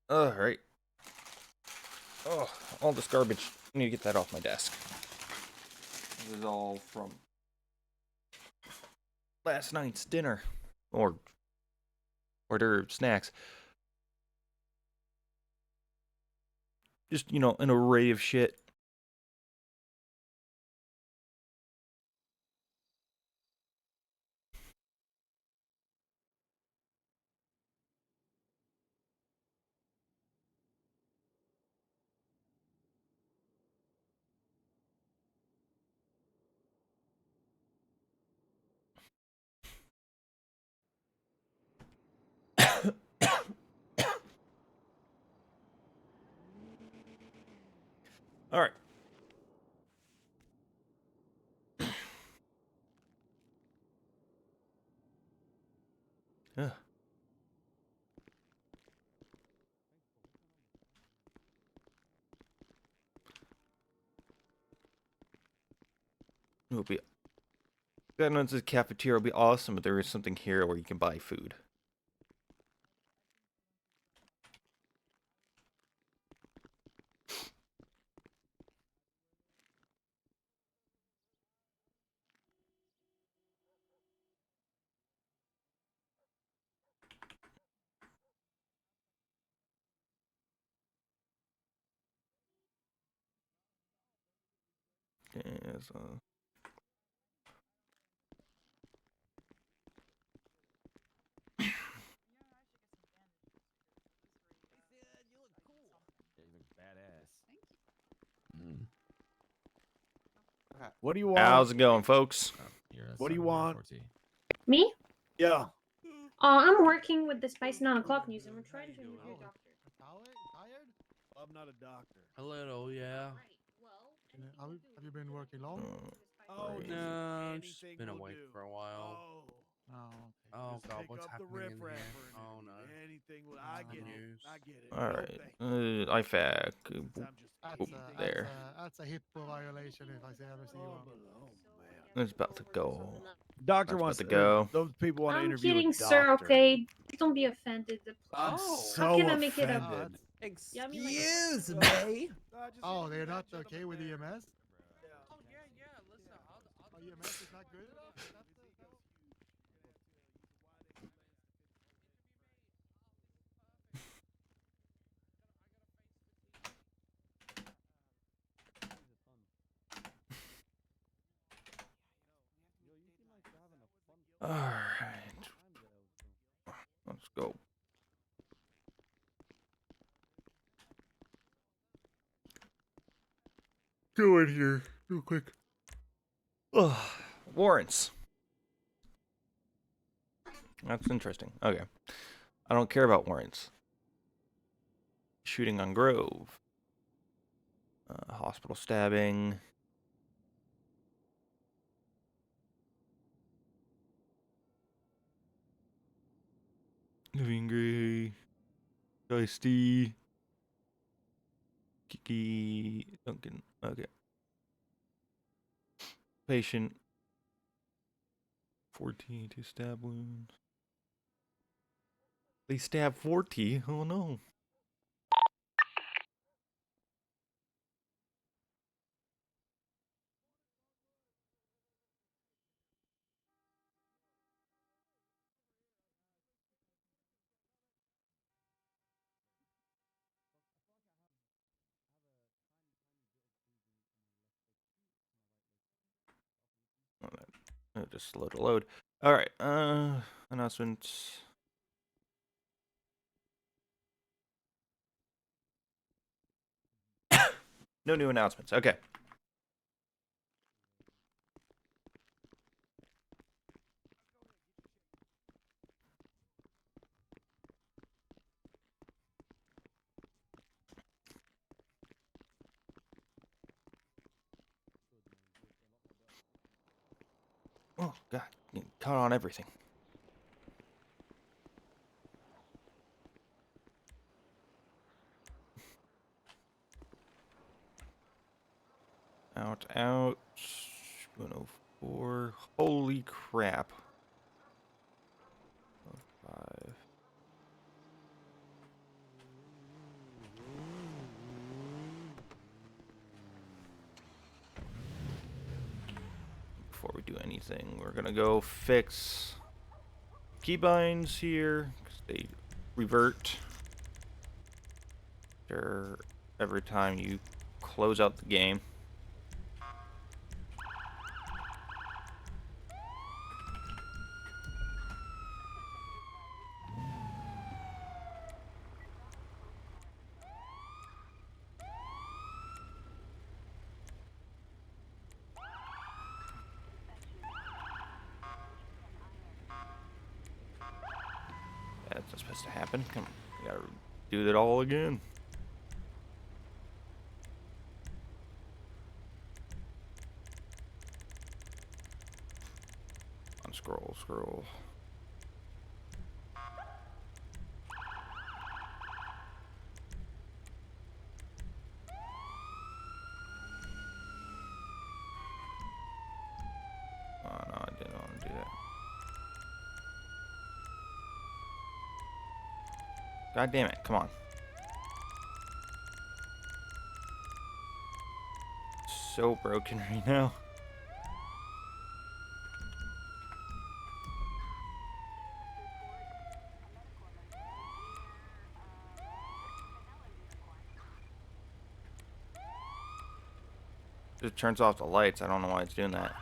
Alright. Oh, all this garbage. I need to get that off my desk. This is all from last night's dinner. Or snacks. Just, an array of shit. Alright. Yeah. It'll be. God knows this cafeteria will be awesome, but there is something here where you can buy food. Okay, so. What do you want? How's it going, folks? What do you want? Me? Yeah. I'm working with the Spice 9 o'clock news and we're trying to interview a doctor. Tired? I'm not a doctor. A little, yeah. Have you been working long? Oh, No, just anything been will awake do. for a while. Oh, Oh Just god, pick what's up the happening in riffraff here? for an Oh no. Anything will. I get it. News. I get it. Alright. No thanks. IFAC. Since I'm just There. that's a HIPAA violation if I say ever see one. It's about to go. Doctor That's wants about to go. Those people want to I'm interview kidding, a sir, doctor. okay? Don't be offended. I'm Oh. so How can I make it up? offended. Yeah, I mean, like, Excuse me. Oh, they're not okay with EMS? Oh yeah. Listen, Oh, EMS is not good? Alright. Let's go. Go in here real quick. Ugh. Warrants. That's interesting. Okay. I don't care about warrants. Shooting on Grove. Hospital stabbing. Living Gray. Dicey. Kiki. Duncan. Okay. Patient. 14 to stab wounds. They stab 40? Oh no. Just slow to load. Alright, announcements. No new announcements. Okay. Oh, God. Caught on everything. Out. 104. Holy crap. 5. anything. We're gonna go fix keybinds here, because they revert every time you close out the game. That's not supposed to happen. Come on, we gotta do that all again. Scroll. Oh no, I didn't want to do that. God damn it, come on. So broken right now. It turns off the lights. I don't know why it's doing that.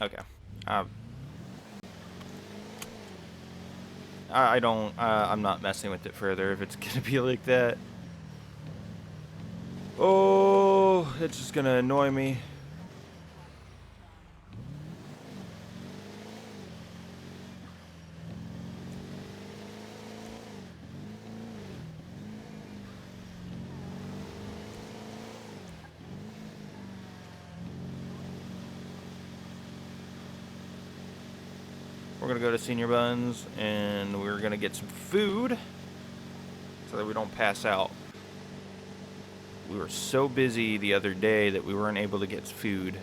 Okay. I don't. I'm not messing with it further if it's gonna be like that. Oh, it's just gonna annoy me. We're gonna go to Senior Buns and we're gonna get some food so that we don't pass out. We were so busy the other day that we weren't able to get food.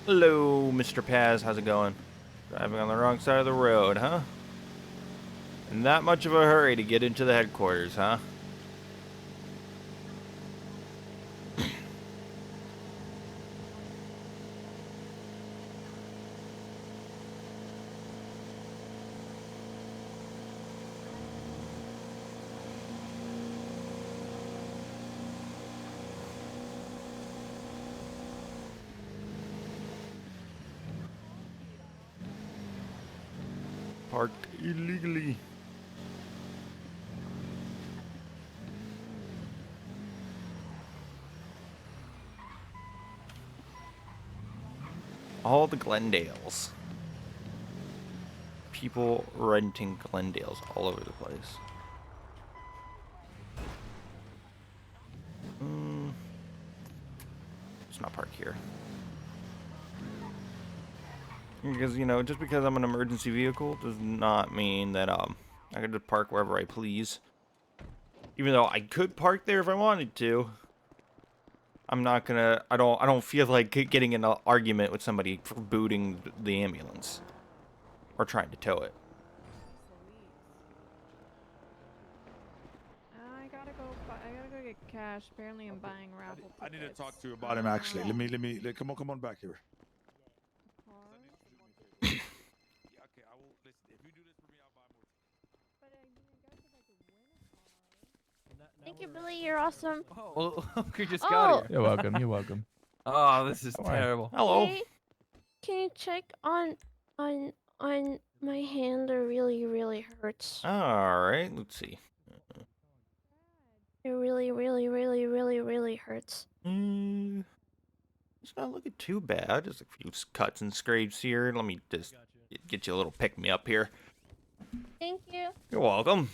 Hello, Mr. Paz. How's it going? Driving on the wrong side of the road, huh? In that much of a hurry to get into the headquarters, huh? Parked illegally. All the Glendales. People renting Glendales all over the place. Let's not park here. Because, you know, just because I'm an emergency vehicle does not mean that I can just park wherever I please. Even though I could park there if I wanted to. I'm not gonna. I don't feel like getting in an argument with somebody for booting the ambulance or trying to tow it. I gotta go get cash. Apparently, I'm buying raffle tickets. I need to talk to you about him actually. Let me come on back here. Yeah, okay, I will listen. If you do this for me, I'll buy more. Thank you, Billy. You're awesome. Oh, we just got here. You're welcome. You're welcome. Oh, this is How are you? terrible. Hello. Hey, can you check on my hand? It really hurts. All right. Let's see. It really, really, really, really, really hurts. It's not looking too bad. Just a few cuts and scrapes here. Let me just get you a little pick me up here. Thank you. You're welcome.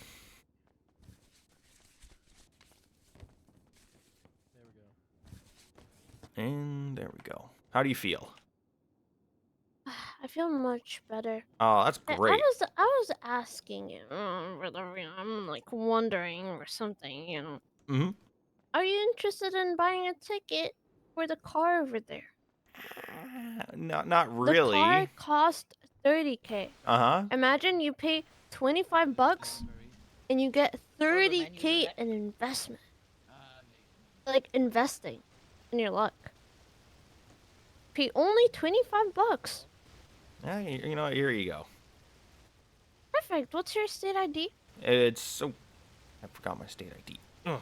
And there we go. How do you feel? I feel much better. Oh, that's great. I was asking you, I'm like wondering or something, you know. Mm-hmm. Are you interested in buying a ticket for the car over there? Not The car really. cost 30K. Uh-huh. Imagine you pay 25 bucks and you get 30K in investment. Like investing in your luck. Pay only 25 bucks. Yeah, you know, here you go. Perfect. What's your state ID? It's so... I forgot my state ID. Ugh.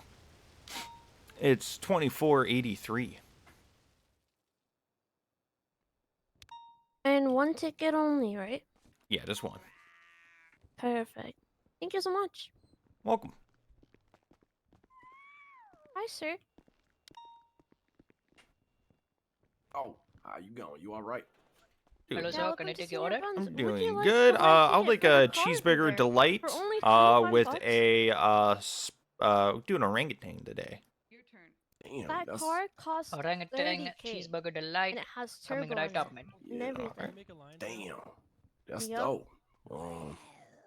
It's 2483. And one ticket only, right? Yeah, just one. Perfect. Thank you so much. Welcome. Hi, sir. Oh, how you going? You all right? Dude, Hello, Yeah, sir. welcome Can I to take Senior your order? Buns. I'm Would you doing like good. to buy I'll ticket like for the a car over cheeseburger there delight. for only 25 With bucks? a doing orangutan today. Your turn. Damn, That that's car costs Orangutan 30K, cheeseburger delight. and it has Coming turbo right in up, it man. and yeah. everything. Damn, that's Yup. dope.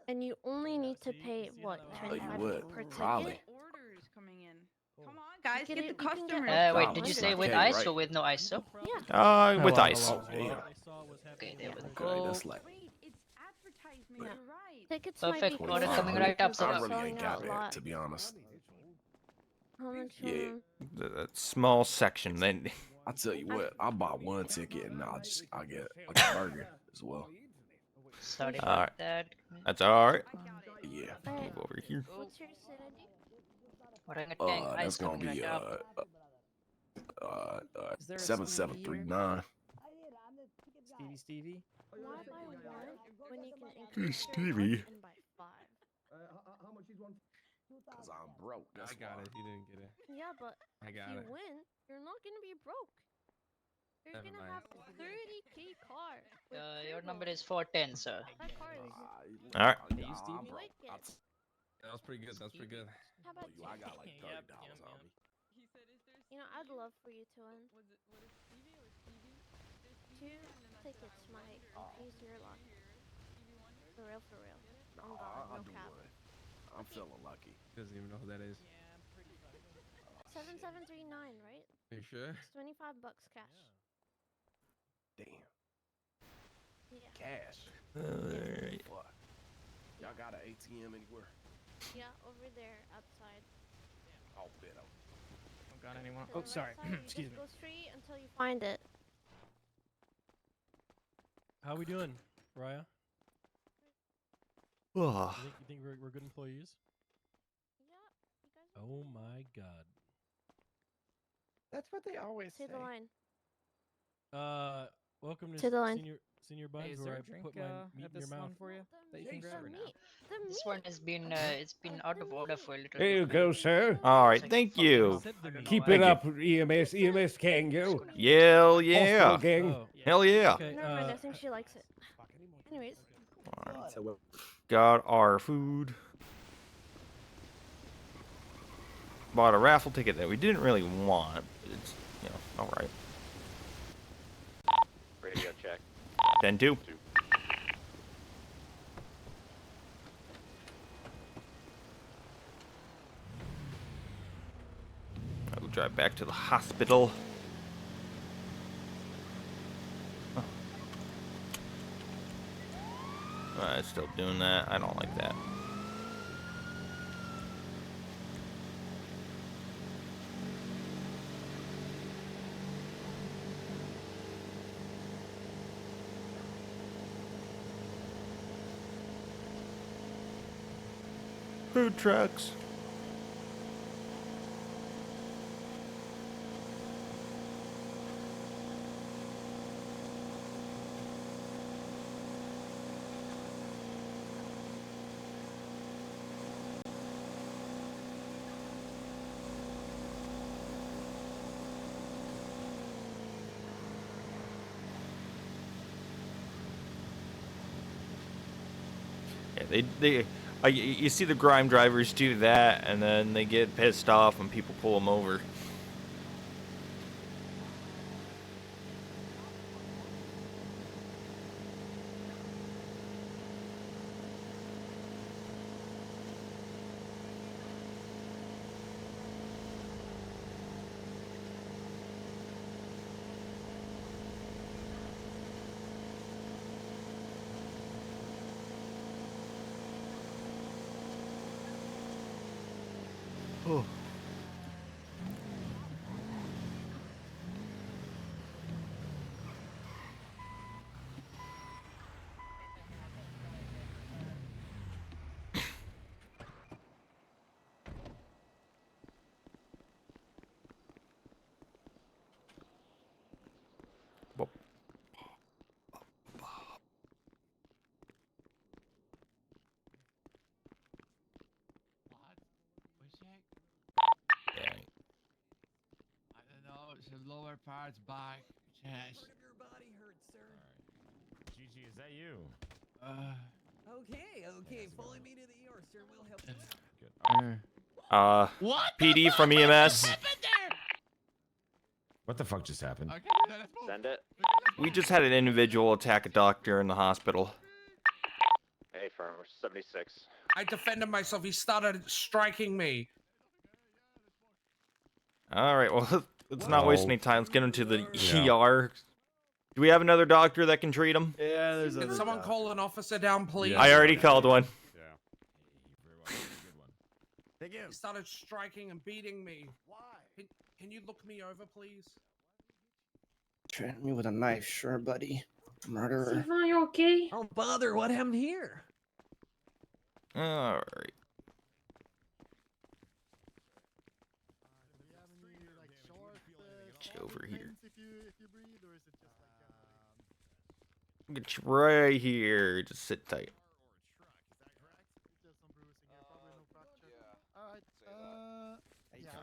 And you only need to pay what, Tell you 25K what, per ticket? probably. Orders coming in. Come on, guys, You get can the you can get customer. up to Wait, did you 100. say with Okay, ice right. or with no ice, sir? Yeah. With ice. Oh, damn. Okay, there we Okay, go. that's like Wait, it's advertisement. Yeah. You're right. Tickets Perfect. might be Order closed coming out right up, because sir. they're I really selling ain't out got a that, lot. to be honest. How much? Yeah. That small section. Then I tell you what, I bought one ticket and I'll get like a burger as well. Sorry Alright. about that. that's all right. Yeah. Alright. Move over here. What's your state ID? Orangutan That's ice gonna coming be right up. 7739. Stevie. Why buy one when you can increase your Stevie. luck and buy 5? Cause I'm broke. That's why. You didn't get it. Yeah, but I if got you it. win, you're not gonna be broke. You're Never gonna mind. have a 30K car. with Your turbo. number is 410, sir. That car is All right. I'm broke. wicked. That was pretty good. That was pretty good. How about You, I you? got like $30 on me. He said, "Is there?" You know, I'd love for you to win. Was it Stevie or Stevie? There's 2 Stevie, and then that's tickets it. might increase your luck. Stevie Wonder. For real, for real. No, Oh God, I'll no do cap. one. I'm feeling lucky. Doesn't even know who that is. 7739, right? Are you sure? It's 25 bucks cash. Damn. Yeah. Cash. Alright. Fuck. Y'all got an ATM anywhere? Yeah, over there outside. Oh, bet. Don't got anyone. To the Oh, sorry. right side, you Excuse just me. go straight until you find it. How we doing, Raya? Oh, You think we're good employees? Yeah. You guys Oh my God. That's what they always say the line. Welcome To the line. Senior Buns, is where there I a drink put my meat at in your this mouth. one for you? That you can grab The or no? meat. The This meat. one has been it's been out of order for a little Here you bit. go, sir. all right. Like, Thank fucking you. off. Said the I don't meat. know Keep why. it up, EMS. EMS can go. Hell Hospital yeah. gang. Oh, Hell yeah. okay. Never mind. I think she likes it. Anyways. All right. Got our food. Bought a raffle ticket that we didn't really want. But it's, you know, all right. Radio check. 10-2. I'll drive back to the hospital. Huh. It's still doing that. I don't like that. Food trucks. You see the grime drivers do that, and then they get pissed off when people pull them over. Oh. I don't know, it's the lower parts, back, chest. Part of your body hurts, sir. Gigi, is that you? Okay, follow me to the ER, sir. We'll help you. What? PD from EMS. What the fuck just happened? Send it. We just had an individual attack a doctor in the hospital. Hey, firm 76. I defended myself. He started striking me. All right, well, let's not waste any time. Let's get him to the Yeah. ER. Do we have another doctor that can treat him? Yeah, there's Can someone call an officer down, please? I already called one. He started striking and beating me. Why? Can you look me over, please? Threaten me with a knife, sure, buddy. Murderer. Sivan, you okay? Don't bother. What happened here? All right. Get over here. Get you right here. Just sit tight.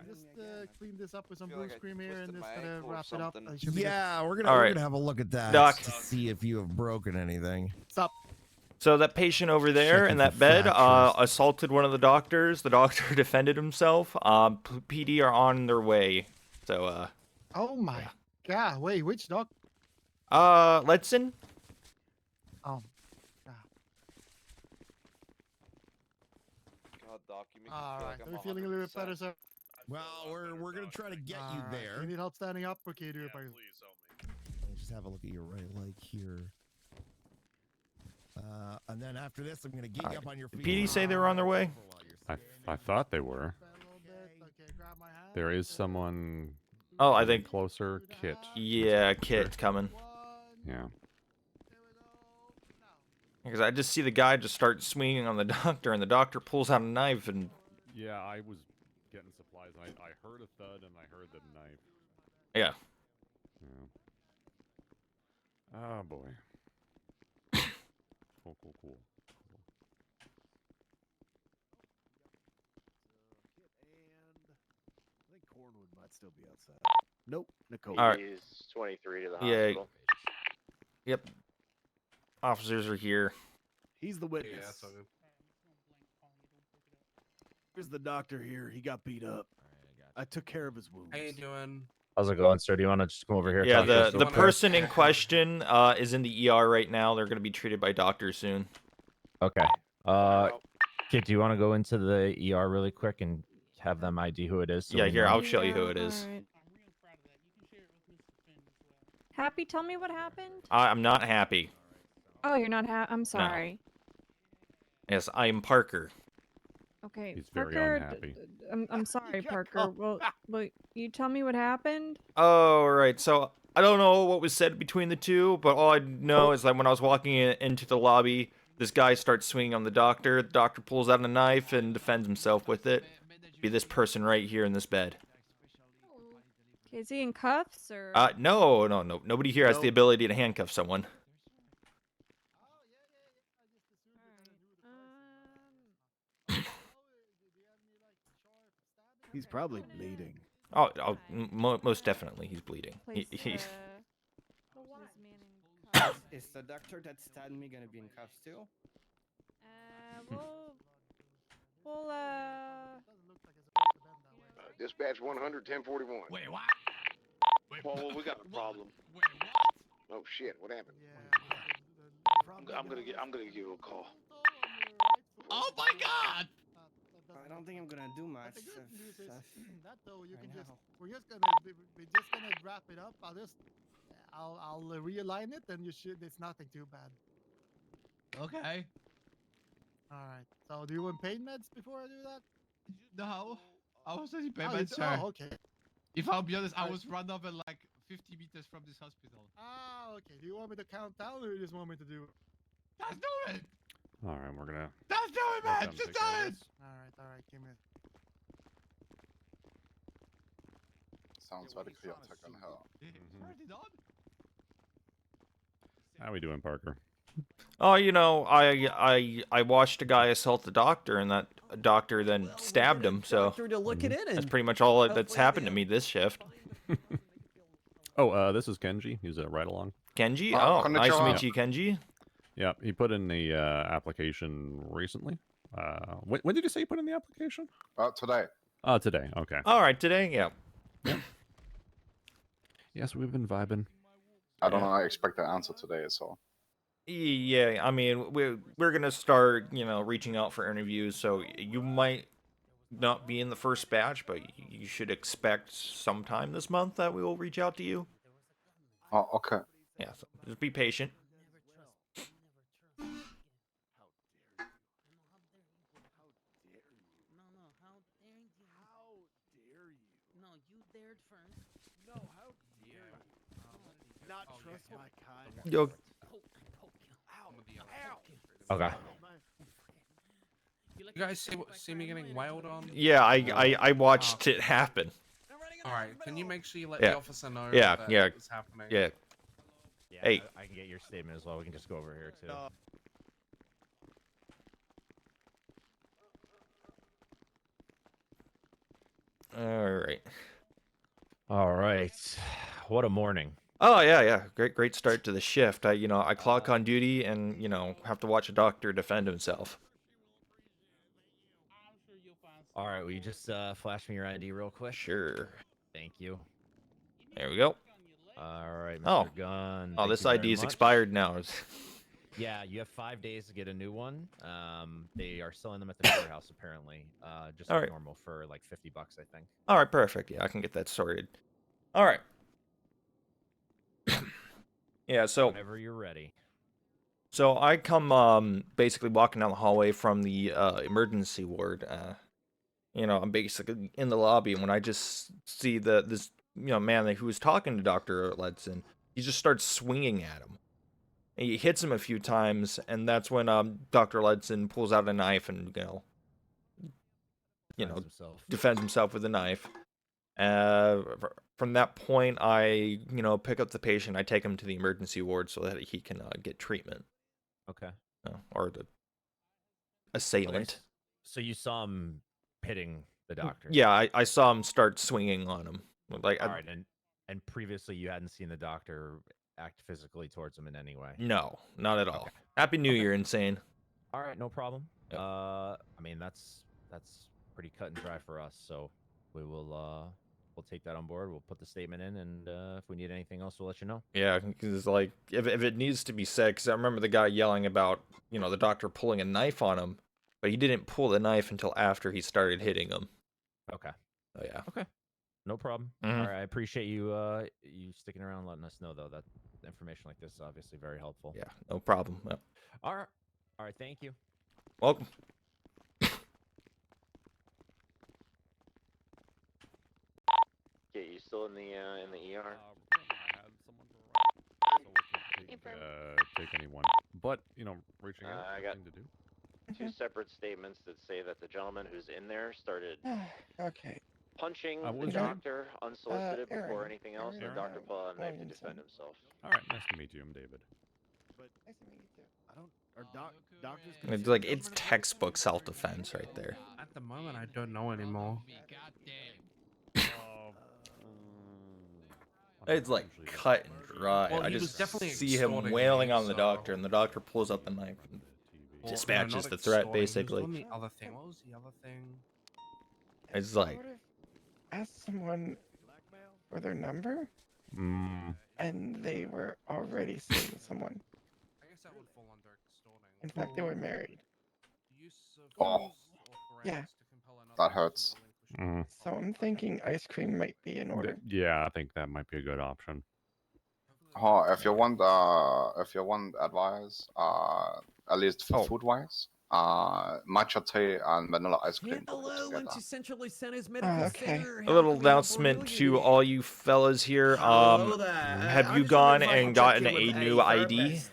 Just clean this up with some blue screen here and just gonna wrap it up. Yeah, we're All gonna right. have a look at that Doc. to see if you have broken anything. Stop. So that patient over there Checking in that for bed fractures. assaulted one of the doctors. The doctor defended himself. PD are on their way. So Oh my god! Wait, which dog? Letson. Oh. God. God, Doc, you make me All feel right. like Are I'm you feeling a little bit 100%. better, sir? Well, we're gonna try to get you Alright. there. You need help standing up? Okay, do it by yourself. Let me just have a look at your right leg here. And then after this, I'm gonna get you up on your feet. PD say they were on their way. I thought they were. There is someone. Oh, I think closer. Kit. Yeah, Kit's coming. Yeah. Because I just see the guy just start swinging on the doctor, and the doctor pulls out a knife and. Yeah, I was getting supplies. And I heard a thud and I heard the knife. Yeah. Oh boy. Cool. I think Cornwood might still be outside. Nope, Nicole. All right. He's 23 to the Yeah. hospital. Yep. Officers are here. He's the witness. Here's the doctor here. He got beat up. I took care of his wounds. How you doing? How's it going, sir? Do you want to just come over here? Yeah, talk to us the real quick? person in question is in the ER right now. They're going to be treated by doctors soon. Okay. Kit, do you want to go into the ER really quick and have them ID who it is? So Yeah, we here, know? I'll show you who it is. Alright. Happy, tell me what happened. I'm not happy. Oh, you're not I'm sorry. Yes, I am Parker. Okay, He's very Parker. unhappy. I'm sorry, Parker. Well, you tell me what happened. Oh, right. So I don't know what was said between the two, but all I know is that when I was walking into the lobby, this guy starts swinging on the doctor. The doctor pulls out a knife and defends himself with it. Be this person right here in this bed. Okay, is he in cuffs or? No. Nobody here has the ability to handcuff someone. He's probably bleeding. Most definitely, he's bleeding. Is the doctor that stabbed me gonna be in cuffs too? We'll Dispatch 100, 1041. Wait, what? Well, we got a problem. Wait, what? Oh shit, what happened? I'm gonna give you a call. Oh my god! I don't think I'm gonna do much. That though, you right can just now. we're just gonna wrap it up. I'll realign it, and you should. It's nothing too bad. Okay. All right. So do you want pain meds before I do that? No. I was taking Oh, payment, sir. oh, okay. If I'll be honest, I Alright. was run over like 50 meters from this hospital. Ah, okay. Do you want me to count down, or you just want me to do it? Let's do it! All right, we're gonna. Let's do it, let man! them Just take do care of it! this. All right. Give me. Sounds very chaotic and hell. Turn it on. How we doing, Parker? Oh, you know, I watched a guy assault the doctor, and that doctor then stabbed him. So To look it in that's and pretty much all that's hopefully happened to they'll- me this shift. Oh, this is Kenji. He's a ride along. Kenji? Oh, nice to meet you, Kenji. Yeah, he put in the application recently. When did you say you put in the application? Today. Today. Okay. All right, today, yeah. Yes, we've been vibing. I don't know. I expect that answer today, so. Yeah, I mean, we're gonna start, you know, reaching out for interviews. So you might not be in the first batch, but you should expect sometime this month that we will reach out to you. Oh, okay. Yeah, so just be patient. Not trust my kind. Yo. Okay. You guys see me getting wailed on? Yeah, I watched it happen. Alright, can you make sure you let Yeah. the officer know Yeah, that yeah, it's happening? yeah. Yeah, Hey. I can get your statement as well. We can just go over here too. All right. All right. What a morning. Oh yeah. Great start to the shift. I clock on duty and have to watch a doctor defend himself. All right, will you just flash me your ID real quick? Sure. Thank you. There we go. All right, Mr. Oh. Gunn. Oh, thank this you very ID is much. expired now. Yeah, you have 5 days to get a new one. They are selling them at the courthouse apparently. Just All like right. normal for like $50, I think. All right, perfect. Yeah, I can get that sorted. All right. Yeah, so Whenever you're ready. So I come basically walking down the hallway from the emergency ward. I'm basically in the lobby, and when I just see this man who was talking to Dr. Ledson, he just starts swinging at him. And he hits him a few times, and that's when Dr. Ledson pulls out a knife and defends himself with a knife. From that point, I pick up the patient. I take him to the emergency ward so that he can get treatment. Okay. Or the assailant. So you saw him hitting the doctor. Yeah, I saw him start swinging on him. Like, All right, and previously you hadn't seen the doctor act physically towards him in any way. No, not at all. Okay. Happy New Year, insane. All right, no problem. Yep. I mean that's pretty cut and dry for us. So we will we'll take that on board. We'll put the statement in, and if we need anything else, we'll let you know. Yeah, because like if it needs to be said, because I remember the guy yelling about the doctor pulling a knife on him, but he didn't pull the knife until after he started hitting him. Okay. Oh yeah. Okay. No problem. Mhm. All right, I appreciate you you sticking around and letting us know though. That information like this is obviously very helpful. Yeah, no problem. Yep. All right, thank you. Welcome. Yeah, you still in the ER? I had someone to ride, so we can take anyone. But reaching out. I got thing to do. two separate statements that say that the gentleman who's in there started Okay. punching what the was your name? doctor unsolicited before Aaron. anything else, and the Aaron. doctor pulled out a knife to Aaron, defend son. himself. All right, nice to meet you. I'm David. Nice to meet you too. I don't. Are doctors? It's like it's textbook self-defense right there. At the moment, I don't know anymore. It's like cut and dry. Well, I he was just definitely see him extorting wailing me, on the so- doctor, and the doctor pulls up the knife and Dispatch no, is not the threat, extorting. He was basically. doing the other thing. What was the other thing? It's like, Asked someone for their number, and they were already seeing someone. I guess that would fall under extorting. In fact, they were married. Use of Oh. force or Yeah. threats to compel another That person hurts. to relinquish So I'm thinking ice cream might be in order. Yeah, I think that might be a good option. Oh, if you want advice, at least for food wise, matcha tea and vanilla ice cream go good Hello, together. went to centrally sent his medical okay. center. a How little can we help announcement you to today? all you fellas here. Hello there. Have I'm you just gone wondering if I and could check gotten in a with new ID? therapist.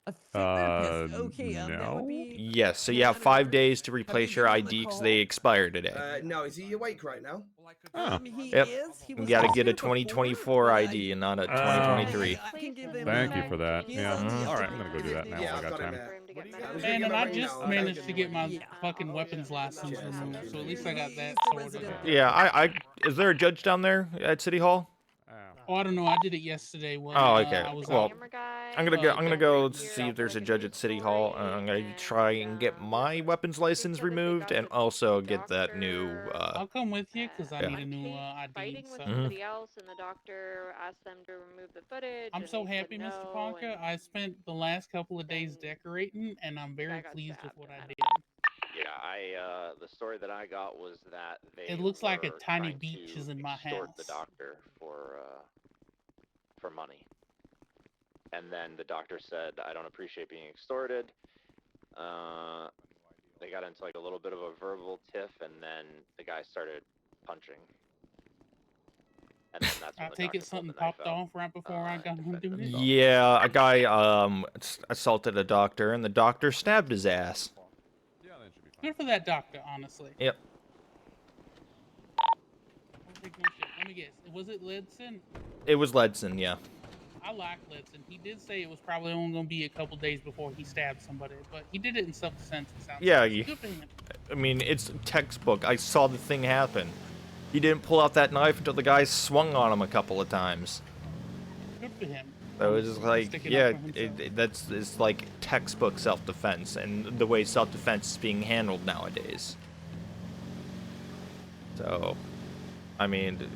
A therapist? Okay, that would No. be. Yes, so you have 5 days to replace your given him the ID because call? they expire today. No, is he awake right now? He Yep. is. He You was gotta also get a here before, 2024 but ID and not a 2023. I can give him. Thank you for that. He is Yeah. on the All right, update. I'm gonna go do that now. Yeah, I I've got got him time. there. Man, and I just managed to get my fucking weapons license removed, so at least I got that sorted. Yeah, I is there a judge down there at City Hall? Oh, I don't know. I did it yesterday when Oh, okay. I was Well, out. I'm gonna go see if there's a judge at City Hall. I'm gonna try and get my weapons license removed and also get that new. I'll come with you because I yeah. need a new ID. Fighting with So. somebody else, and the doctor asked them to remove the footage. I'm and so they said happy, Mr. no, Ponka. and I spent the last couple of days decorating, and I'm very pleased with what I did. Yeah, the story that I got was that they It looks like a were tiny trying beach to is in my extort the house. doctor for money. And then the doctor said, I don't appreciate being extorted. They got into like a little bit of a verbal tiff, and then the guy started punching. And then that's when I the take it doctor pulled something the knife popped out. off right before I got him doing it. Yeah, a guy assaulted a doctor, and the doctor stabbed his ass. Good for that doctor, honestly. Yep. Don't take no shit. Let me guess. Was it Ledson? It was Ledson, yeah. I like Ledson. He did say it was probably only going to be a couple days before he stabbed somebody, but he did it in self-defense. It sounds Yeah, like. Good for him. I mean, it's textbook. I saw the thing happen. He didn't pull out that knife until the guy swung on him a couple of times. Good for him. So it's just like, Sticking yeah, up for himself. it's like textbook self-defense and the way self-defense is being handled nowadays. So, I mean,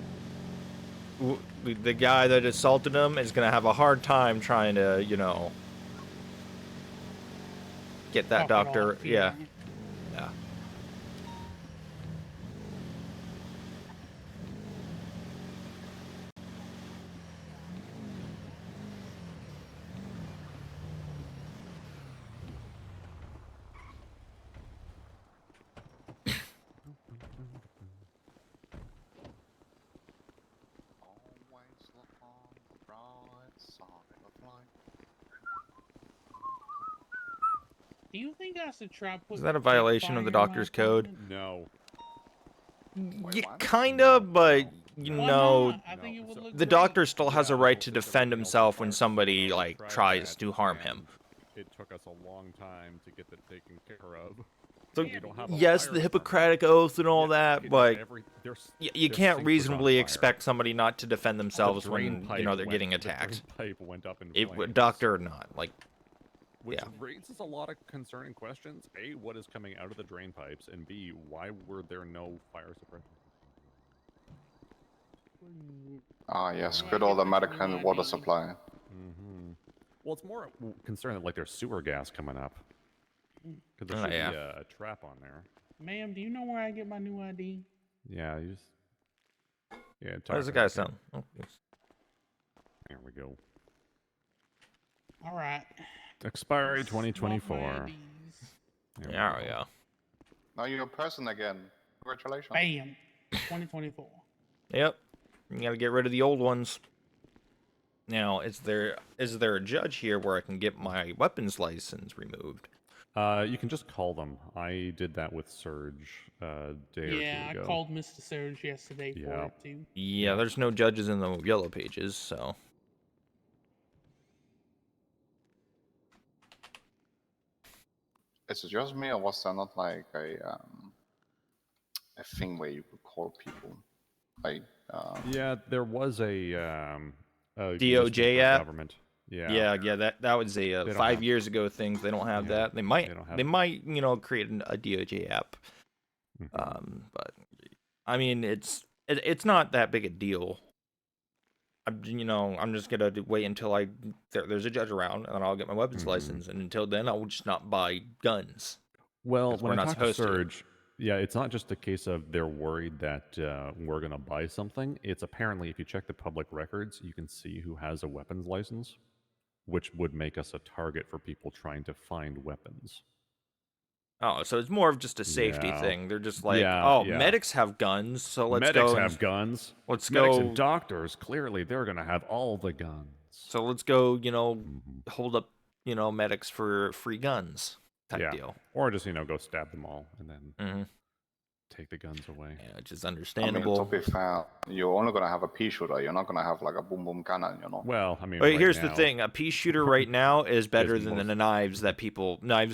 the guy that assaulted him is gonna have a hard time trying to, you know, get that Talk it doctor. off, Yeah. yeah. Yeah. Do you think I should try putting Is that a violation of the fire in my doctor's code? apartment? No. Kinda, but you Why know, not? I think it would look the great. doctor still has a right to defend himself when somebody like tries to harm him. It took us a long time to get that taken care of. So, We don't have a yes, fire the Hippocratic Oath and all that, but there's you sinks can't was reasonably on fire. expect somebody not to defend themselves The drain when pipe you know they're went- getting the drain attacked. pipe went up in It, flames. doctor or not, like, Which yeah. raises a lot of concerning questions. A, what is coming out of the drain pipes? And B, why were there no fire suppression? Ah, yes, good old American water supply. Mm-hmm. Well, it's more concerned that like there's sewer gas coming up. Because there Oh, should yeah. be a trap on there. Ma'am, do you know where I get my new ID? Yeah, you just... Yeah, How does the talk guy to- sound? Oh, yes. There we go. All right. Expiry 2024. There There we go. Now you're a person again. Congratulations. Bam. 2024. Yep. You gotta get rid of the old ones. Now, is there a judge here where I can get my weapons license removed? You can just call them. I did that with Surge a day or two Yeah, ago. I called Mr. Surge yesterday for Yeah. it too. Yeah, there's no judges in the yellow pages, so. Is it just me, or was there not like a thing where you could call people? Like Yeah, there was a DOJ list from app? government. Yeah, that was a don't 5 have- years ago thing. They don't have Yeah, that. They might they don't have they it. might, create a DOJ app. But I mean, it's not that big a deal. I'm just gonna wait until there's a judge around, and then I'll get my weapons license. And until then, I will just not buy guns. Well, 'Cause when we're I not talked to supposed to. Surge, yeah, it's not just a case of they're worried that we're going to buy something. It's apparently, if you check the public records, you can see who has a weapons license, which would make us a target for people trying to find weapons. Oh, so it's more of just a safety Yeah. thing. They're just like, Yeah, oh, yeah. medics have guns, so let's Medics go. have guns. Let's Medics go. and doctors, clearly, they're going to have all the guns. So let's go. Hold up. Medics for free guns type deal. Or just, go stab them all and then take the guns away. Yeah, which is I mean, understandable. to be fair, you're only gonna have a pea shooter. You're not gonna have like a boom boom cannon, Well, I mean, Wait, right here's the now- thing: a pea shooter right now is better than most- the knives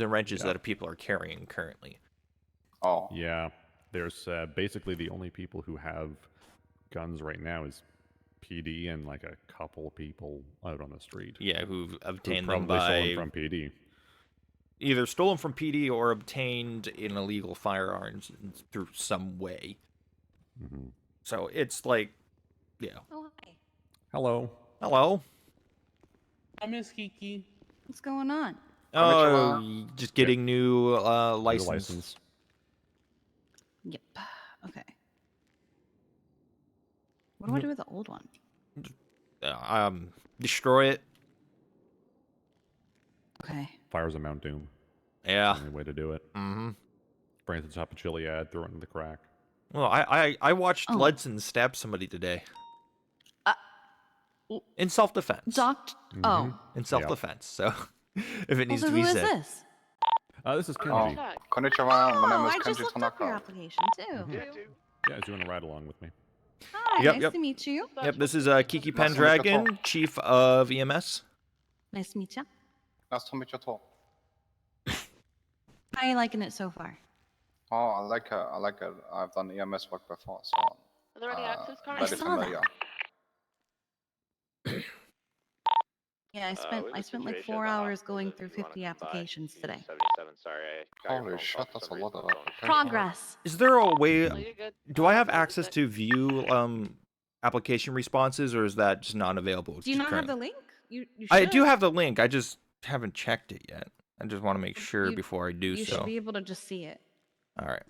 and wrenches that people are carrying currently. Oh. Yeah. There's basically the only people who have guns right now is PD and like a couple people out on the street. Yeah, who've obtained them probably by stolen from PD. Either stolen from PD or obtained in illegal firearms through some way. So it's like, yeah. Oh, hi. Hello. Hello. I miss Kiki. What's going on? Oh, just getting new license. Yep. Okay. What do I do with the old one? Destroy it. Okay. Fires a Mount Doom. Yeah. That's the only way to do it. Bring it to the top of Chiliad, throw it into the crack. Well, I watched Ledson stab somebody today. In self-defense. In self-defense. So, if it needs to be who is said. this? This is Kenji. Konnichiwa, my name is I Kenji just looked up your Tanaka. application too. Yeah, he's doing a ride along with me. Hi, Yep, nice yep. to meet you. Yep, this is Kiki Nice to meet you Pendragon, Chief of EMS. Nice to meet you. Nice to meet you too. How are you liking it so far? Oh, I like it. I've done EMS work before, so Are there any access cards? very I saw that. familiar. Yeah, I spent like 4 hours going through 50 applications today. 77, sorry. I got your Holy phone shit, call for that's a some lot reason of my phone was Progress. Is there a way? No, you're good. Do I have access to view application responses, or is that just not available? Do you not have the link? You should. I do have the link. I just haven't checked it yet. I just want to make sure You- before I do You so. should be able to just see it. All right.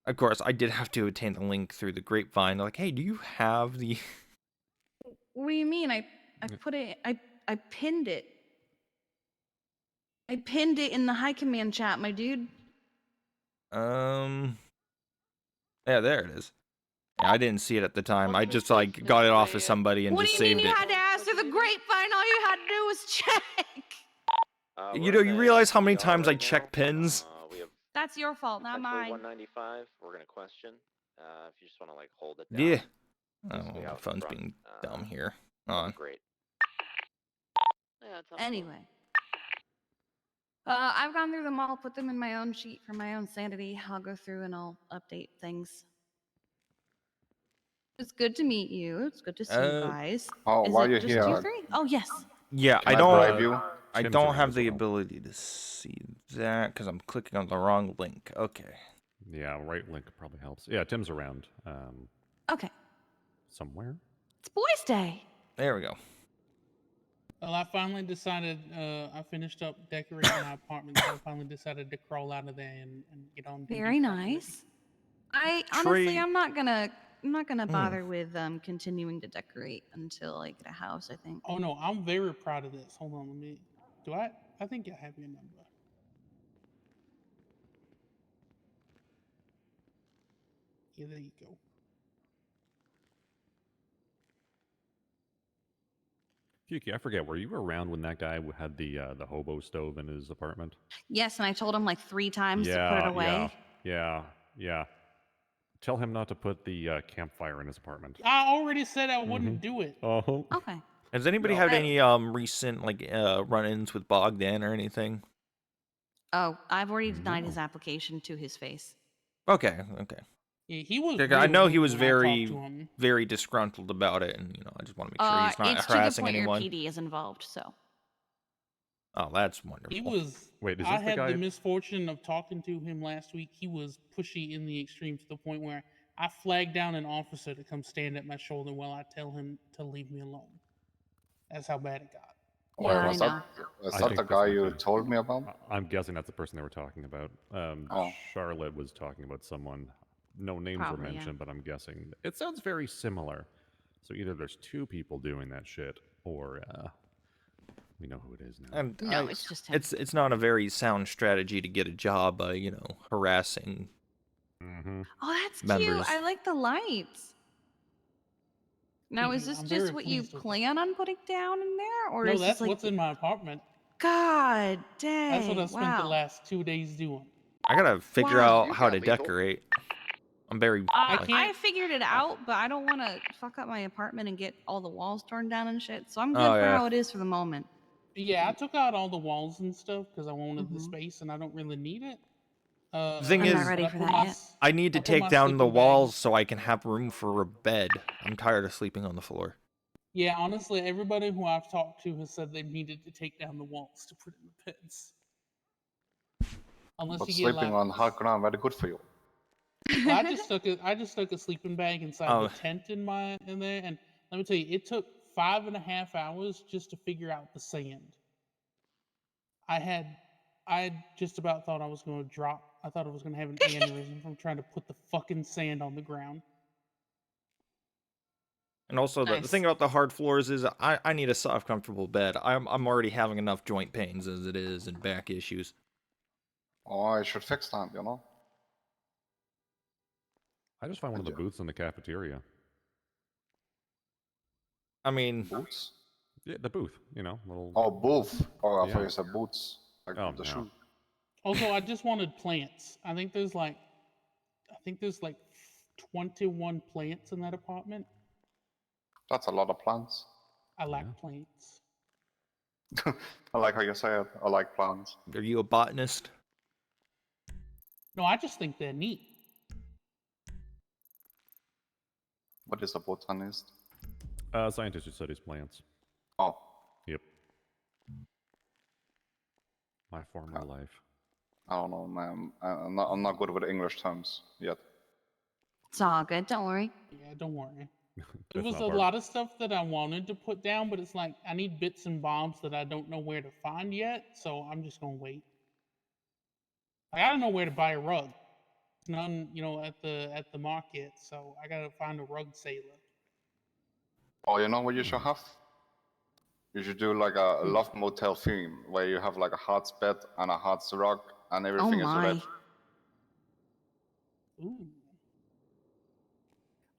Of course, I did have to obtain the link through the grapevine. They're like, hey, do you have the? What do you mean? I put it. I pinned it. I pinned it in the high command chat, my dude. Yeah, there it is. Yeah, I didn't see it at the time. I just got it off of somebody and What do just you mean saved you it. had to ask through the grapevine? All you had to do was check. You realize how many times I check pins? That's your fault, not mine. 195. We're gonna question. If you just want to hold it down. Yeah. Basically Oh, my out phone's front. being dumb here. On. Great. Anyway. I've gone through them all, put them in my own sheet for my own sanity. I'll go through and I'll update things. It's good to meet you. It's good to see you guys. Oh, Is while it you're just here, you three? Oh, yes. Yeah, Can I I don't. bribe you? I Tim's don't around have as the well. ability to see that because I'm clicking on the wrong link. Okay. Yeah, right link probably helps. Yeah, Tim's around. Okay. Somewhere. It's Boys' Day. There we go. Well, I finally decided. I finished up decorating my apartment, so I finally decided to crawl out of there and get on. duty Very properly. nice. Honestly, Tree- I'm not gonna bother with continuing to decorate until I get a house, I think. Oh no, I'm very proud of this. Hold on, let me. Do I? I think I have your number. Yeah, there you go. Kiki, I forget. Were you around when that guy had the hobo stove in his apartment? Yes, and I told him like 3 times to put it away. Yeah. Tell him not to put the campfire in his apartment. I already said I wouldn't do it. Oh. Okay. Has anybody No. had any recent run-ins with Bogdan or anything? Oh, I've already denied his application to his face. Okay. Yeah, he was. Like, I real know he rude was when I talked very, to him. very disgruntled about it, and I just want to make sure he's not It's to the harassing point anyone. your PD is involved, so. Oh, that's wonderful. He was. Wait, is I this the had guy? the misfortune of talking to him last week. He was pushy in the extreme to the point where I flagged down an officer to come stand at my shoulder while I tell him to leave me alone. That's how bad it got. Wait, was that the think guy this you might be- told me about? I'm guessing that's the person they were talking about. Oh. Charlotte was talking about someone. No names Probably, were yeah. mentioned, but I'm guessing it sounds very similar. So either there's two people doing that shit, or we know who it is now. And No, it's just him. It's not a very sound strategy to get a job by harassing. Mm-hmm. Oh, that's Members. cute. I like the lights. Now, is this I'm just very what you pleased with it. plan on putting down in there, or No, is that's this like? what's in my apartment. God dang! That's what I spent the wow. last 2 days doing. I gotta figure Wow. out how to decorate. I'm very. I figured it out, but I don't want to fuck up my apartment and get all the walls torn down and shit. So I'm good for how it is for the moment. Yeah, I took out all the walls and stuff because I wanted the Mhm. space, and I don't really need it. The thing I'm is, not ready for that yet. I need to take down the walls so I can have room for a bed. I'm tired of sleeping on the floor. Yeah, honestly, everybody who I've talked to has said they needed to take down the walls to put in the beds. Unless But you get sleeping like, on hard ground very good for you. well, I just stuck a sleeping bag inside Oh. the tent in there, and let me tell you, it took 5.5 hours just to figure out the sand. I just about thought I was going to drop. I thought I was going to have an aneurysm from trying to put the fucking sand on the ground. And also, the Nice. thing about the hard floors is I need a soft, comfortable bed. I'm already having enough joint pains as it is and back issues. Oh, I should fix that, you know? I just found one of the booths in the cafeteria. I mean, Boots? Yeah, the booth. Little. Oh, booth. Oh, I thought Yeah. you said boots. Like Oh, the no. shoe. Also, I just wanted plants. I think there's like 21 plants in that apartment. That's a lot of plants. I like plants. I like how you say it. I like plants. Are you a botanist? No, I just think they're neat. What is a botanist? Scientist who studies plants. Oh. Yep. My former life. I don't know, man. I'm not good with English terms yet. It's all good. Don't worry. Yeah, don't worry. There That's was not a hard. lot of stuff that I wanted to put down, but it's like I need bits and bobs that I don't know where to find yet, so I'm just gonna wait. I gotta know where to buy a rug. None, at the market, so I gotta find a rug sailor. Oh, you know what you should have? You should do like a loft motel theme where you have like a hot bed and a hot rug and everything is my. red. Ooh.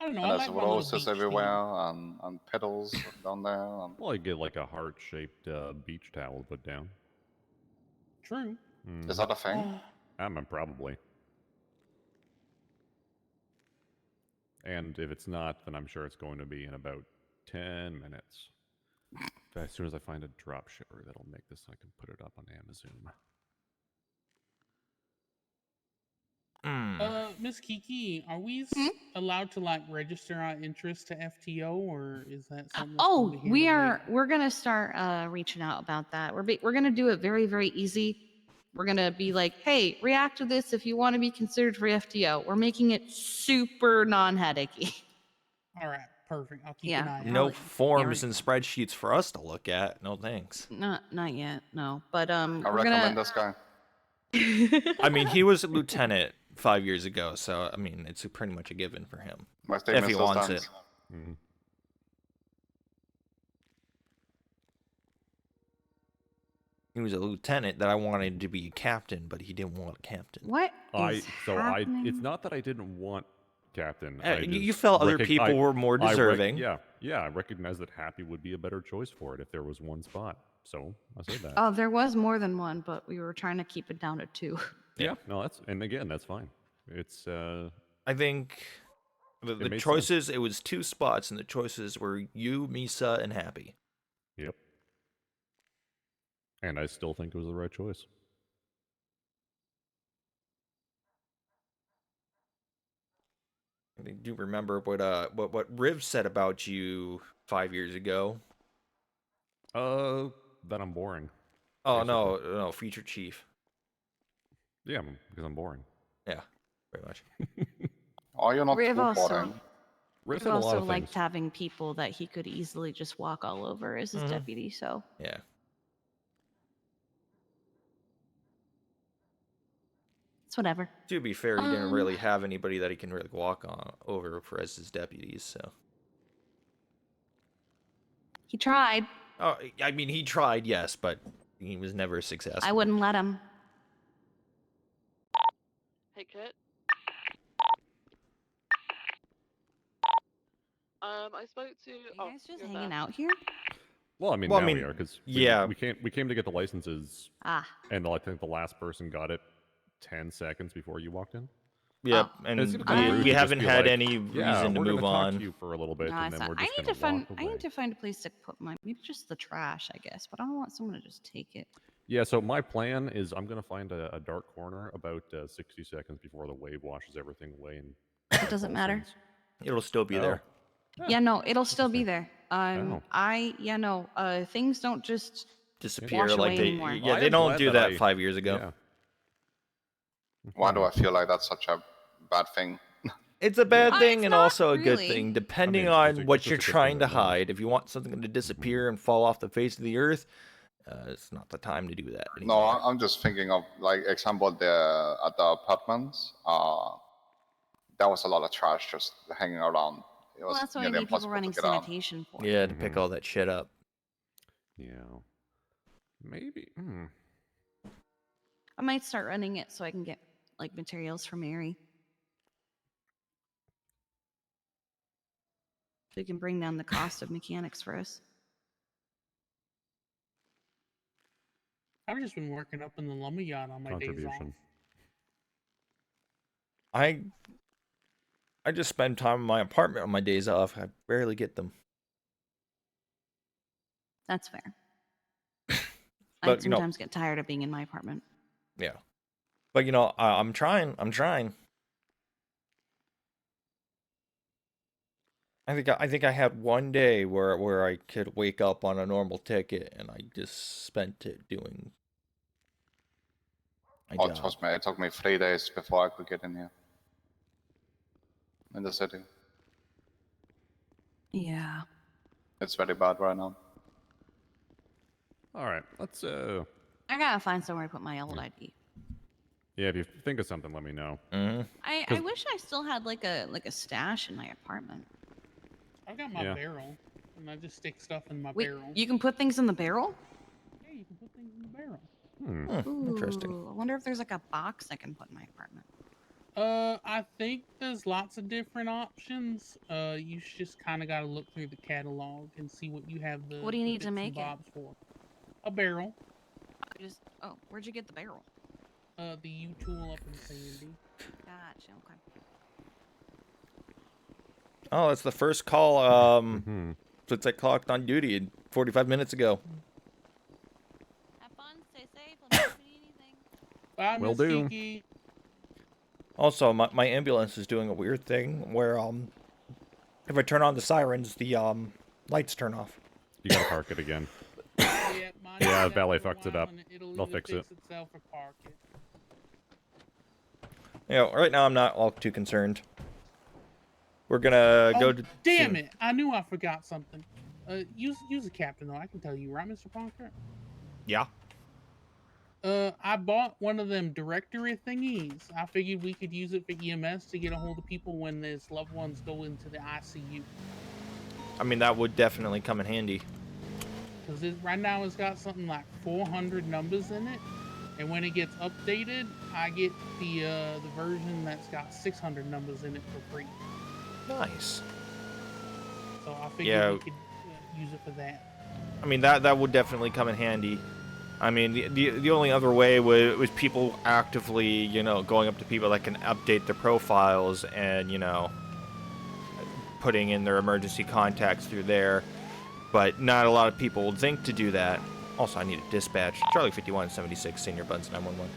I don't know. And I there's like my little roses beach everywhere theme. and petals down there. And... Well, you get like a heart-shaped beach towel put down. True. Is that a thing? Probably. And if it's not, then I'm sure it's going to be in about 10 minutes. As soon as I find a drop shipper that'll make this, I can put it up on Amazon. Miss Kiki, are we allowed to register our interest to FTO, or is that something? That's Oh, gonna be we handled are. later? We're gonna start reaching out about that. We're gonna do it very, very easy. We're gonna be like, hey, react to this if you want to be considered for FTO. We're making it super non-headachy. All right, perfect. I'll keep Yeah. an eye out. No forms and spreadsheets for us to look at. No thanks. Not yet, no. But I we're recommend gonna. this guy. I mean, he was a lieutenant 5 years ago, so I mean, it's pretty much a given for him My if statement he still wants stands. it. Mm-hmm. He was a lieutenant that I wanted to be a captain, but he didn't want a captain. What is happening? It's not that I didn't want captain. You felt other people were more deserving. I recognize that Happy would be a better choice for it if there was one spot. So I said that. Oh, there was more than one, but we were trying to keep it down to 2. Yeah, no, that's fine. It's I think the made choices, it was 2 spots, and the choices were you, Misa, and Happy. Yep. And I still think it was the right choice. I do remember what Riv said about you 5 years ago. That I'm boring. Oh basically. no, Future Chief. Yeah, because I'm boring. Yeah, pretty much. Oh, you're not Riv too also, boring. Riv Riv said a lot also of liked things. having people that he could easily just walk all over as his deputy. So Yeah. it's whatever. To be fair, he didn't really have anybody that he can really walk on over for as his deputies. So He tried. oh, I mean, he tried, yes, but he was never successful. I wouldn't let him. Hey, Kit. I spoke to. You guys just hanging out here? Well, I mean, Well, I now we mean, are because yeah. we came to get the licenses. Ah. And I think the last person got it 10 seconds before you walked in. Yep, Oh. and It's kinda rude we to just haven't be had like, any yeah, reason to we're move gonna talk on. to you for a little bit, No, and then we're I just need gonna to find. walk I away. need to find a place to put my maybe just the trash, I guess. But I don't want someone to just take it. Yeah, so my plan is I'm gonna find a dark corner about 60 seconds before the wave washes everything away. And It doesn't matter. It'll still be there. Yeah, no, it'll still be there. Oh. Things don't just Disappear wash like away they. anymore. Yeah, I they am don't glad do that that I- 5 years ago. Yeah. Why do I feel like that's such a bad thing? It's a bad thing it's and not also a good really. thing, depending it's just on a- what it's just you're a good thing trying to right now. hide. If you want something to disappear and fall off the face of the earth, it's not the time to do that. No, I'm just thinking of like example the at the apartments. There was a lot of trash just hanging around. It was Well, that's what I nearly need people impossible running to get out. sanitation for. Yeah, to pick all that shit up. Yeah. Maybe. I might start running it so I can get like materials for Mary. So you can bring down the cost of mechanics for us. I've just been working up in the lumberyard on my days off. Contribution. I just spend time in my apartment on my days off. I barely get them. That's fair. I But, you know- sometimes get tired of being in my apartment. Yeah, but you know, I'm trying. I think I had one day where I could wake up on a normal ticket, and I just spent it doing my Oh, job. trust me, it took me 3 days before I could get in here. In the city. Yeah. It's very bad right now. All right, let's. I gotta find somewhere to put my old ID. Yeah, if you think of something, let me know. I wish I still had like a stash in my apartment. I've got my Yeah. barrel, and I just stick stuff in my Wait, barrel. you can put things in the barrel? Yeah, you can put things in the barrel. Interesting. Ooh, I wonder if there's like a box I can put in my apartment. I think there's lots of different options. You just kind of got to look through the catalog and see what you have the. What do you the need to bits and make it? bobs for. A barrel. Where'd you get the barrel? The U tool up in Sandy. Gotcha. Okay. Oh, that's the first call. Since I clocked on duty 45 minutes ago. Have fun. Stay safe. Let me know if you need anything. Bye, Will Miss do. Kiki. Also, my ambulance is doing a weird thing where if I turn on the sirens, the lights turn off. You gotta park it again. Yeah, mine Yeah, did that Valet for a fucked it while, up. and it'll They'll either fix it. itself or park it. You know, right now I'm not all too concerned. We're gonna go to. Damn it! I knew I forgot something. Use a captain though. I can tell you, right, Mr. Parker? Yeah. I bought one of them directory thingies. I figured we could use it for EMS to get a hold of people when their loved ones go into the ICU. I mean, that would definitely come in handy. Because right now it's got something like 400 numbers in it, and when it gets updated, I get the version that's got 600 numbers in it for free. Nice. So I figured Yeah. we could use it for that. I mean, that would definitely come in handy. I mean, the only other way was people actively, you know, going up to people that can update their profiles and, you know, putting in their emergency contacts through there. But not a lot of people would think to do that. Also, I need a dispatch. Charlie 5176, Senior Buns 911.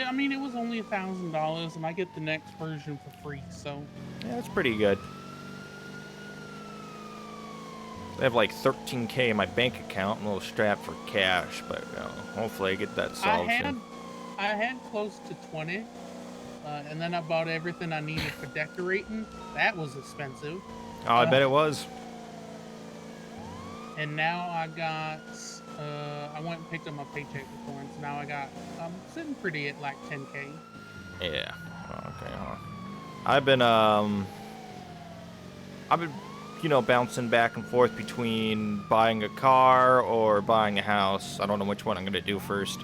I mean, it was only $1,000, and I get the next version for free. So Yeah, that's pretty good. I have like 13K in my bank account, I'm a little strapped for cash, but hopefully I get that solved soon. I had close to 20, and then I bought everything I needed for decorating. That was expensive. Oh, I bet it was. And now I got, I went and picked up my paycheck before, and so now I'm sitting pretty at like 10K. Yeah. Okay. I've been, bouncing back and forth between buying a car or buying a house. I don't know which one I'm gonna do first.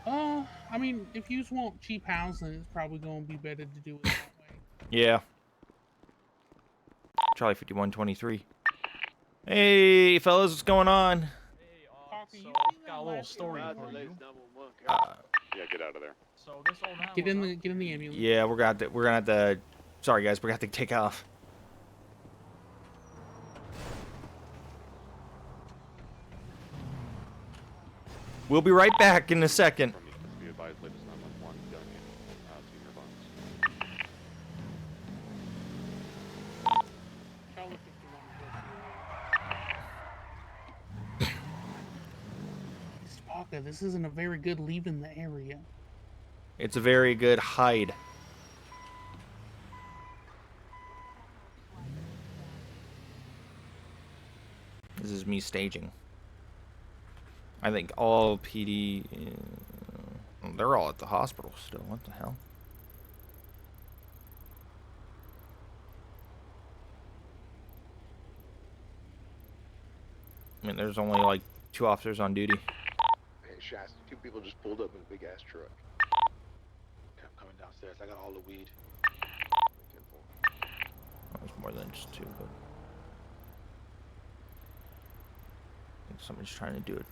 I mean, if you just want cheap housing, it's probably going to be better to do it that way. Yeah. Charlie 5123. Hey, fellas, what's going on? Got a little story for you. Yeah, get out of there. So this old get in the ambulance. Yeah, we're gonna have to. Sorry, guys, we're gonna have to take off. We'll be right back in a second. Be advised, latest 911 going in Parker, this isn't a very good leaving the area. It's a very good hide. This is me staging. I think all PD... they're all at the hospital still. What the hell? I mean, there's only like 2 officers on duty. Hey, Shasta, 2 people just pulled up in a big ass truck. Okay, I'm coming downstairs. I got all the weed. There's more than just 2, but... I think somebody's trying to do it.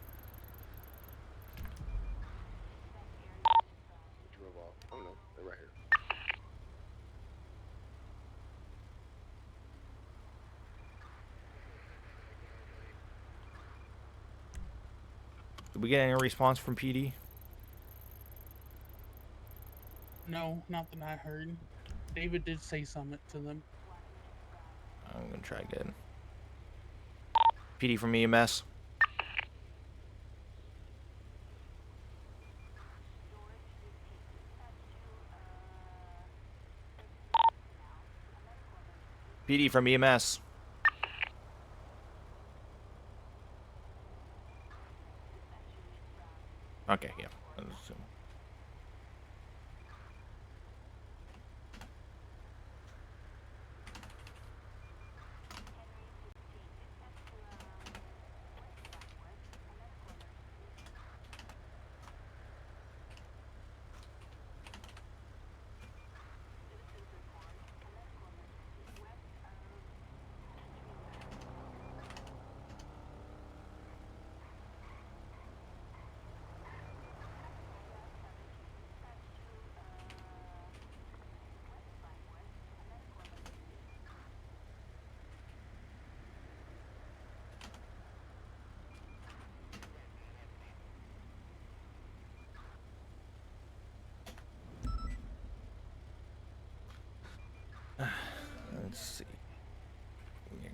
Drove off. Oh no, they're right here. Did we get any response from PD? No, not that I heard. David did say something to them. I'm gonna try again. PD from EMS. PD from EMS. Okay, yeah. Let's see.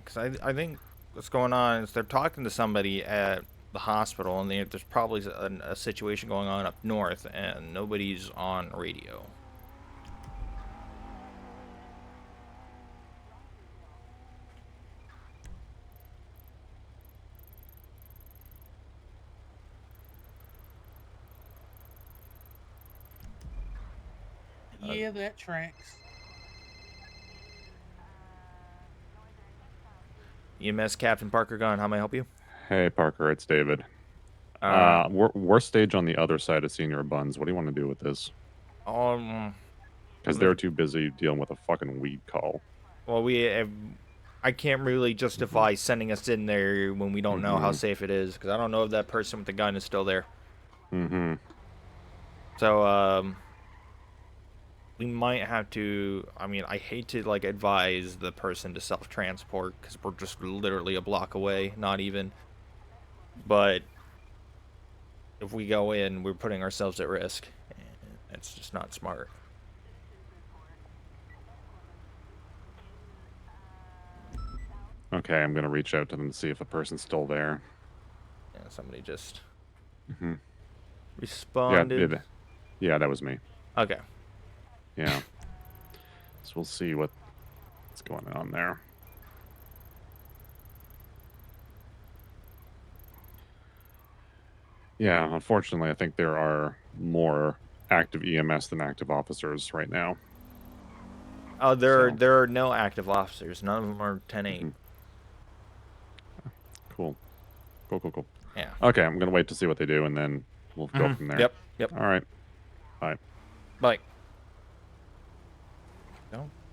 Because I think what's going on is they're talking to somebody at the hospital, and there's probably a situation going on up north, and nobody's on radio. Yeah, that tracks. EMS Captain Parker Gunn, how may I help you? Hey, Parker, it's David. We're staged on the other side of Senior Buns. What do you want to do with this? Because they're too busy dealing with a fucking weed call. Well, I can't really justify sending us in there when we don't know how safe it is, because I don't know if that person with the gun is still there. Mm-hmm. So, we might have to, I mean, I hate to, like, advise the person to self-transport, because we're just literally a block away, not even. But if we go in, we're putting ourselves at risk. And that's just not smart. Okay, I'm gonna reach out to them to see if the person's still there. Yeah, somebody just Mm-hmm. responded. Yeah, that was me. Okay. Yeah. So we'll see what's going on there. Yeah, unfortunately, I think there are more active EMS than active officers right now. Oh, there are no active officers. None of them are 10-8. Cool. Cool. Yeah. Okay, I'm gonna wait to see what they do, and then we'll go from there. Yep. All right. Bye. Bye.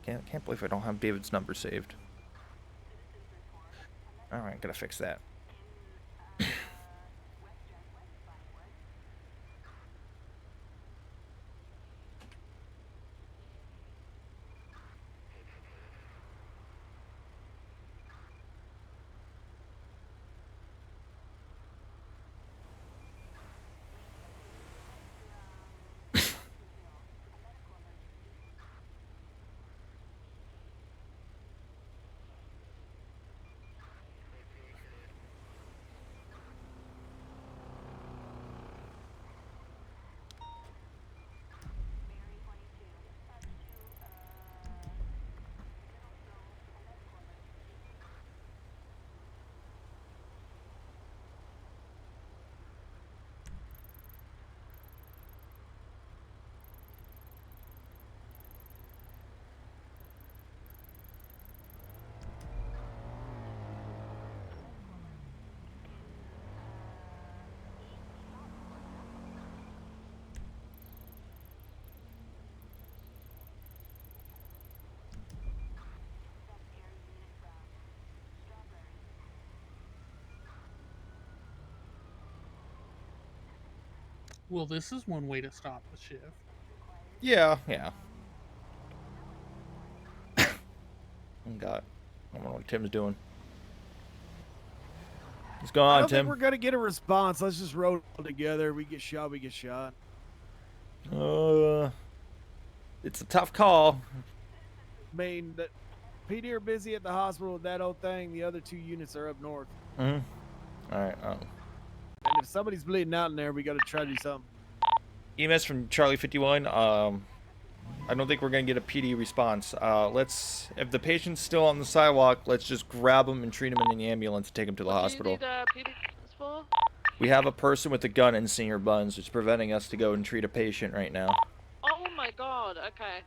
Can't believe I don't have David's number saved. All right, gotta fix that. Well, this is one way to stop the shift. Yeah. God, I don't know what Tim's doing. What's going I on, don't think Tim? we're gonna get a response. Let's just roll together. We get shot. It's a tough call. I mean, the PD are busy at the hospital with that old thing. The other 2 units are up north. All right. And if somebody's bleeding out in there, we gotta try to do something. EMS from Charlie 51. I don't think we're gonna get a PD response. If the patient's still on the sidewalk, let's just grab him and treat him in the ambulance and take him to the hospital. Do you need PD for? We have a person with a gun in Senior Buns, which is preventing us to go and treat a patient right now. Oh my god, okay.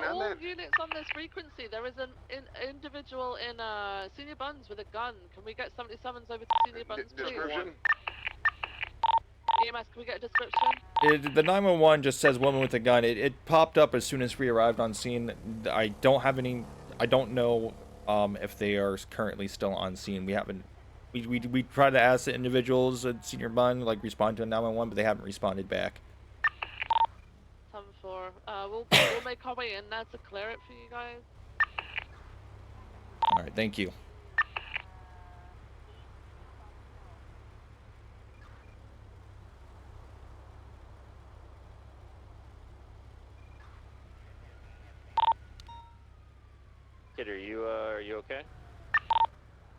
All units on this frequency, there is an individual in Senior Buns with a gun. Can we get 77s over to Senior Buns, please? EMS, can we get a description? The 911 just says woman with a gun. It popped up as soon as we arrived on scene. I don't know if they are currently still on scene. We tried to ask the individuals at Senior Bun, like, respond to a 911, but they haven't responded back. 7-4. We'll make our way in there to clear it for you guys. All right, thank you. Kid, are you okay?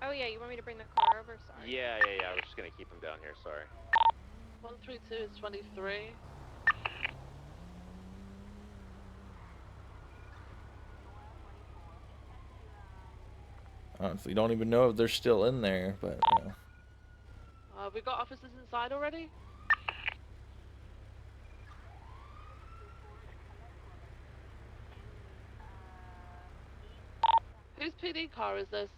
Oh yeah, you want me to bring the car over? Sorry. Yeah. I was just gonna keep him down here. Sorry. 132 is 23. Honestly, don't even know if they're still in there, but. We got officers inside already? Whose PD car is this?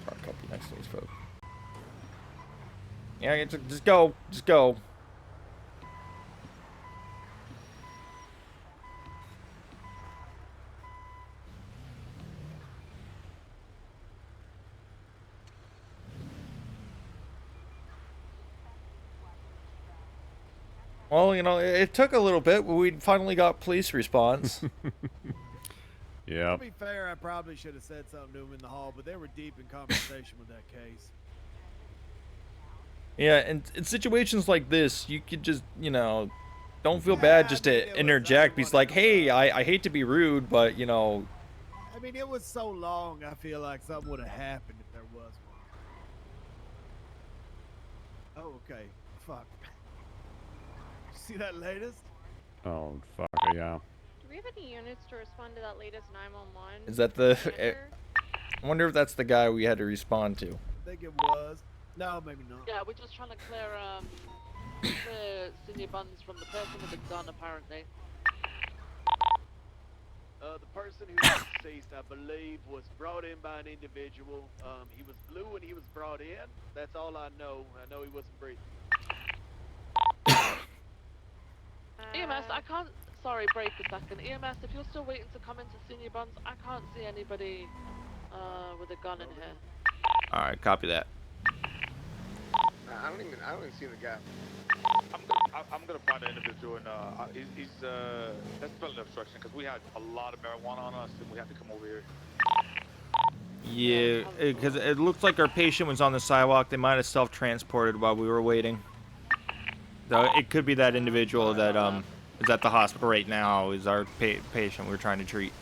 Park up next to these folks. Yeah, just go. Just go. Well, you know, it took a little bit, but we finally got police response. Yeah. To be fair, I probably should have said something to them in the hall, but they were deep in conversation with that case. Yeah, and in situations like this, you could just, you know, don't feel bad just to interject. Because like, hey, I hate to be rude, but you know. I mean, it was so long. I feel like something would have happened if there was one. Oh, okay. Fuck. See that latest? Oh, fuck, yeah. Do we have any units to respond to that latest 911? Is that the? I wonder if that's the guy we had to respond to. I think it was. No, maybe not. Yeah, we're just trying to clear senior buns from the person with the gun, apparently. The person who was deceased, I believe, was brought in by an individual. He was blue when he was brought in. That's all I know. I know he wasn't breathing. EMS, I can't. Sorry, break a second. EMS, if you're still waiting to come into senior buns, I can't see anybody with a gun in here. All right, copy that. I don't even see the guy. I'm gonna find an individual and he's that's felony obstruction because we had a lot of marijuana on us and we had to come over here. Yeah, because it looks like our patient was on the sidewalk. They might have self-transported while we were waiting. So it could be that individual that is at the hospital right now is our patient we're trying to treat.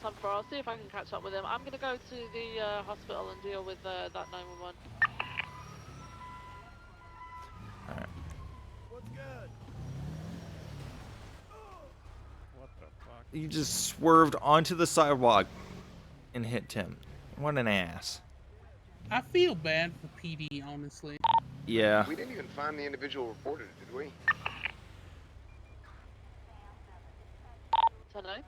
Time for. I'll see if I can catch up with him. I'm gonna go to the hospital and deal with that 911. Alright. What's good? What the fuck? You just swerved onto the sidewalk and hit Tim. What an ass. I feel bad for PD, honestly. Yeah. We didn't even find the individual reported it, did we? Dunno.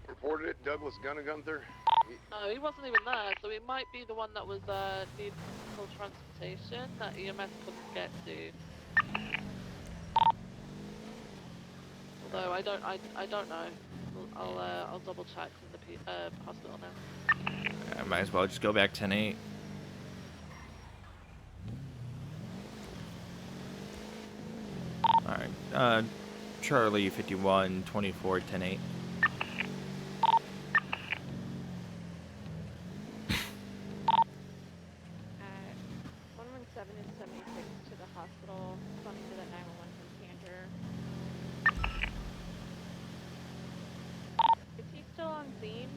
Reported it, Douglas Gunther. No, he wasn't even there, so it might be the one that was needing medical transportation that EMS couldn't get to. Although I don't know. I'll double check from the hospital now. I might as well just go back 10-8. Alright, Charlie 51 24 10-8. 117 and 76 to the hospital, responding to that 911 from Cantor. Is he still on scene?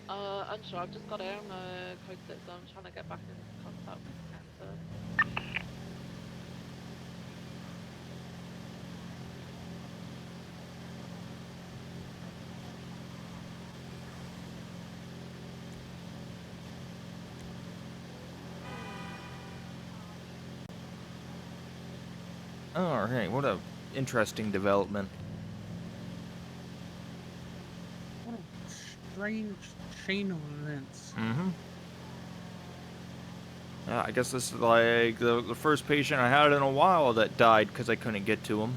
Unsure. I've just got out on code 6, so I'm trying to get back in contact with Cantor. Alright, what a interesting development. What a strange chain of events. Mm-hmm. Yeah, I guess this is like the first patient I had in a while that died because I couldn't get to him.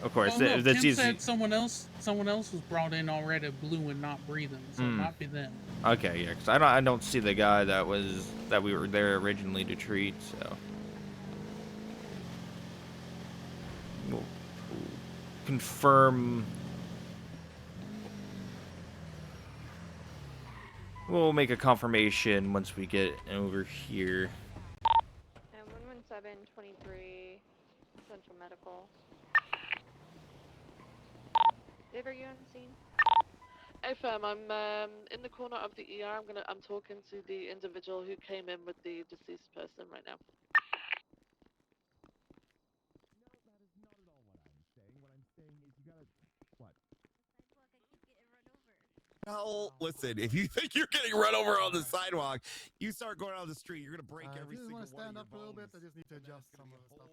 Of course, Oh, no, that's Tim easy. said someone else was brought in already, blue and not breathing, so it might be them. Okay, yeah, because I don't see the guy that we were there originally to treat, so we'll confirm. We'll make a confirmation once we get over here. 117 23 Central Medical. Dave, are you on scene? Hey fam, I'm in the corner of the ER. I'm talking to the individual who came in with the deceased person right now. No, listen, if you think you're getting run over on the sidewalk, you start going on the street, you're going to break every single one of your stand up a little bones. bit. I just need to adjust some of the stuff.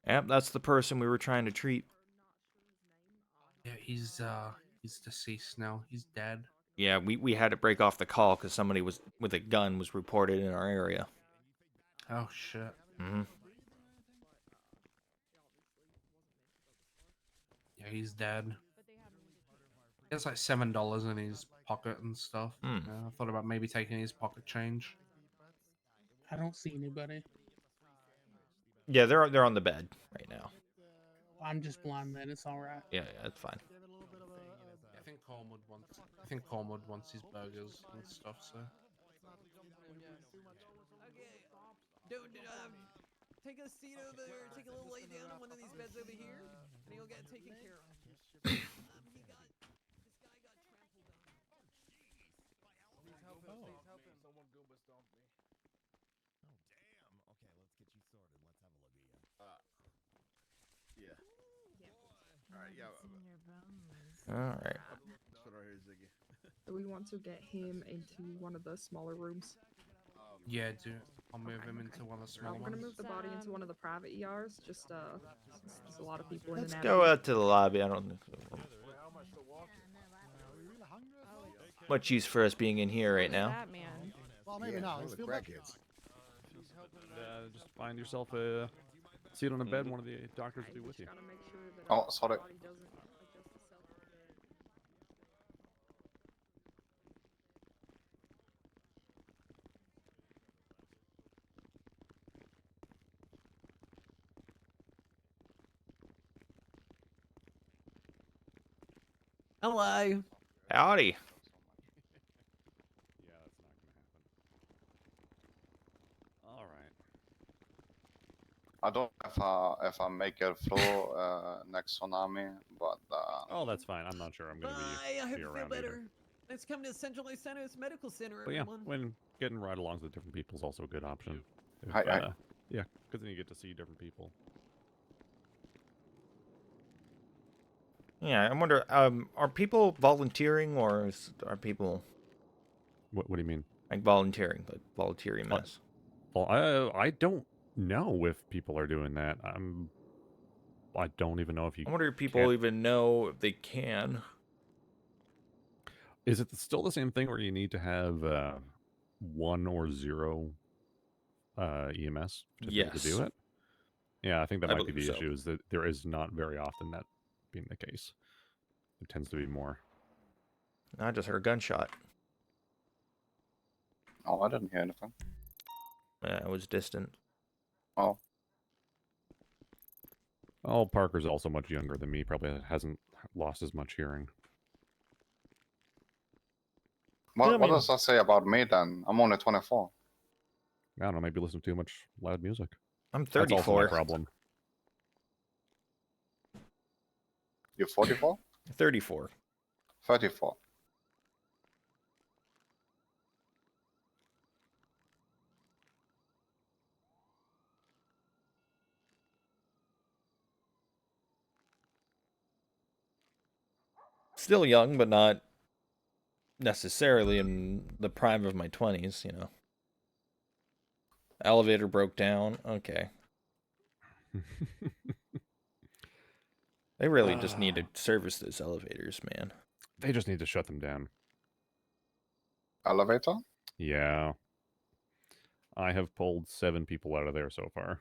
Yep, that's the person we were trying to treat. Yeah, he's deceased now. He's dead. Yeah, we had to break off the call because somebody was with a gun was reported in our area. Oh shit. Mm-hmm. Yeah, he's dead. He has like $7 in his pocket and stuff. Hmm. I thought about maybe taking his pocket change. I don't see anybody. Yeah, they're on the bed right now. I'm just blind then. It's all right. Yeah, that's fine. I think Cornwood wants his burgers and stuff. So. Dude, take a seat over there. Take a little lay down on one of these beds over here, and you'll get taken care of. This guy got trampled on. Please help him. Please help him. Someone Goomba stomped me. Oh, damn. Okay, let's get you sorted. Let's have a look at you. Yeah. All right. Yeah. All right. This one right here, Ziggy. We want to get him into one of the smaller rooms. Yeah, I'll move him into one of the smaller We're gonna ones. move the body into one of the private ERs. Just since there's a lot of people in Let's and out. go out to the lobby. I don't think so. Much use for us being in here right now. That man. Well, maybe not. It's feel like Just find yourself a seat on a bed. One of the doctors will be with you. Oh, sorry. Hello. Howdy. Yeah, that's not gonna happen. All right. I don't know if I make it through next tsunami, but Oh, that's fine. I'm not sure I'm gonna Bye. I hope be you feel around better. either. Let's come to Central Los Santos Medical Center, But yeah, everyone. when getting ride-alongs with different people is also a good option. If, Hi. Yeah, because then you get to see different people. Yeah, I wonder. Are people volunteering or are people What do you mean? like volunteering, but volunteer EMS? Well, I don't know if people are doing that. I don't even know if you. I wonder if people even know if they can. Is it still the same thing where you need to have 1 or 0 EMS to be able to do Yes. it? Yeah, I think that I might be believe the so. issue. Is that there is not very often that being the case. It tends to be more. I just heard a gunshot. Oh, I didn't hear anything. Yeah, it was distant. Oh. Oh, Parker's also much younger than me. Probably hasn't lost as much hearing. What does that say about me then? I'm only 24. I don't know. Maybe listen to too much loud music. I'm That's also my 34. problem. You're 44? 34. 34. Still young, but not necessarily in the prime of my 20s, you know. Elevator broke down. Okay. They really just need to service those elevators, man. They just need to shut them down. Elevator? Yeah. I have pulled 7 people out of there so far.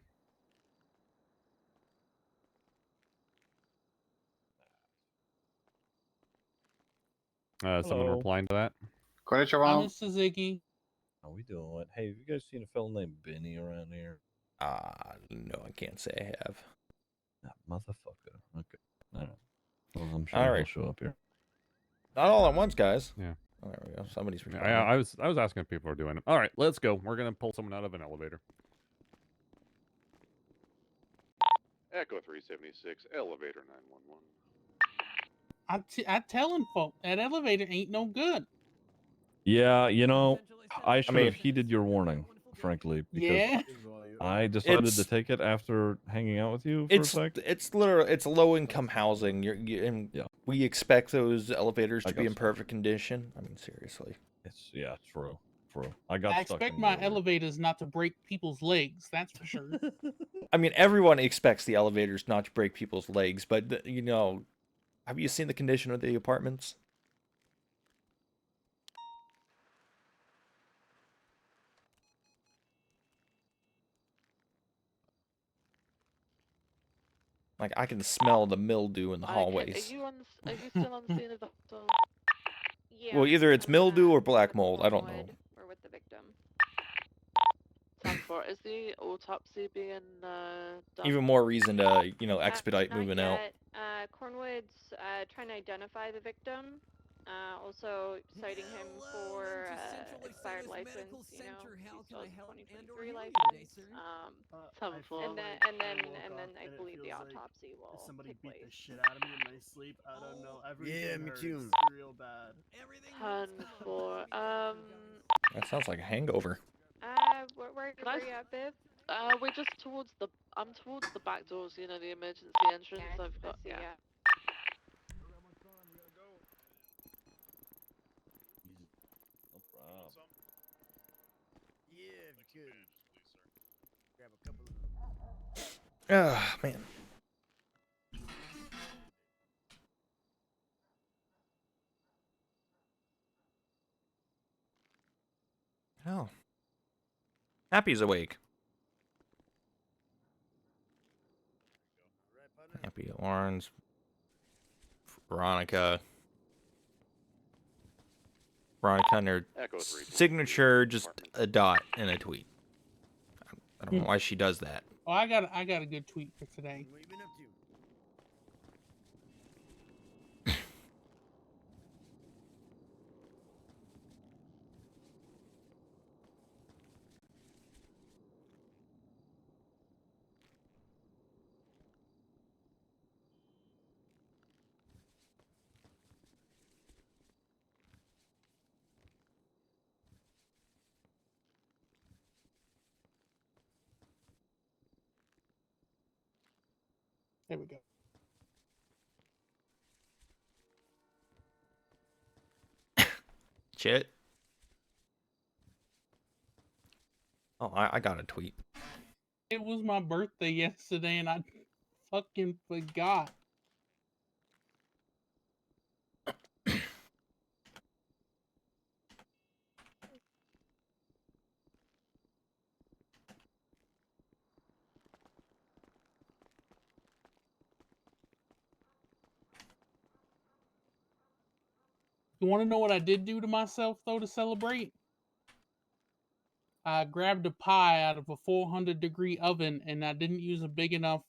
Someone Hello. replying to that? Konnichiwa. This is Iggy. How we doing? Hey, have you guys seen a fellow named Benny around here? No, I can't say I have. That motherfucker. Okay. All right. Well, I'm sure All he'll right. show up here. Not all at once, guys. Yeah. Oh, there we go. Somebody's Yeah, responding. I was asking if people are doing it. All right, let's go. We're gonna pull someone out of an elevator. Echo 376, elevator 911. I telling folk that elevator ain't no good. Yeah, you know, I should mean- have heeded your warning, frankly, because Yeah. I decided to It's- take it after hanging out with you for It's a sec. it's literally it's low income housing. And Yeah. we expect those elevators I to be got in stuck. perfect condition. I mean, seriously. Yeah, true. I got I stuck expect in my the elevator. elevators not to break people's legs. That's for sure. I mean, everyone expects the elevators not to break people's legs, but you know, have you seen the condition of the apartments? Like I can smell the mildew in the hallways. Are you still on the scene of the hospital? Yeah, Well, either it's I'm mildew or with black mold. I don't know. Cornwood or with the victim. 10-4. Is the autopsy being done? Even more reason to, you know, expedite Not moving out. yet. Cornwood's trying to identify the victim. Also citing him for expired license. You know, he still has a 2023 license. 10-4. And then I believe the autopsy will somebody take beat the place. shit out of me in my sleep. I don't know. Everything me hurts too. real bad. 10-4. That sounds like a hangover. Where Can I you at, Viv? we're just towards the. I'm towards the back doors. You know, the emergency entrance. Yeah, I've got. I see, Yeah. No problem. Yeah, if you could. Grab a couple of Ah, man. Oh. Happy's awake. Happy, Orange, Veronica. Veronica and her Echo 3. signature, just a dot and a tweet. I don't know why she does that. Oh, I got a good tweet for today. What you been up to? There we go. Chit. Oh, I got a tweet. It was my birthday yesterday, and I fucking forgot. You want to know what I did do to myself, though, to celebrate? I grabbed a pie out of a 400-degree oven, and I didn't use a big enough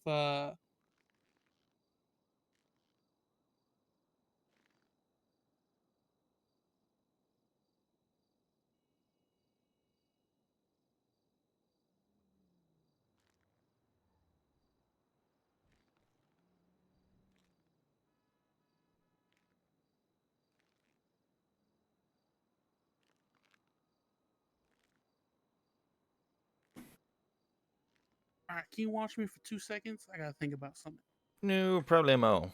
All right, can you watch me for 2 seconds? I gotta think about something. No problemo.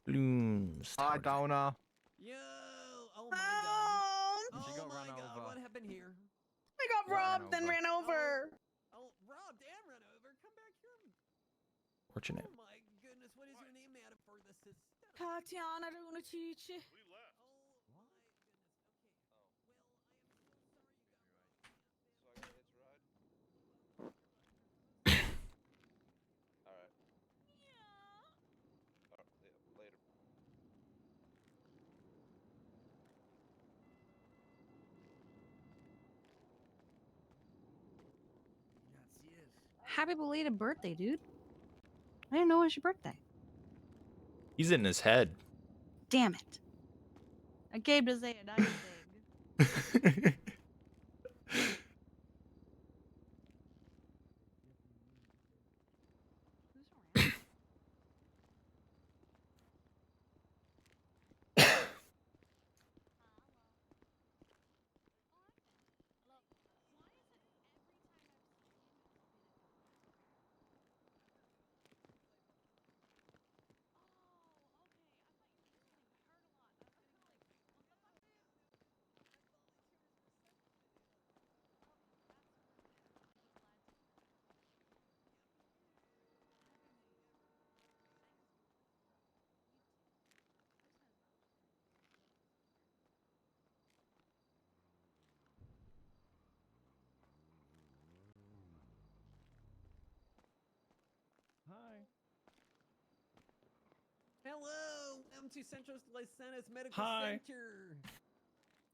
Blooms. Hi, Donna. Yo! Oh my god. She got Oh run my god, over. what happened here? I got robbed and ran over. Oh, robbed and ran over. Come back here. Fortunate. Oh my goodness, what is your name, madam, for the system? Tatiana Runicici. Alright. Later. Happy belated birthday, dude. I didn't know it was your birthday. He's in his head. Damn it. I gave to say a nice thing. Welcome to Central Lysanis Medical Hi. Center.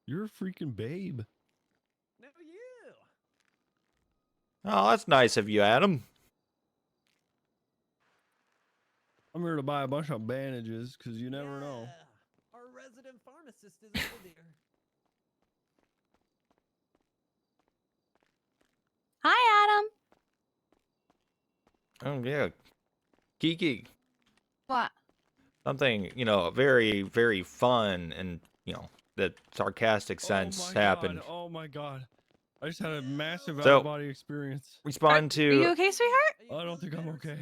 You're a freaking babe. No, you. Oh, that's nice of you, Adam. I'm here to buy a bunch of bandages because you never know. Our resident pharmacist is over there. Hi, Adam. Oh yeah, Kiki. What? Something, you know, very, very fun and, you know, that sarcastic sense happened. Oh my god. I just had a massive So, out-of-body experience. Respond Are you to. okay, sweetheart? I don't think I'm okay.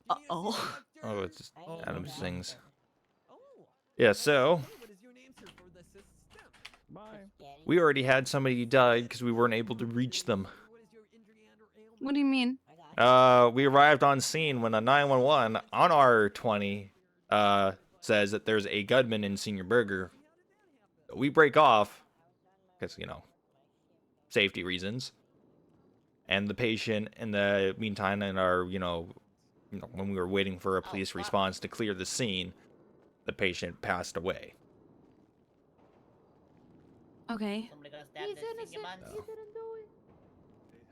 Uh-oh. Oh, it's just Adam sings. Oh. Yeah, so What is your name, sir, for the system? Bye. we already had somebody died because we weren't able to reach them. What do you mean? We arrived on scene when a 911 on our 20 says that there's a gunman in Senior Burger. We break off because, you know, safety reasons. And the patient, in the meantime, in our, when we were waiting for a police response to clear the scene, the patient passed away. Okay. He's innocent. He didn't do it.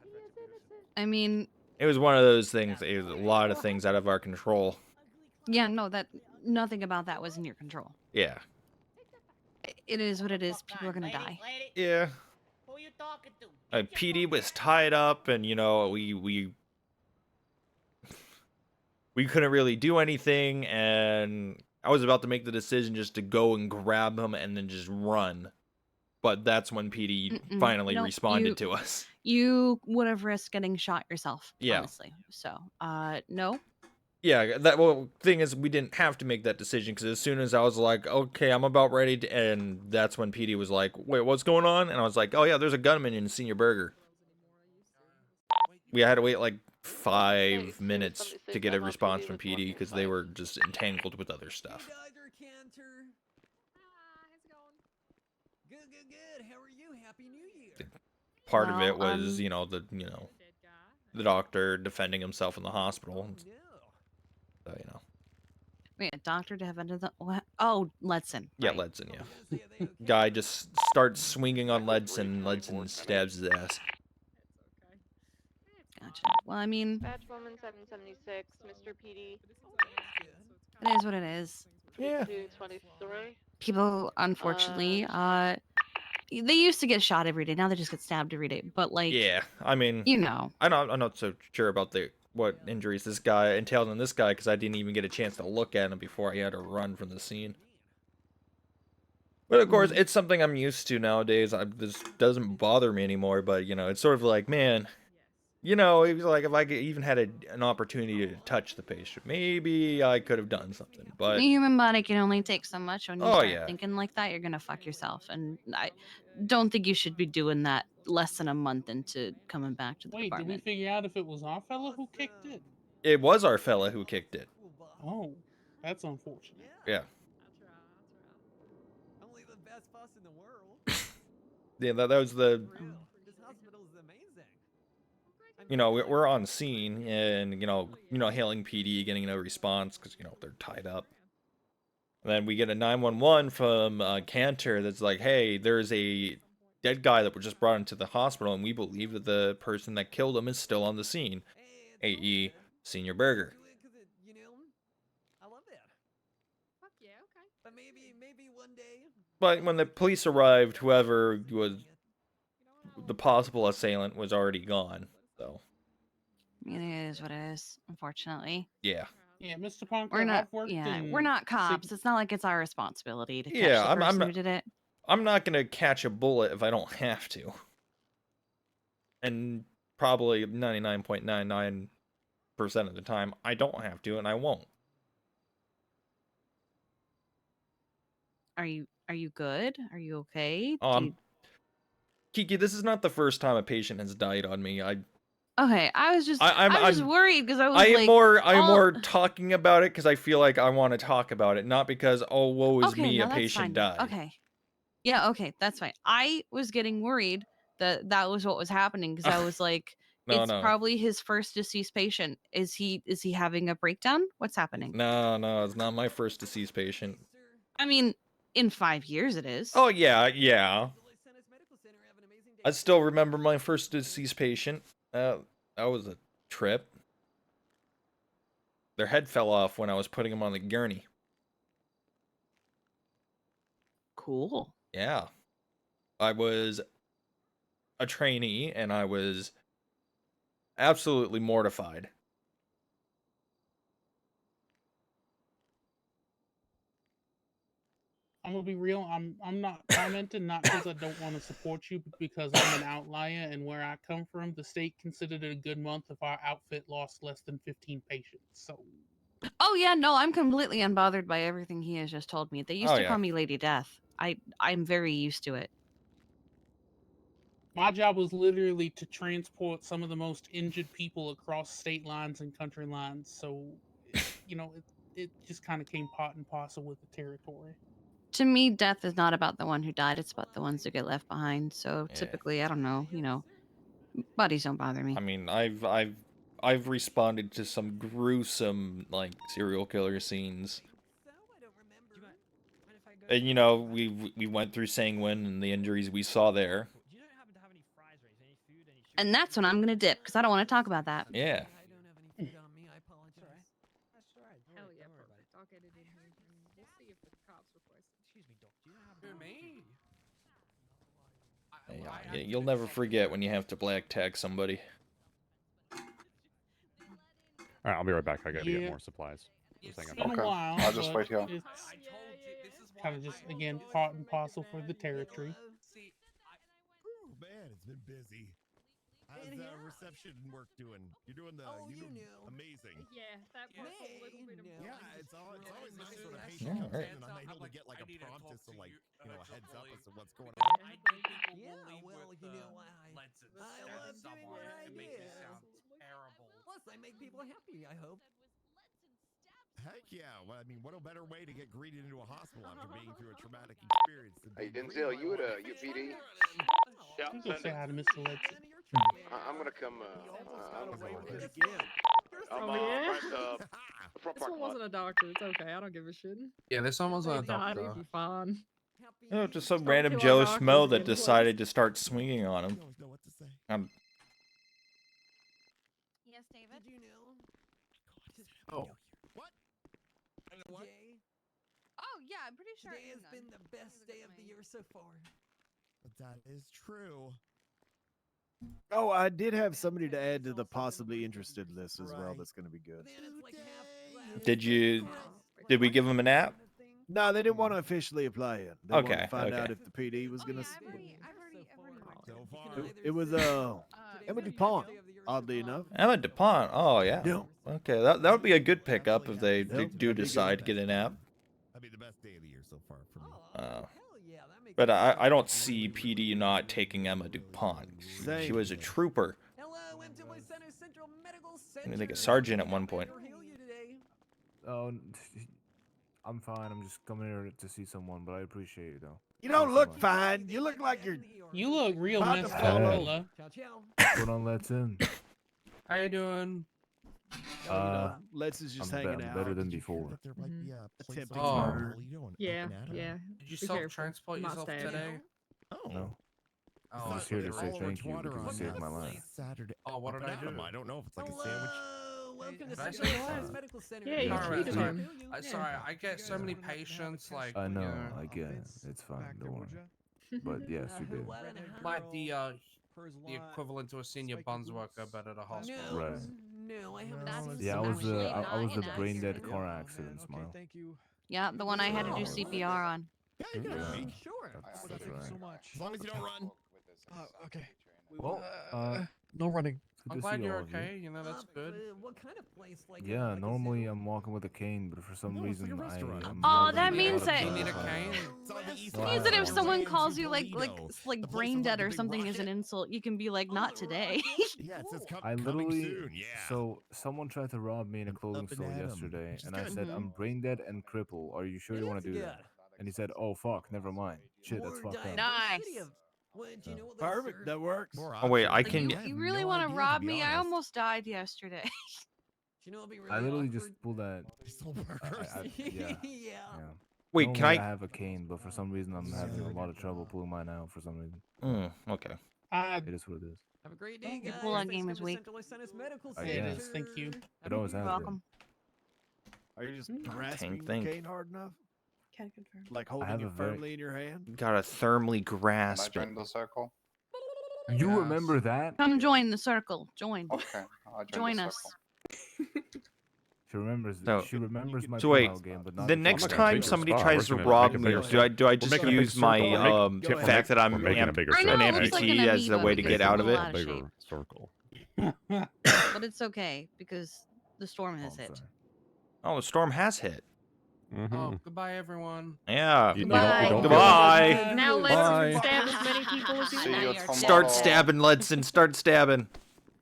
He is innocent. I mean, It was one of those things. It was a lot of things out of our control. yeah, no, nothing about that was in your control. Yeah. It is what it is. People are gonna die. Yeah. Who you talking to? PD was tied up, and we couldn't really do anything, and I was about to make the decision just to go and grab him and then just run. But that's when PD finally Nope, responded to us. You would have risked getting shot yourself, Yeah. honestly. So, no. Yeah, thing is, we didn't have to make that decision because as soon as I was like, okay, I'm about ready to, and that's when PD was like, wait, what's going on? And I was like, oh yeah, there's a gunman in Senior Burger. We had to wait like 5 minutes to get a response from PD because they were just entangled with other stuff. Good. How are you? Happy New Year. Part of it was, the doctor defending himself in the hospital. So, Wait, a doctor to have another. Oh, Ledson. Yeah, right. Ledson, yeah. Guy just starts swinging on Ledson, Ledson stabs his ass. Gotcha. Well, I mean, Batch woman 776, Mr. PD. it is what it is. Yeah. 223. People, unfortunately, they used to get shot every day. Now they just get stabbed every day. But like, Yeah, I mean, I'm not so sure about what injuries this guy entailed on this guy because I didn't even get a chance to look at him before I had to run from the scene. But of course, it's something I'm used to nowadays. This doesn't bother me anymore. But it's sort of like, man, it was like if I even had an opportunity to touch the patient, maybe I could have done something. But the human body can only take so much. When you Oh, start yeah. thinking like that, you're gonna fuck yourself. And I don't think you should be doing that less than a month into coming back to the Wait, did we department. figure out if it was our fella who kicked it? it was our fella who kicked it. Oh, that's unfortunate. Yeah. Only the best boss in the world. Yeah, that was the. This hospital is amazing. We're on scene and hailing PD, getting no response because they're tied up. And then we get a 911 from Cantor that's like, hey, there's a dead guy that was just brought into the hospital, and we believe that the person that killed him is still on the scene. AE Senior Burger. I love that. Fuck yeah, okay. But maybe one day. But when the police arrived, whoever was the possible assailant was already gone. So I mean, it is what it is, unfortunately. yeah. Yeah, Mr. Ponker, We're not. I've worked Yeah, in we're not cops. It's not like it's our responsibility to catch Yeah, the I'm person not, who did it. I'm not gonna catch a bullet if I don't have to. And probably 99.99% of the time, I don't have to, and I won't. Are you good? Are you okay? Kiki, this is not the first time a patient has died on me. Okay, I was just I'm just worried because I was am like, more talking about it because I feel like I want to talk about it, not because woe is okay, me, no, a that's patient fine. died. Okay, yeah, okay, that's fine. I was getting worried that was what was happening because I was like, No, it's no. probably his first deceased patient. Is he having a breakdown? What's happening? No, it's not my first deceased patient. I mean, in 5 years it is. Oh yeah, yeah. I still remember my first deceased patient. That was a trip. Their head fell off when I was putting them on the gurney. Cool. Yeah. I was a trainee and I was absolutely mortified. I'm gonna be real. I'm not commenting not because I don't want to support you, but because I'm an outlier, and where I come from, the state considered it a good month if our outfit lost less than 15 patients. So Oh yeah, no, I'm completely unbothered by everything he has just told me. They used Oh, to yeah. call me Lady Death. I'm very used to it. my job was literally to transport some of the most injured people across state lines and country lines. So, you know, it just kind of came part and parcel with the territory. To me, death is not about the one who died, it's about the ones who get left behind. So Yeah. typically, I don't know, bodies don't bother me. I mean, I've responded to some gruesome like serial killer scenes. And you know, we went through Sanguine and the injuries we saw there. And that's when I'm gonna dip, because I don't want to talk about that. Yeah. Hell yeah, perfect. I'll get it in here, and we'll see if the cops request it. Excuse me, Doc. Do you know how Me? Yeah, you'll never forget when you have to black tag somebody. All right, I'll be right back. I gotta get Yeah. more supplies. Just hang It's on. been a while. I'll just but wait here. It's kind of just again part and parcel for the territory. Ooh, man, it's been busy. How's reception work doing? You're doing the amazing. Yeah, that part's a little bit important. Yeah, it's always nice when a patient Yeah, comes right. in and I'm able to get like a prompt as to like a heads up as to what's going Yeah, on. well, you know, I love doing what I do. Plus, I make people happy, I hope. Heck yeah. Well, I mean, what a better way to get greeted into a hospital after being through a traumatic experience than Hey, being Denzel, greeted you by at one of my UPD? Yeah, You go say hi to Mr. Ledson. I'm gonna come. I'm away gonna with come it again. I'm Oh, yeah? right, front This parking one lot. wasn't a doctor. It's okay. I don't give a shit. Yeah, this one wasn't a God, doctor. it'd be fine. You know, just some Don't random kill Joe our doctors Schmo that again, please. decided to start swinging on him. Yes, David. Did you know? Oh. What? Today, Oh yeah, I'm pretty sure. today has been the best day of the year so far. That is true. Oh, I did have somebody to add to the possibly interested list as well. That's going to be good. Then it's like half Did we give him an app? No, they didn't want to officially apply yet. They wanted Okay, to find okay. out if the PD was going to. So far. It was Emma DuPont, oddly enough. Emma DuPont. Oh yeah. Yeah. Okay, that would be a good pickup if they Yeah, do that'd be decide to good. get an app. That'd be the best day of the year so far for me. But I don't see PD not taking Emma DuPont. She was a trooper. Hello, MTY Center Central Medical I Center. think a sergeant at one point. Oh, I'm fine. I'm just coming here to see someone, but I appreciate it though. You don't look fine. You look like you're. You look real About to messed fall up, off. fella. Ciao, ciao. What's going on, Let's in? How you doing? Let's is just I'm hanging out. better than before. There might be a place Attempting Oh. murder. Yeah, Open Adam. yeah. Did you Be careful. self-transport Might yourself stab you. today? Oh. No. Oh, I'm just here to say All thank you water because on you saved my life. Saturday. Oh, what did Open I do? Adam. I don't know if it's like a sandwich. Hello, welcome to Did I Central say Science that? Medical Center. Yeah, you Alright, treated sorry. him. Sorry, I get so many patients, like, I know, you know, I get it. It's fine, don't worry. But yes, you did. like the equivalent to a senior buns worker, but at a hospital. No, Right. no, I have That's Yeah, I was actually I was not the in brain us. dead car accident, Smile. Thank you. Yeah, the one I had to do Oh. CPR on. Yeah, you can have a Yeah. peek. Sure. That's Thank you right. so much. As long as you don't run. Okay. Well, No running. it's good I'm to glad see you're all of you. okay, you know, that's good. What kind of place? Like Yeah, like a normally zoo? I'm walking with a cane, but for some No, it's like reason a restaurant. I'm Oh, holding that a means lot that- of You need a stuff. cane? It's on the east Wow. Means that if Wow. someone Rams calls in you like Toledo. like The place brain with, dead like, or the big something as an rocket. insult, you can be like, Oh, not the today. rocket? Yeah, it says Cool. coming literally, soon. Yeah. so someone tried to rob me in a clothing Up and store at 'em, yesterday, which is and I good. said, I'm brain dead and crippled. Are you sure you want to do that? And he said, oh, fuck, never mind. Shit, that's More fucked up. diversity Nice. of- Well, do you know what they Perfect. serve? That works. More Oh wait, I options. can. I have You really no want to idea, rob be me? I honest. almost died yesterday. Do you know what'd be really I literally awkward? just pulled that. They sold burgers. Yeah. Yeah. Wait, can Normally I? I have a cane, but for some reason I'm having a lot of trouble pulling mine out for some reason. Okay. It is what it is. Have a great day, Your guys. pull-out Thanks game for is coming to weak. Centralized Center's Medical I Center. guess. Thank you. It always You're has been. welcome. Are you just Tank grasping the think. cane hard enough? Can confirm. Like I holding have it a very. firmly in your hand? Gotta thermally Can I grasp it. join the circle? You remember that? Come join the circle. Join. Okay, I'll Join the us. circle. She remembers. So- She remembers my So wait, pull-out game, but not the the next pull-out time game. somebody spot. tries We're to gonna rob make a me, bigger do I We're just making a big use my circle. We're fact that I'm making a bigger I know circle. it looks like an amputee as a amoeba way to because get it's a out of little it? out of shape. Bigger circle. But it's okay because the storm has hit. Oh, the storm has hit. Oh, goodbye, everyone. Yeah. You Goodbye. Goodbye. Now let's Bye. stab as many people as you See want. you Start tomorrow. Start stabbing, Ledson. Start stabbing.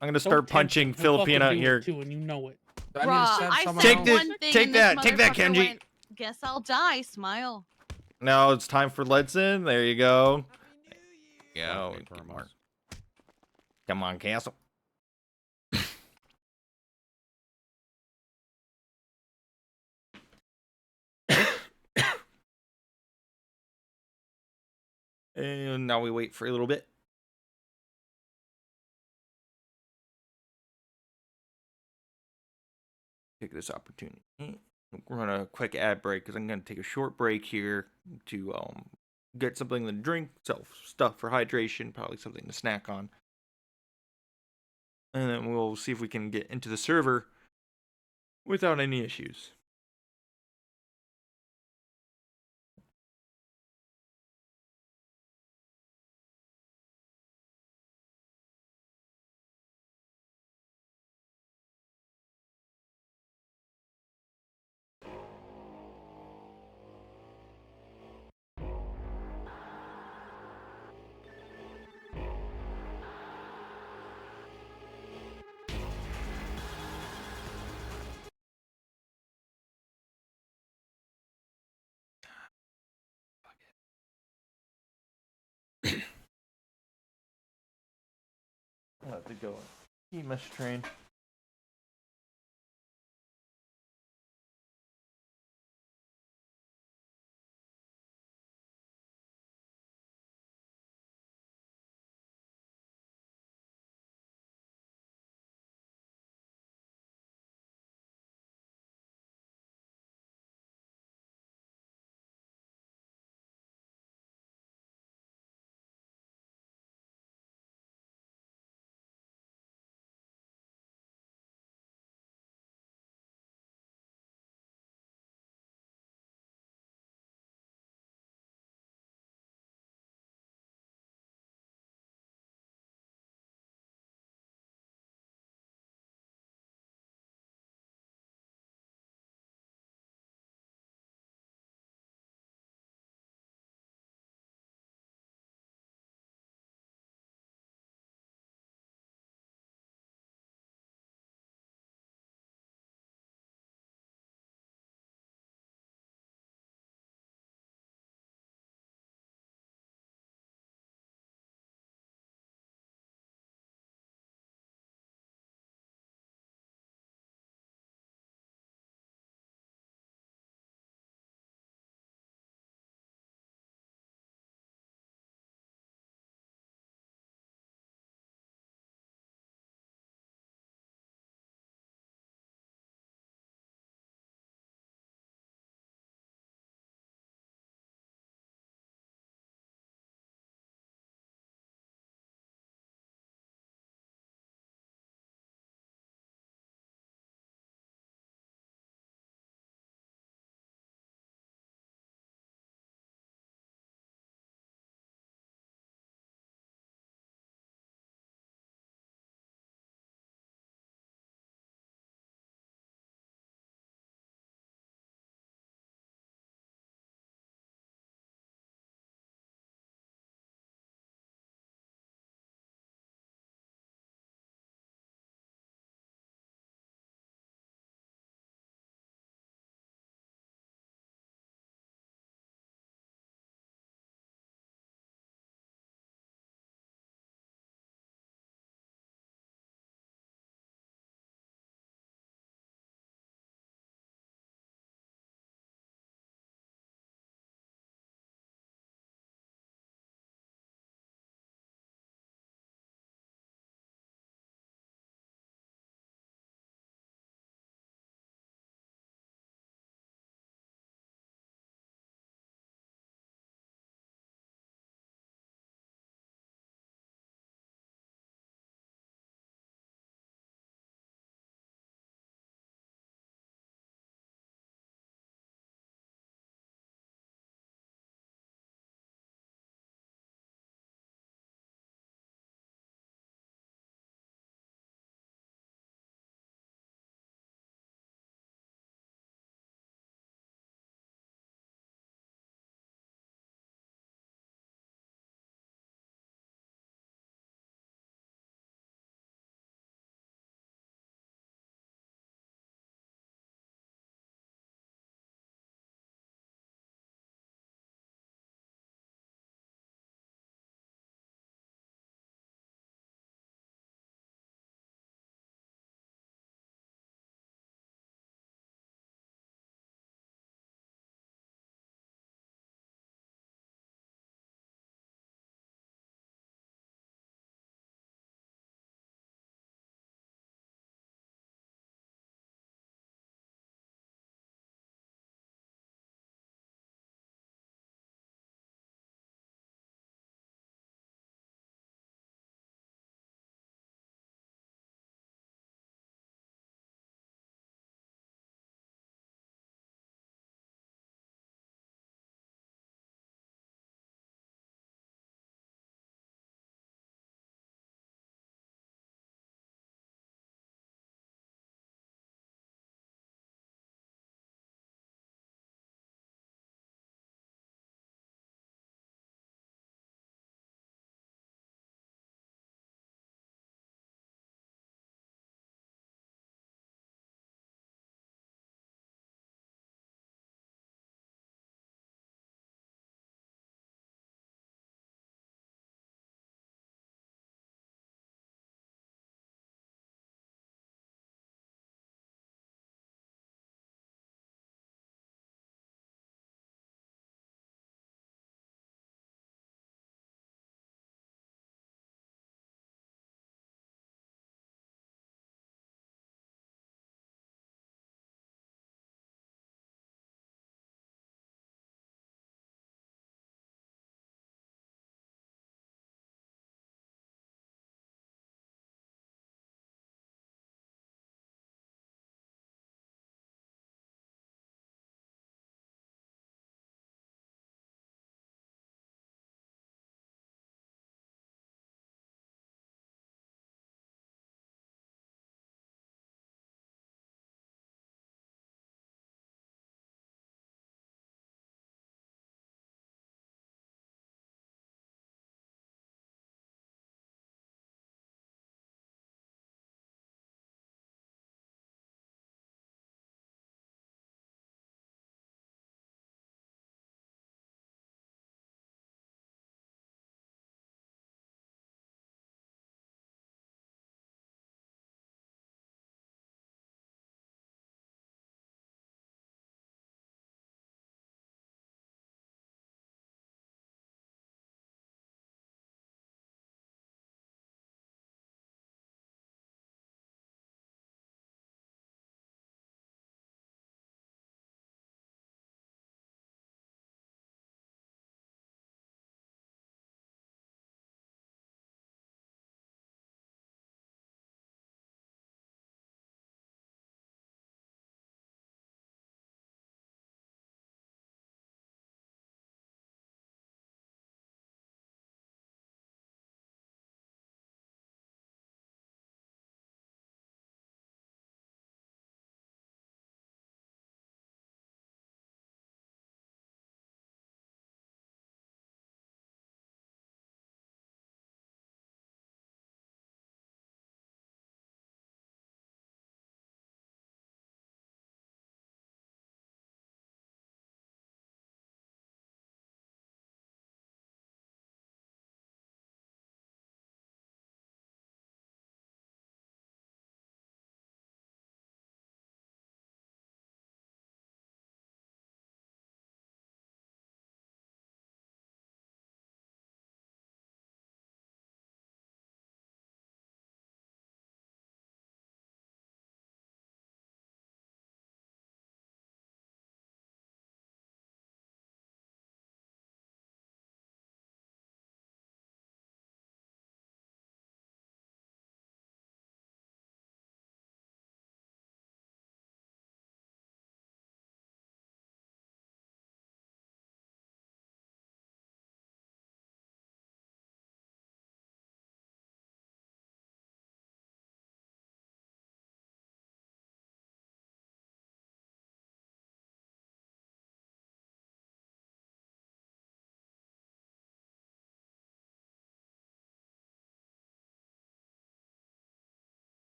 I'm gonna start Don't tempt punching him. He'll fucking Filipina do it here. too, and you know it. Do I need to Bruh, stab I someone said Take else? this- one thing take and this that, take that, motherfucker Kenji. went, guess I'll die. Smile. Now it's time for Ledson. There you go. Go. Thank you very much. Come on, Castle. And now we wait for a little bit. Take this opportunity. We're on a quick ad break because I'm going to take a short break here to get something to drink, stuff for hydration, probably something to snack on. And then we'll see if we can get into the server without any issues. I'll have to go EMS train.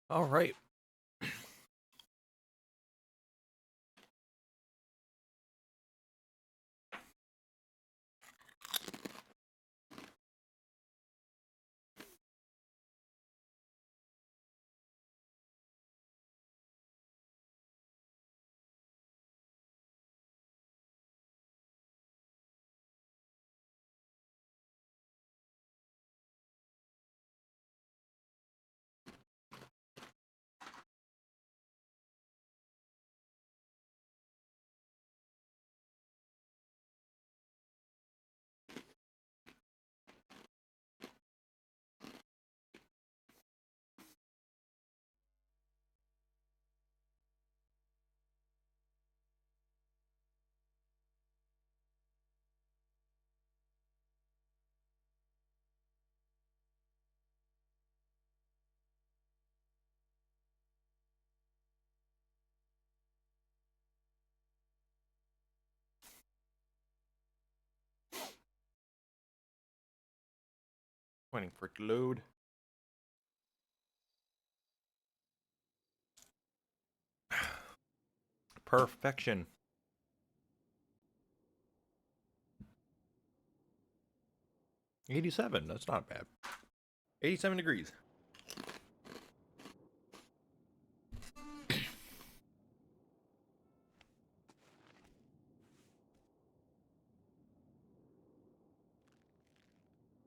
All right. Waiting for it to load. Perfection. $87. That's not bad. 87 degrees.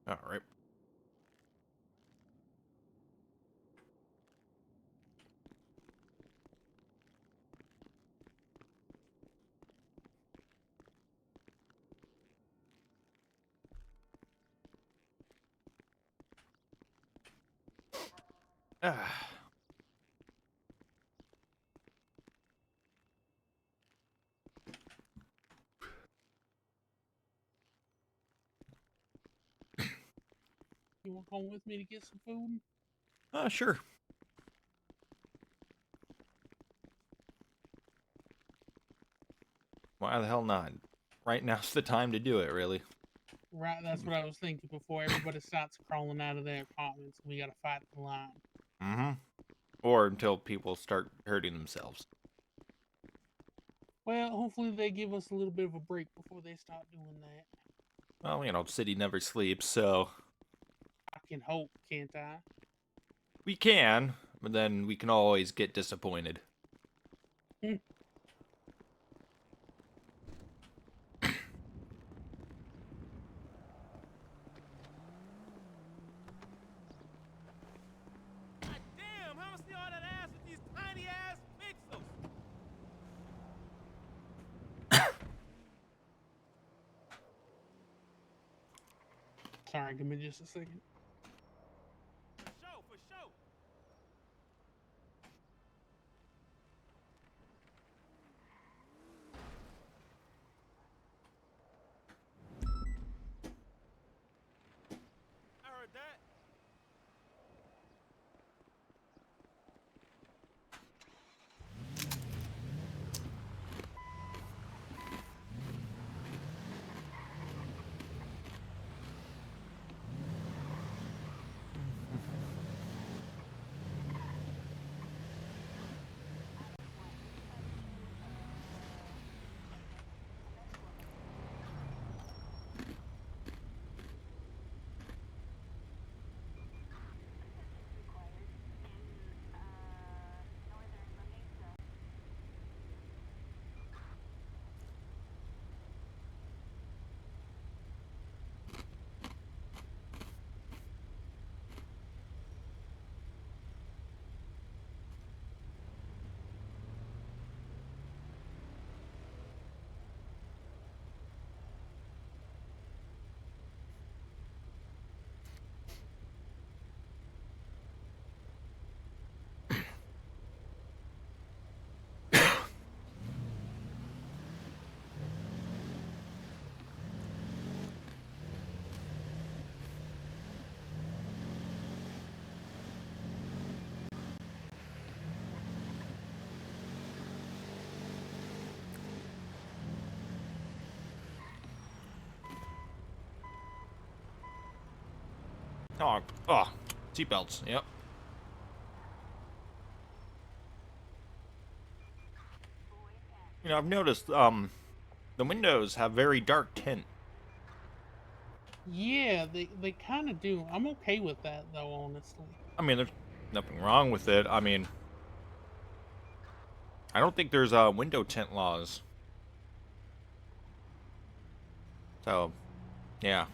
All right. Ah. You want to come with me to get some food? Sure. Why the hell not? Right now's the time to do it, really. Right, that's what I was thinking before everybody starts crawling out of their apartments. We gotta fight the line. Mm-hmm. Or until people start hurting themselves. Well, hopefully they give us a little bit of a break before they start doing that. Well, you know, city never sleeps, so I can hope, can't I? we can, but then we can always get disappointed. Damn, how much see all that ass with these tiny ass pixels? Sorry, give me just a second. For sure, for sure. I heard that. Oh, seatbelts. Yep. You know, I've noticed the windows have very dark tint. Yeah, they kind of do. I'm okay with that though, honestly. I mean, there's nothing wrong with it. I mean, I don't think there's window tint laws. So, yeah.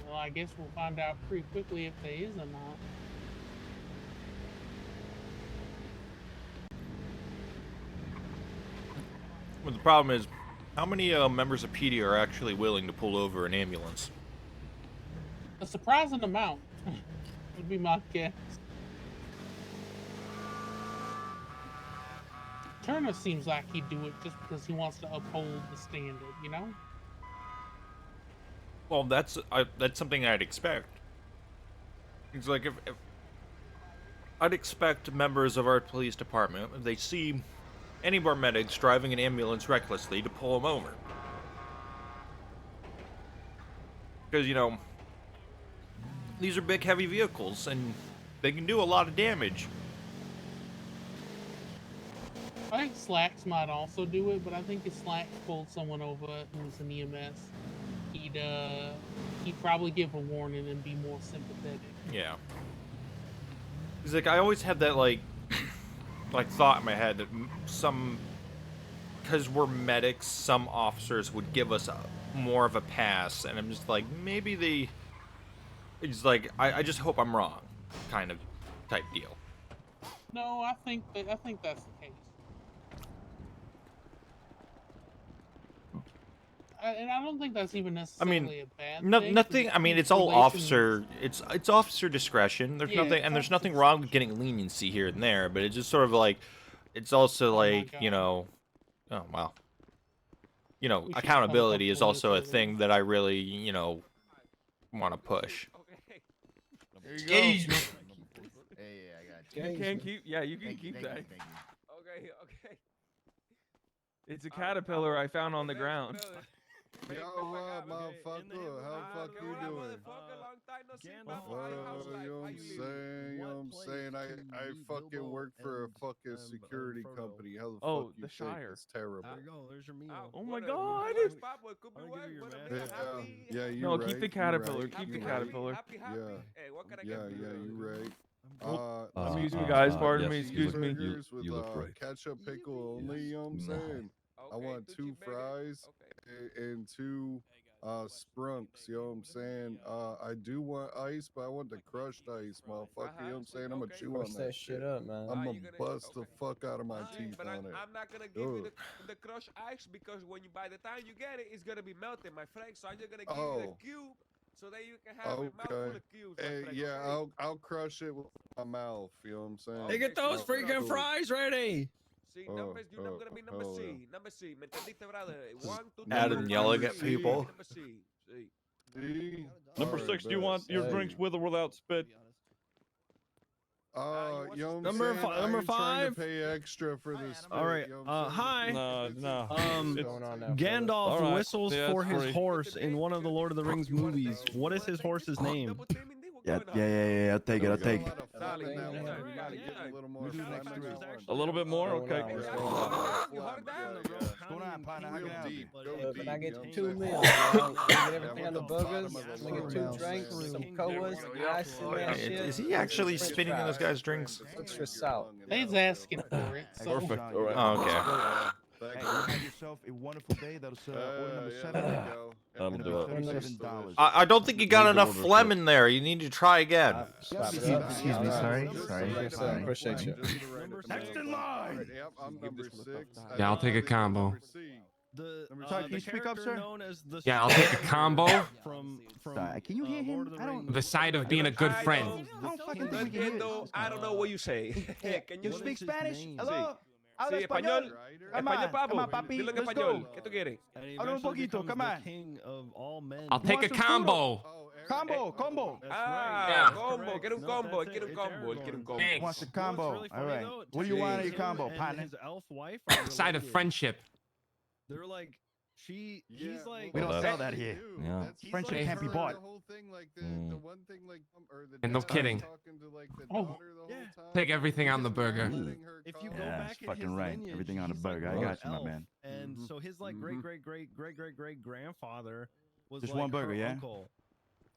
Well, I guess we'll find out pretty quickly if there is or not. But the problem is, how many members of PD are actually willing to pull over an ambulance? A surprising amount would be my guess. Turner seems like he'd do it just because he wants to uphold the standard, you know? Well, that's something I'd expect. It's like if I'd expect members of our police department, if they see any of our medics driving an ambulance recklessly, to pull them over. Because, you know, these are big, heavy vehicles, and they can do a lot of damage. I think Slacks might also do it, but I think if Slacks pulled someone over who's an EMS, he'd probably give a warning and be more sympathetic. Yeah. It's like, I always had that, like thought in my head that because we're medics, some officers would give us more of a pass, and I'm just like, maybe it's like, I just hope I'm wrong, kind of type deal. No, I think that's the case. And I don't think that's even necessarily a bad thing. Nothing. I mean, it's all officer. It's officer discretion. There's nothing, and there's nothing wrong with getting leniency here and there. But it's just sort of like, it's also like, you know, oh wow. You know, accountability is also a thing that I really, you know, want to push. There you go. Hey, I got you. You can keep. Yeah, you can keep that. Okay. It's a caterpillar I found on the ground. Yo, what, motherfucker? How the fuck you doing? You know what I'm saying? You know what I'm saying? I fucking work for a fucking security company. How the fuck you think? It's terrible. There you go. There's your meal. Oh my god! Yeah, you No, right. keep the caterpillar. Keep the caterpillar. Yeah, you right. Excuse me, guys. Pardon me. Excuse me. You look great. Ketchup, pickle only. You know what I'm saying? I want 2 fries and 2 sprunks. You know what I'm saying? I do want ice, but I want the crushed ice, motherfucker. You know what I'm saying? I'm gonna chew on that shit up, man. I'm gonna bust the fuck out of my teeth But on it. I'm not gonna give you the crushed ice because by the time you get it, it's gonna be melted, my friend. So I'm just gonna give you the cube so that you can have a mouthful of cubes. Hey, friend, yeah, okay? I'll crush it with my mouth. You know what I'm saying? Hey, get those freaking fries ready. See, numbers, you're not gonna be number C. Number C. ¿Me entendiste, brother? 1, 2, 3. Adam yelling at people. Number C. See? Number 6, do you want your drinks with or without spit? You know what I'm Number saying? number I ain't trying to 5. pay extra for this. All right. Hi. No. Gandalf whistles for his horse in one of the Lord of the Rings movies. What is his horse's name? Yeah. I'll take it. A little bit more? Okay. Can I get 2 meals? Can I get everything on the burgers? Can I get 2 drinks, some colas, rice in that shit? Is he actually spitting in this guy's drinks? Extra salt. He's asking for it. So. Perfect. All right. Oh, okay. Hey, you have yourself a wonderful day. That was order number 7. That'll do it. $37. I don't think you got enough phlegm in there. You need to try again. Excuse me. Sorry. Appreciate you. Next in line. Yep, I'm number 6. Yeah, I'll take a combo. Sorry, can you speak up, sir? Yeah, I'll take a combo. Sorry, can you hear him? I don't. The side of being a good friend. I don't know what you say. Can You speak Spanish? Hello. Sí, Habla español. Come Español, on, papo. papi. Dilo en Let's español. go. ¿Qué tú quieres? Habla un poquito. Come on. I'll take a combo. Combo. Ah, combo. Quiero un combo. Quiero un combo. Quiero un combo. Wants a combo. All right. What do you want in your combo, partner? His elf wife. Side of friendship. They're like, he's like. We don't sell that here. Yeah. Friendship Hey. can't be bought. The whole thing, like the one thing, like, or the And no dad kidding. talking to like the Oh. daughter the whole time. Take everything on the burger. If you go Yeah, back that's in fucking his right. lineage, Everything on a he's like burger. I one got you, my elf, man. And so his like great grandfather was Just like one burger, her yeah? uncle.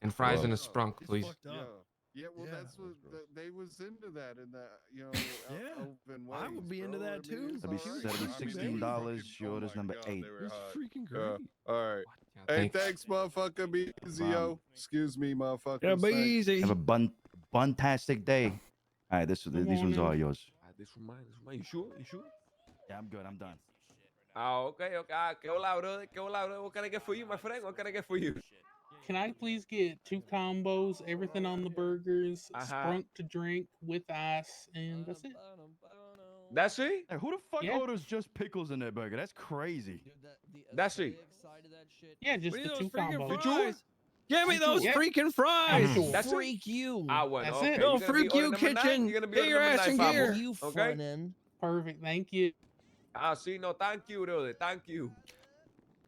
And fries and a sprunk, It's please. fucked up. Yeah, well, that's what they was into that in that, Yeah, open I would be into that too. That'd be $16. Your order's number 8. It's freaking great. All right. Hey, thanks, motherfucker. Be easy, yo. Excuse me, motherfucker. Yeah, be easy. Have a buntastic day. All right, these ones are yours. This one mine. You sure? You sure? Yeah, I'm good. I'm done. Okay. ¿Qué hola, brother? ¿Qué hola, brother? What can I get for you, my friend? What can I get for you? Can I please get 2 combos, everything on the burgers, sprunk to drink with ice, and that's it. That's it? Hey, who the fuck Yeah. orders just pickles in their burger? That's crazy. That's it. Yeah, just What the are 2 those freaking combos. fries? Give me those freaking fries. That's Freak it? you. Well, That's okay. it. No, You gonna be freak you, order number 9? kitchen. You're gonna be Get order your number ass 9, in Pablo. here. You Okay? front end. Perfect, thank you. Sí, no, thank you, brother. Thank you.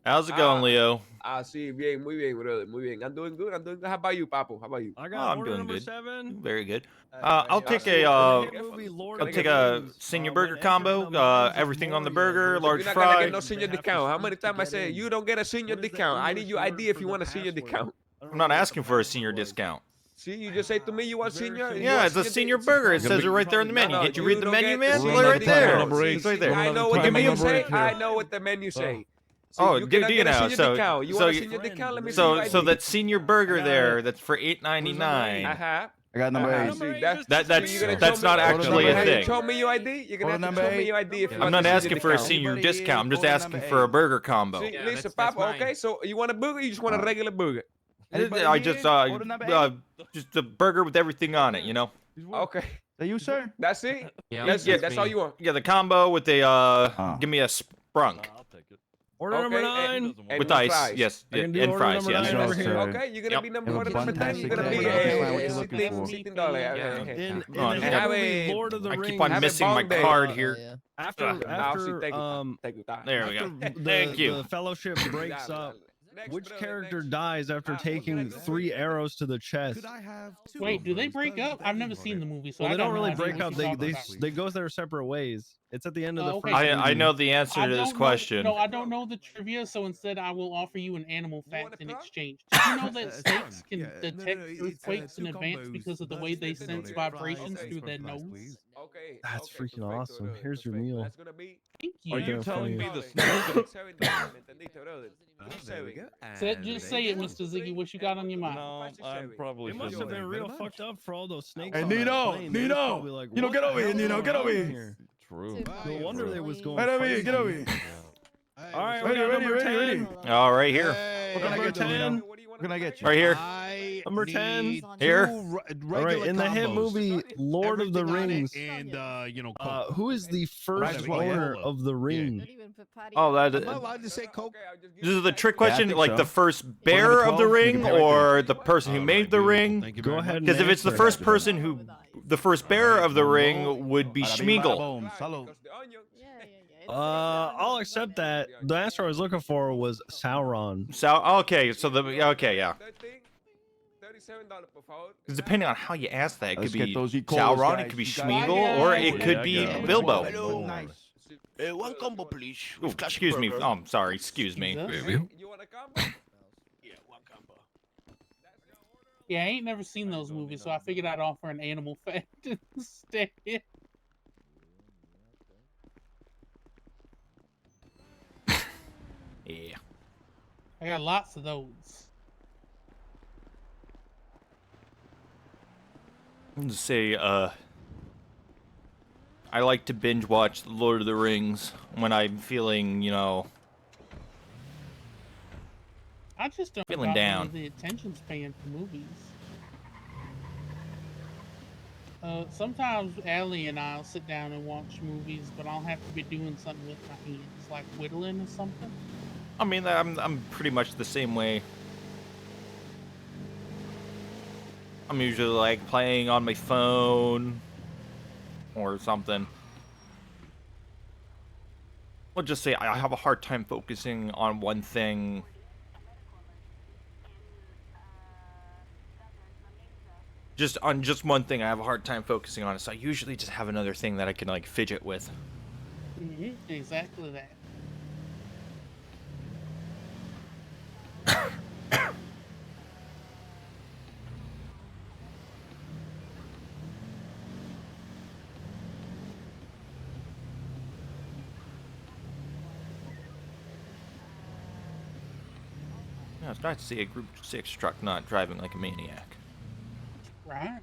How's it going, Leo? Sí, bien, muy bien, brother. Muy bien. I'm doing good. How about you, Papo? How about you? I Oh, got I'm order doing number good. 7. Very good. right I'll here. take Can a I get movie Lord I'll of take the a Rings, senior when burger entering combo. the Mines of Everything on the Moria, burger, there's large You're not gonna fry. get no senior They have to discount. How shoot many to times I get say in. you don't get a senior What is the discount? I need English your word ID if for you the want a senior password? discount. I'm not asking for a senior discount. See, you just say to me you want senior. you Yeah, want it's a senior di- burger. It says it right there on the menu. No, Can't you read the don't menu, get man? the It's right there. See, It's right there. I know what the Give me menu a say. break I here. know what the menu say. See, Oh, you do cannot you get a now? senior So, discount. You so, want a you- senior discount? Let me see your so ID. that senior burger I got there, it. that's for $8.99. I got number 8. See, That's not actually a thing. Show me your ID. You're gonna have to show me your ID if you I'm want not a asking for a discount. senior discount. I'm just asking for a burger combo. See, listen, Papa. Okay, so you want a burger? Or you just want a regular burger? I just just a burger with everything on it, you know. Okay. That you, sir? That's it. Yeah, That's it. That's all you want. Yeah, the combo with the give me a sprunk. Order number 9. And With no ice, fries. yes, I can do and order fries, number yes. 9 over here. Okay, you're gonna be number Have a number 10. You're gonna fantastic be day. Find what you're looking for. $16. In on, the have movie Lord of the I Rings. keep on Have a missing my bong day. card here. After There we go. Thank you. The fellowship breaks up. Which character dies after taking 3 arrows to the chest? Wait, do they break up? I've never seen the movie, so Well, I they don't got no really idea break what up. you're talking about. They go their separate ways. It's at the end of the Okay. first movie. I know the answer to this don't know- question. No, I don't know the trivia, so instead I will offer you an animal fact in exchange. Did you know that snakes can detect earthquakes in advance because of the way they sense vibrations through their nose? Okay. That's freaking awesome. Here's your meal. That's gonna be. Thank you. Are you telling me the Just say it, Mr. Ziggy. What you got on your mind? No, I'm probably. It must have been real fucked up for all those snakes. Hey, on that Nino, plane. They was Nino, probably like, Nino, what get the over here, hell Nino, is get going over on here. here? True. No wonder they was going. Get over here, crazy. get over here. All right, we Ready, got ready, number ready, 10. ready. All right, here. What can I Number get you, Nino? 10. What can I get you? Right here. Number 10. Here. All right, in the hit movie Lord of the Rings, and who is the first owner of the ring? Oh, Am I allowed to say Coke? This is the trick Yeah, I question, think like so. the first Order bearer number of the 12, ring you can put it or the person who made the ring. Go ahead. and Because if it's the answer. first person who, the first bearer of the ring would be Bada bing, bada Schmeagol. boom. Salud. I'll accept that. The answer I was looking for was Sauron. Okay, so yeah. $37 per favor. Because depending on how you ask that, it could Let's be get those E-colas, Sauron, guys. it could be You got Schmeagol, or it could be Yeah, Bilbo. Hello. Nice. One combo, please. Ooh, excuse me. Oh, I'm sorry. Excuse me. You want a combo? Yeah, one combo. Yeah, I ain't never seen those movies, so I figured I'd offer an animal fact instead. Yeah. I got lots of those. I'm just say, I like to binge watch The Lord of the Rings when I'm feeling, you know, I just don't Feeling got down. the attention span for movies. Sometimes Allie and I'll sit down and watch movies, but I'll have to be doing something with my hands, like whittling or something. I mean, I'm pretty much the same way. I'm usually like playing on my phone or something. Let's just say I have a hard time focusing on one thing. Just on just one thing, I have a hard time focusing on it. So I usually just have another thing that I can like fidget with. Exactly that. Yeah, it's nice to see a Group 6 truck not driving like a maniac. Right.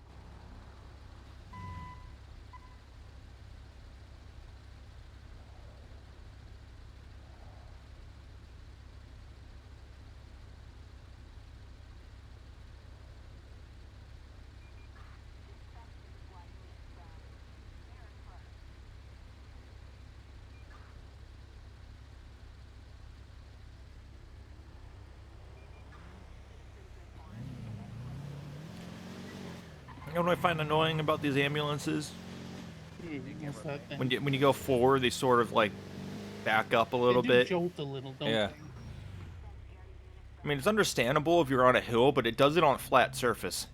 You know what I find annoying about these ambulances? What's that thing? When you go forward, they sort of like back up a little They do bit. jolt a little, don't Yeah. they? I mean, it's understandable if you're on a hill, but it does it on a flat surface.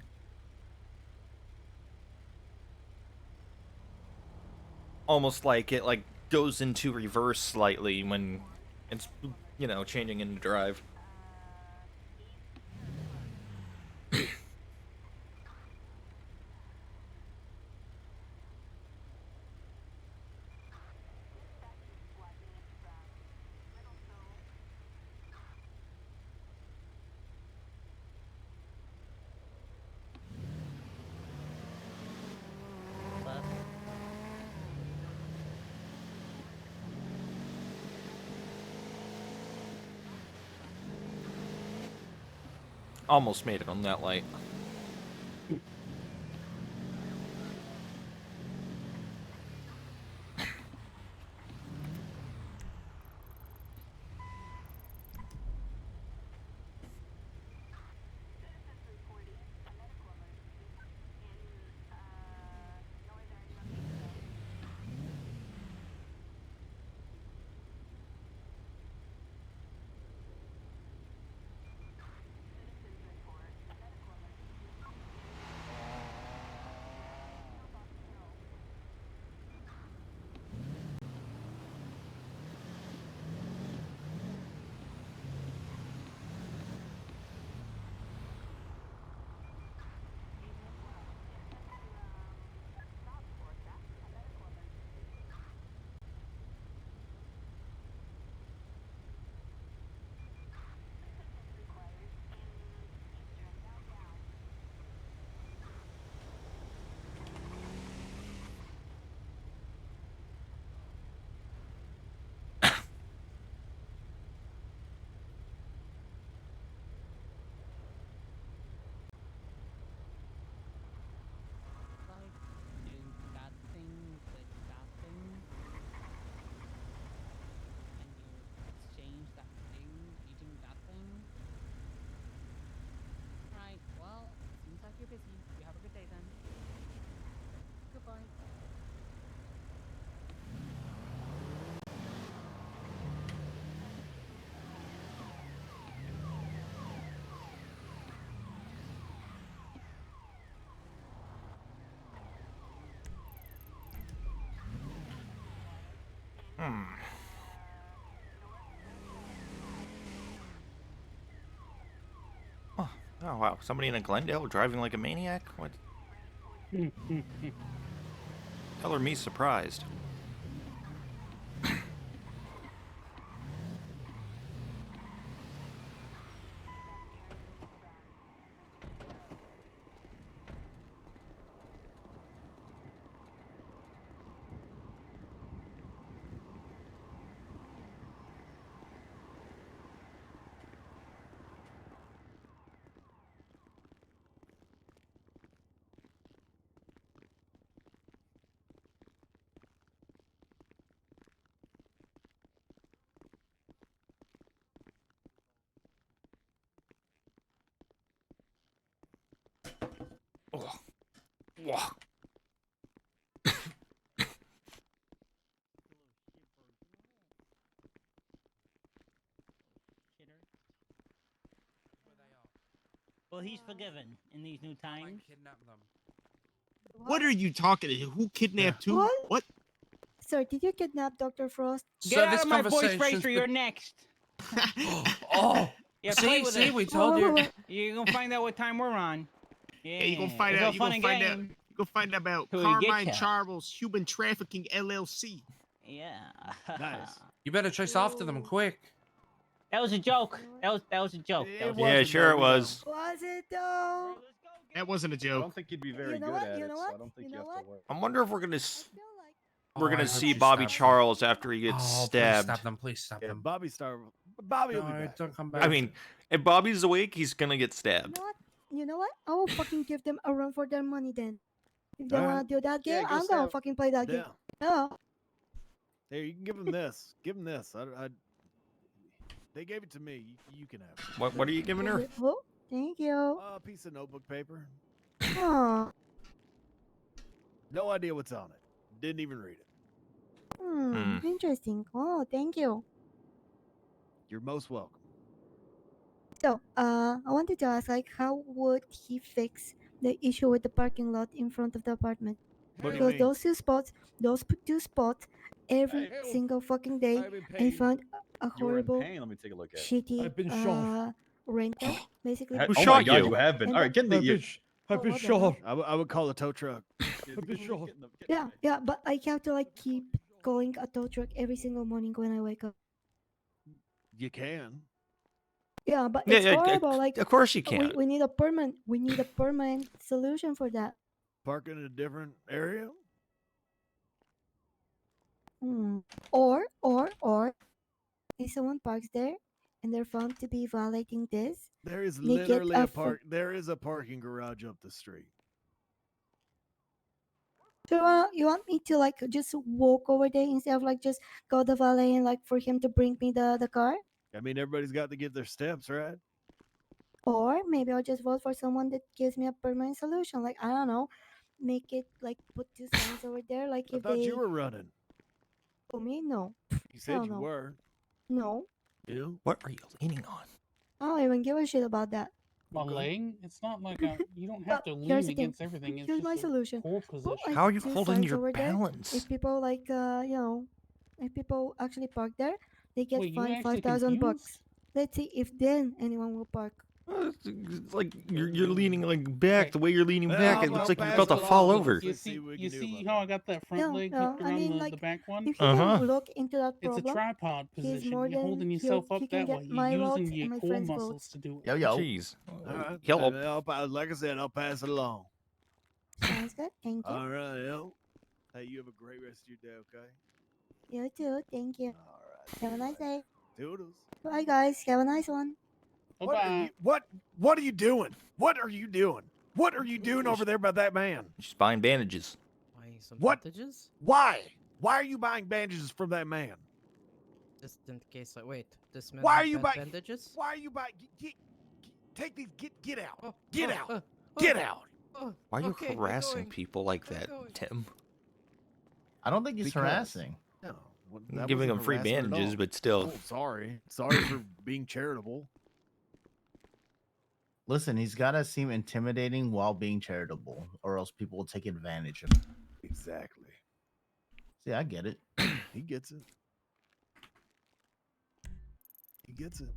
Almost like it like goes into reverse slightly when it's, you know, changing into drive. Almost made it on that light. Doing that thing with that thing, and you exchange that thing using that thing. Right, well, seems like you're busy. You have a good day then. Goodbye. Oh wow, somebody in a Glendale driving like a maniac? What? Color me surprised. Oh. Whoa. Well, he's forgiven in these new times. What are you talking to? Who kidnapped who? What? Sir, did you kidnap Dr. Frost? Get out of my voice racer, you're next. Oh, Yeah, play with it. we told you. You're gonna find out what time we're on. Yeah, You gonna find it's out. all You fun gonna and find out. game. You gonna find out about Till he gets Carmine ya. Charles Human Trafficking LLC. Yeah. Nice. You better chase after them quick. That was a joke. That was a joke. That was Yeah, sure it was. Was it though? That wasn't a I joke. don't think you'd be very You know good what? at You it, know so what? I don't think You you know have to what? work. I wonder if we're gonna Oh, we're I gonna hope see you Bobby stab them. Charles after he gets Oh, stabbed. please stab them. Please stab them. Bobby will be No, back. don't come back. I mean, if Bobby's awake, he's gonna get stabbed. You know what? I will fucking give them a run for their money then. If they Alright. want to do that game, Yeah, go I'm gonna stab. fucking play that game. No. Here, you can give him this. Give him this. They gave it to me. You can have it. What are you giving her? Oh, thank you. A piece of notebook paper. Oh. No idea what's on it. Didn't even read it. Interesting. Oh, thank you. You're most welcome. So, I wanted to ask, like, how would he fix the issue with the parking lot in front of the apartment? What do you Because mean? those two spots, every single fucking day, I found a You were in horrible, pain. Let me take a look at it. shitty, I've been shot. rental, basically. Oh my God, you have been. And All right, get in the. I've been shot. I would call a tow truck. I've been shot. Yeah, but I have to like keep calling a tow truck every single morning when I wake up. You can. Yeah, but Yeah, it's yeah, horrible. Like, of course you can. We need a permanent solution for that. Park in a different area. Or if someone parks there and they're found to be violating this, There is they get literally a fu- park. There is a parking garage up the street. So you want me to like just walk over there instead of like just go to valet and like for him to bring me the car? I mean, everybody's got to get their steps, right? Or maybe I'll just vote for someone that gives me a permanent solution. Like, I don't know, make it like put two signs over there. Like I if thought they you were running. for me, no. You said Hell you no. were. No. You? What are you leaning on? I don't even give a shit about that. Laying? It's not like you don't have to But lean here's the thing. against everything. It's Here's just my a solution. core Put, position. like, How are you two holding signs your over there. balance? If people like if people actually park there, they get Wait, you fined actually $5,000 bucks. confused? Let's see if then anyone will park. It's like you're leaning like back. The way you're leaning back, it looks like you're pass about to it fall along. over. You see how I got that front No, leg no, hooked I around mean, the like, back one? if he can look into that It's a problem, tripod he's position. more You're than holding yourself he up can that get way. my You're votes using and your my core friend's muscles votes. to do it. Jeez. All right. Help. Like I said, I'll pass it along. Sounds good. Thank you. All right, yo. Hey, you have a great rest of your day, okay? You too. Thank you. Have a nice day. Toodles. Bye, guys. Have a nice one. What are you, what are you doing? What are you doing? What are you doing over there by that man? She's buying bandages. What? Bandages? Why? Why are you buying bandages from that man? Just in case. Wait, this man. Why had are you bad buying bandages? Why are you buying? Take these. Get out. Oh, Get oh, out. oh, Get oh, out. oh, Why are you okay, I'm harassing going. people like that, Tim? I don't think he's Because- harassing. No, I'm giving them free bandages, but still. Oh, sorry. Sorry for being charitable. Listen, he's got to seem intimidating while being charitable, or else people will take advantage of him. Exactly. See, I get it. He gets it. He gets it.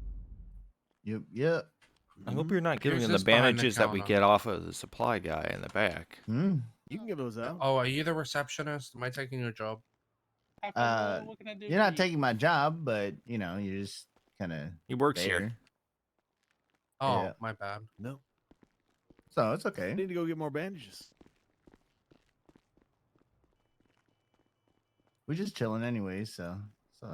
Yeah. I hope you're not giving Here's them the this behind the bandages that we counter. get off of the supply guy in the back. You can give those out. Oh, are you the receptionist? Am I taking your job? What can I do You're not taking my job, but you know, you're just kind of. He works here. Oh, Yeah. my bad. No. So it's okay. I need to go get more bandages. We're just chilling anyway, so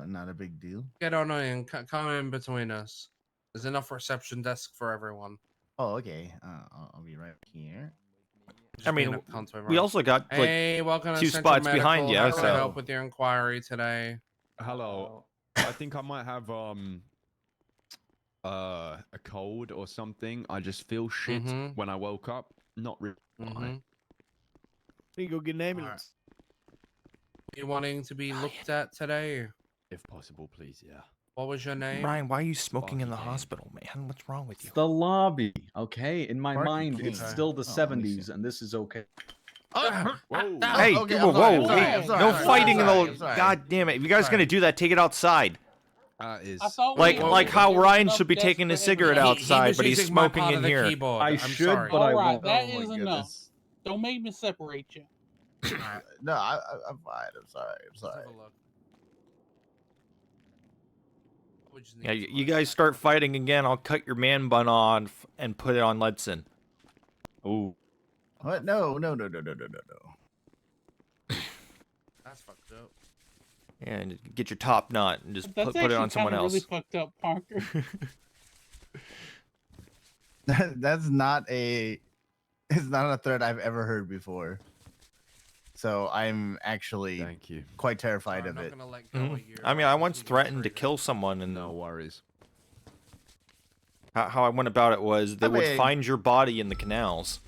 not a big deal. Get on in. Come in between us. There's enough reception desk for everyone. Oh, okay. I'll be right here. I mean, we also got like Hey, welcome to 2 Central spots behind Medical. you. How can I So help with your inquiry today? Hello. I think I might have a cold or something. I just feel shit when I woke up. Not really. You go get an ambulance. You wanting to be looked at today? If possible, please. Yeah. What was your name? Ryan, why are you smoking in the hospital, man? What's wrong with you? The lobby, okay? In my Parking mind, King. it's still the Oh, let me 70s, and this is okay. Whoa. Hey, okay, whoa, I'm sorry, whoa, I'm sorry, hey, I'm sorry, no I'm sorry, fighting I'm in sorry, the. I'm sorry. God damn it! If you guys Sorry. gonna do that, take it outside. Is I thought we Like how there was Ryan enough should be deaths taking for his cigarette everybody. outside, was but he's using my smoking part in of the here. keyboard. I I'm should, sorry. but I All right, won't. that Oh my is enough. goodness. Don't make me separate you. Alright, No, I'm fine. I'm sorry. I'm let's sorry. have a look. We just need Yeah, some you ice guys pack. start fighting again. I'll cut your man bun off and put it on Ledson. Ooh. What? No, no, no, no, no, no, no, no. That's fucked up. Yeah, and get your top knot and just That's put it actually on someone kinda really else. fucked up, Parker. That's not a. It's not a threat I've ever heard before. So I'm actually quite terrified I'm of not it. gonna let go of your, I mean, I once until you threatened to trigger. kill someone, and No worries. how I went about it was they would mean- find your body in the canals.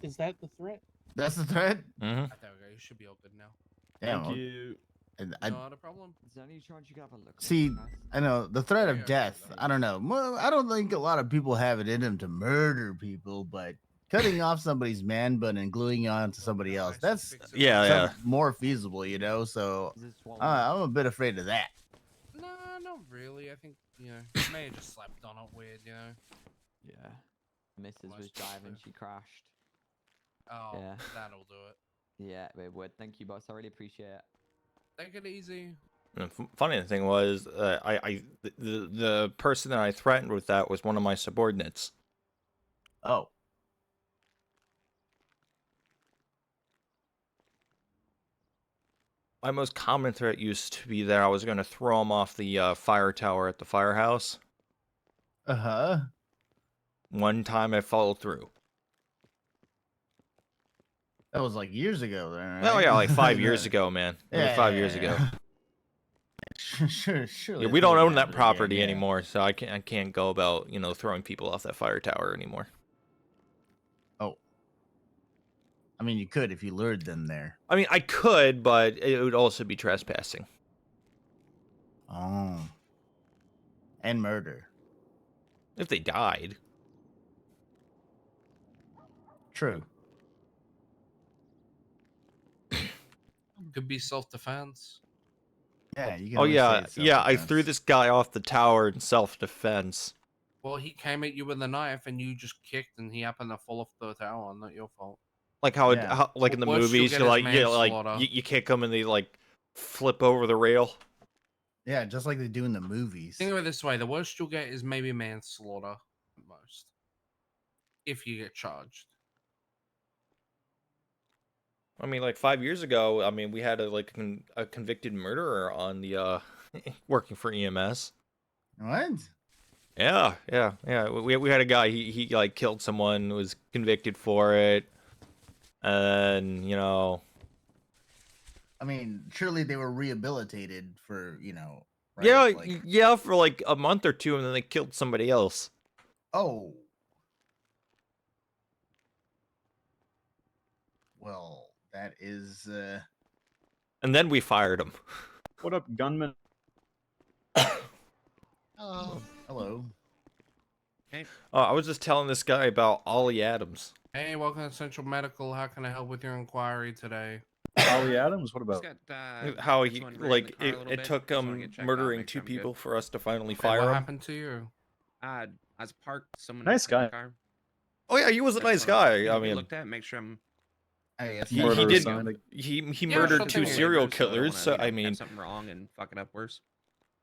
Is that the threat? That's the threat? Mm-hmm. There we go. You should be all good now. Damn. Thank you. And Not a problem. see, I know the threat Yeah, of yeah, death. yeah. I don't know. Well, I don't think a lot of people have it in them to murder people, but cutting off somebody's man bun and gluing it onto somebody else, that's Yeah. more feasible, you know? So I'm a bit afraid of that. No, not really. I think, you know, you may have just slept on it weird, you know. Yeah. Mrs. was driving, she crashed. Oh, Yeah. that'll do it. Yeah, it would. Thank you, boss. I really appreciate it. Take it easy. The funny thing was, the person that I threatened with that was one of my subordinates. Oh. My most common threat used to be that I was going to throw him off the fire tower at the firehouse. Uh-huh. One time I followed through. That was like years ago then, right? Oh yeah, like 5 years ago, man. Like 5 years ago. Sure. Yeah, we don't own that property anymore, so I can't go about, throwing people off that fire tower anymore. Oh. I mean, you could if you lured them there. I mean, I could, but it would also be trespassing. Oh. And murder. If they died. True. Could be self-defense. Yeah, you can Oh always yeah, say yeah. I self-defense. threw this guy off the tower in self-defense. Well, he came at you with a knife and you just kicked and he happened to fall off the tower. Not your fault. Like how, Yeah. like in the Worst you'll movies, get you is like manslaughter. you kick them and they like flip over the rail. Yeah, just like they do in the movies. Think of it this way: the worst you'll get is maybe manslaughter, at most, if you get charged. I mean, like 5 years ago, I mean, we had a convicted murderer on the working for EMS. What? Yeah. We had a guy. He like killed someone, was convicted for it, and I mean, surely they were rehabilitated for, right? Yeah, Like, yeah, for like a month or two, and then they killed somebody else. oh. Well, that is And then we fired him. What up, gunman? Oh, hello. Hey. I was just telling this guy about Ollie Adams. Hey, welcome to Central Medical. How can I help with your inquiry today? Ollie Adams? What about? How he it took murdering two people for us to finally fire What him. happened to you? I was parked. Someone Nice in the guy. car. Oh yeah, he was a nice guy. I mean, looked at, make sure I'm. he murdered two serial killers. So I mean, something wrong and fuck it up worse.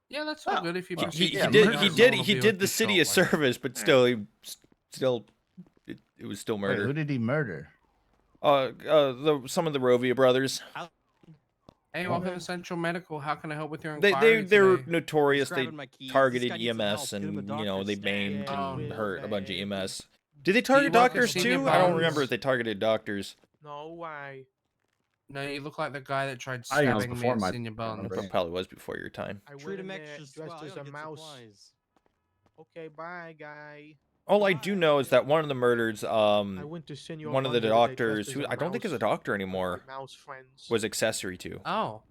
Yeah, that's all good if you. He did the city a service, but still, it was still Wait, murder. who did he murder? Some of the Rovia brothers. Hey, welcome to Central Medical. How can I help with your They're inquiry today? notorious. They grabbing my keys. targeted This guy needs some EMS help. Get him a and doctor's they stat. maimed Oh, and no, hurt a bunch of man. EMS. Did they target you work at doctors Senior too? I don't Bones? remember if they targeted doctors. No way. No, you look like the guy that tried I think it was stabbing me before at my Senior Bones. It probably was before your time. Treat him extra dressed as a mouse. Okay, bye, guy. All I do know is that one of the murders, went to send you one of the money the other day doctors, dressed who as a I don't think is a mouse doctor with anymore, my mouse friends. was accessory to. Oh.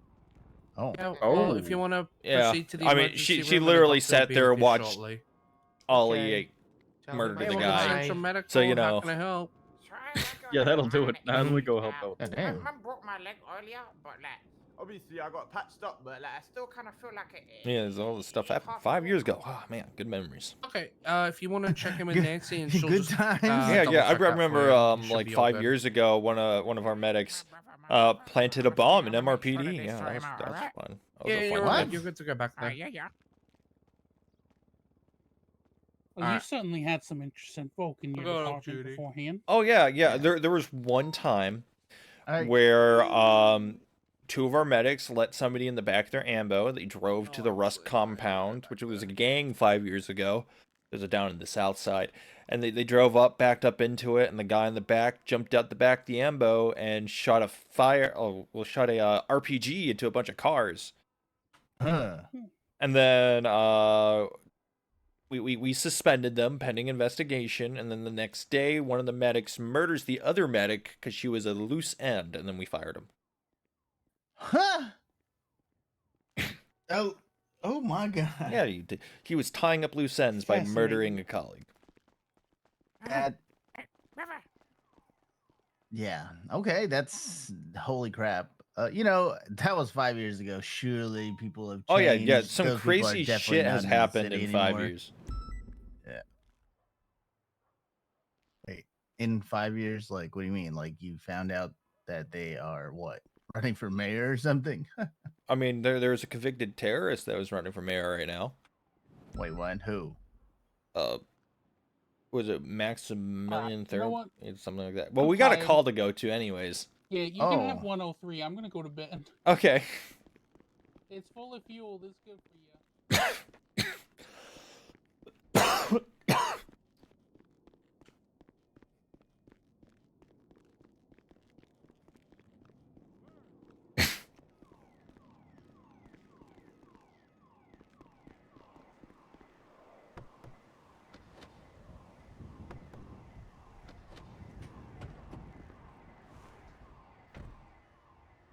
Oh. Yeah, well, if you want to Yeah. proceed to the I mean, emergency she room, and the literally doctor will sat be there with and you watched shortly. Ollie Tell murder him the I Hey, welcome to guy. Central Medical. So, you How know. can I help? Yeah, that'll do it. Let me go help out. Damn. I broke my leg earlier, but like obviously I got patched up, but like I still kind of feel like it. Yeah, there's all this stuff happened 5 years ago. Oh, man, good memories. Okay, if you want to check in with Nancy and she'll Good just times. Yeah, double yeah. I check that for remember, you. You should like be all 5 good. years ago, one of our medics, planted a bomb in MRPD. Yeah, that's fun. That was Yeah, a you're fun all thing. good. You're good to go back there. Well, you Alright. certainly had some interesting folk in your Go on, department Judy. beforehand. Oh yeah, yeah. There was one time I- where two of our medics let somebody in the back of their ambo. They drove to the Rust compound, which was a gang 5 years ago. It was down in the south side. And they drove up, backed up into it, and the guy in the back jumped out the back of the ambo and shot a RPG into a bunch of cars. Huh. And then we suspended them pending investigation, and then the next day one of the medics murders the other medic because she was a loose end, and then we fired him. Huh? Oh my god. Yeah, he was tying up loose ends by murdering Fascinating. a colleague. That, yeah. Okay, that's holy crap. You know, that was 5 years ago. Surely people have changed. Oh yeah. Some Those people are crazy definitely shit not has in the happened city in 5 anymore. years. Yeah. Wait, in 5 years? Like, what do you mean? Like, you found out that they are what? Running for mayor or something? I mean, there's a convicted terrorist that was running for mayor right now. Wait, what? Who? Was it Maximilian you know Thurb? what? It's something like that. Well, I'm we got a tired. call to go to anyways. Yeah, you can have 103. I'm gonna go to bed. Okay. It's full of fuel. This is good for you.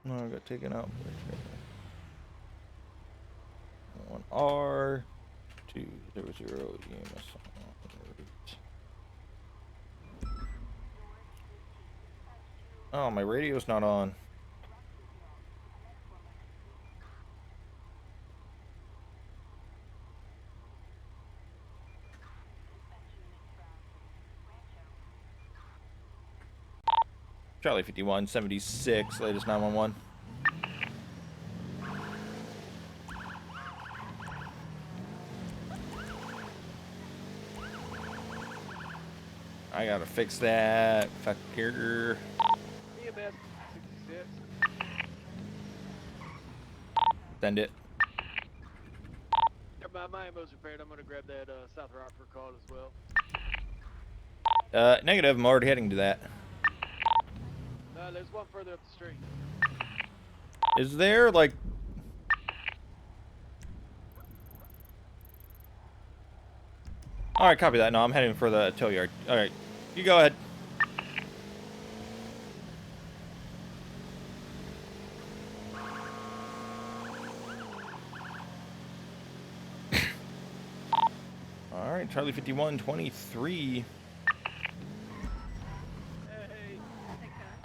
No, I got taken out. 1R 200 EMS. Oh, my radio's not on. Charlie 5176, latest 911. I gotta fix that fucker. EMS 66. Send it. My ammo's repaired. I'm gonna grab that South Rockford call as well. Negative. I'm already heading to that. There's one further up the street. Is there like? All right, copy that. No, I'm heading for the tow yard. All right, you go ahead. All right, Charlie 5123.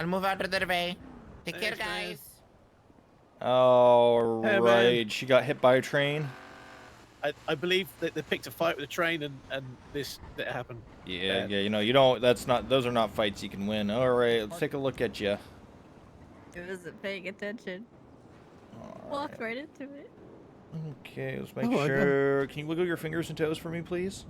I'll move out of the way. Take care, guys. All Hey, man. right, she got hit by a train. I believe that they picked a fight with a train and this that happened. Yeah, yeah, you know, you don't. That's not. Those are not fights you can win. All right, let's take a look at you. He wasn't paying attention. Walked right into it. Okay, let's make Oh, I got- sure. Can you wiggle your fingers and toes for me, please?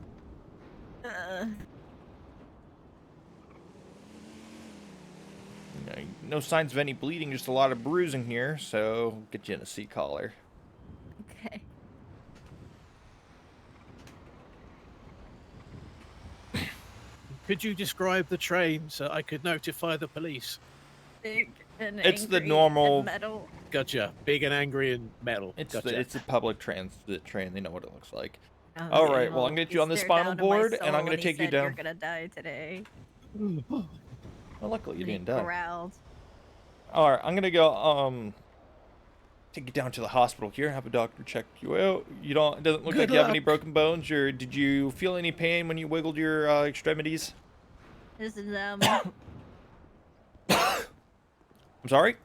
Okay, no signs of any bleeding, just a lot of bruising here. So get you in a seat collar. Okay. Could you describe the train so I could notify the police? Big and It's the angry normal- and metal. Gotcha. Big and angry and metal. It's Gotcha. it's a public transit train. They know what it looks like. All right, well, I'm gonna get you on the spinal board, and I'm gonna take you down. You're gonna die today. Well, luckily you And he didn't die. growled. All right, I'm gonna go take you down to the hospital here. Have a doctor check you out. You don't. It doesn't look like you have any broken bones. Or did you feel any pain when you wiggled your extremities? This is I'm sorry.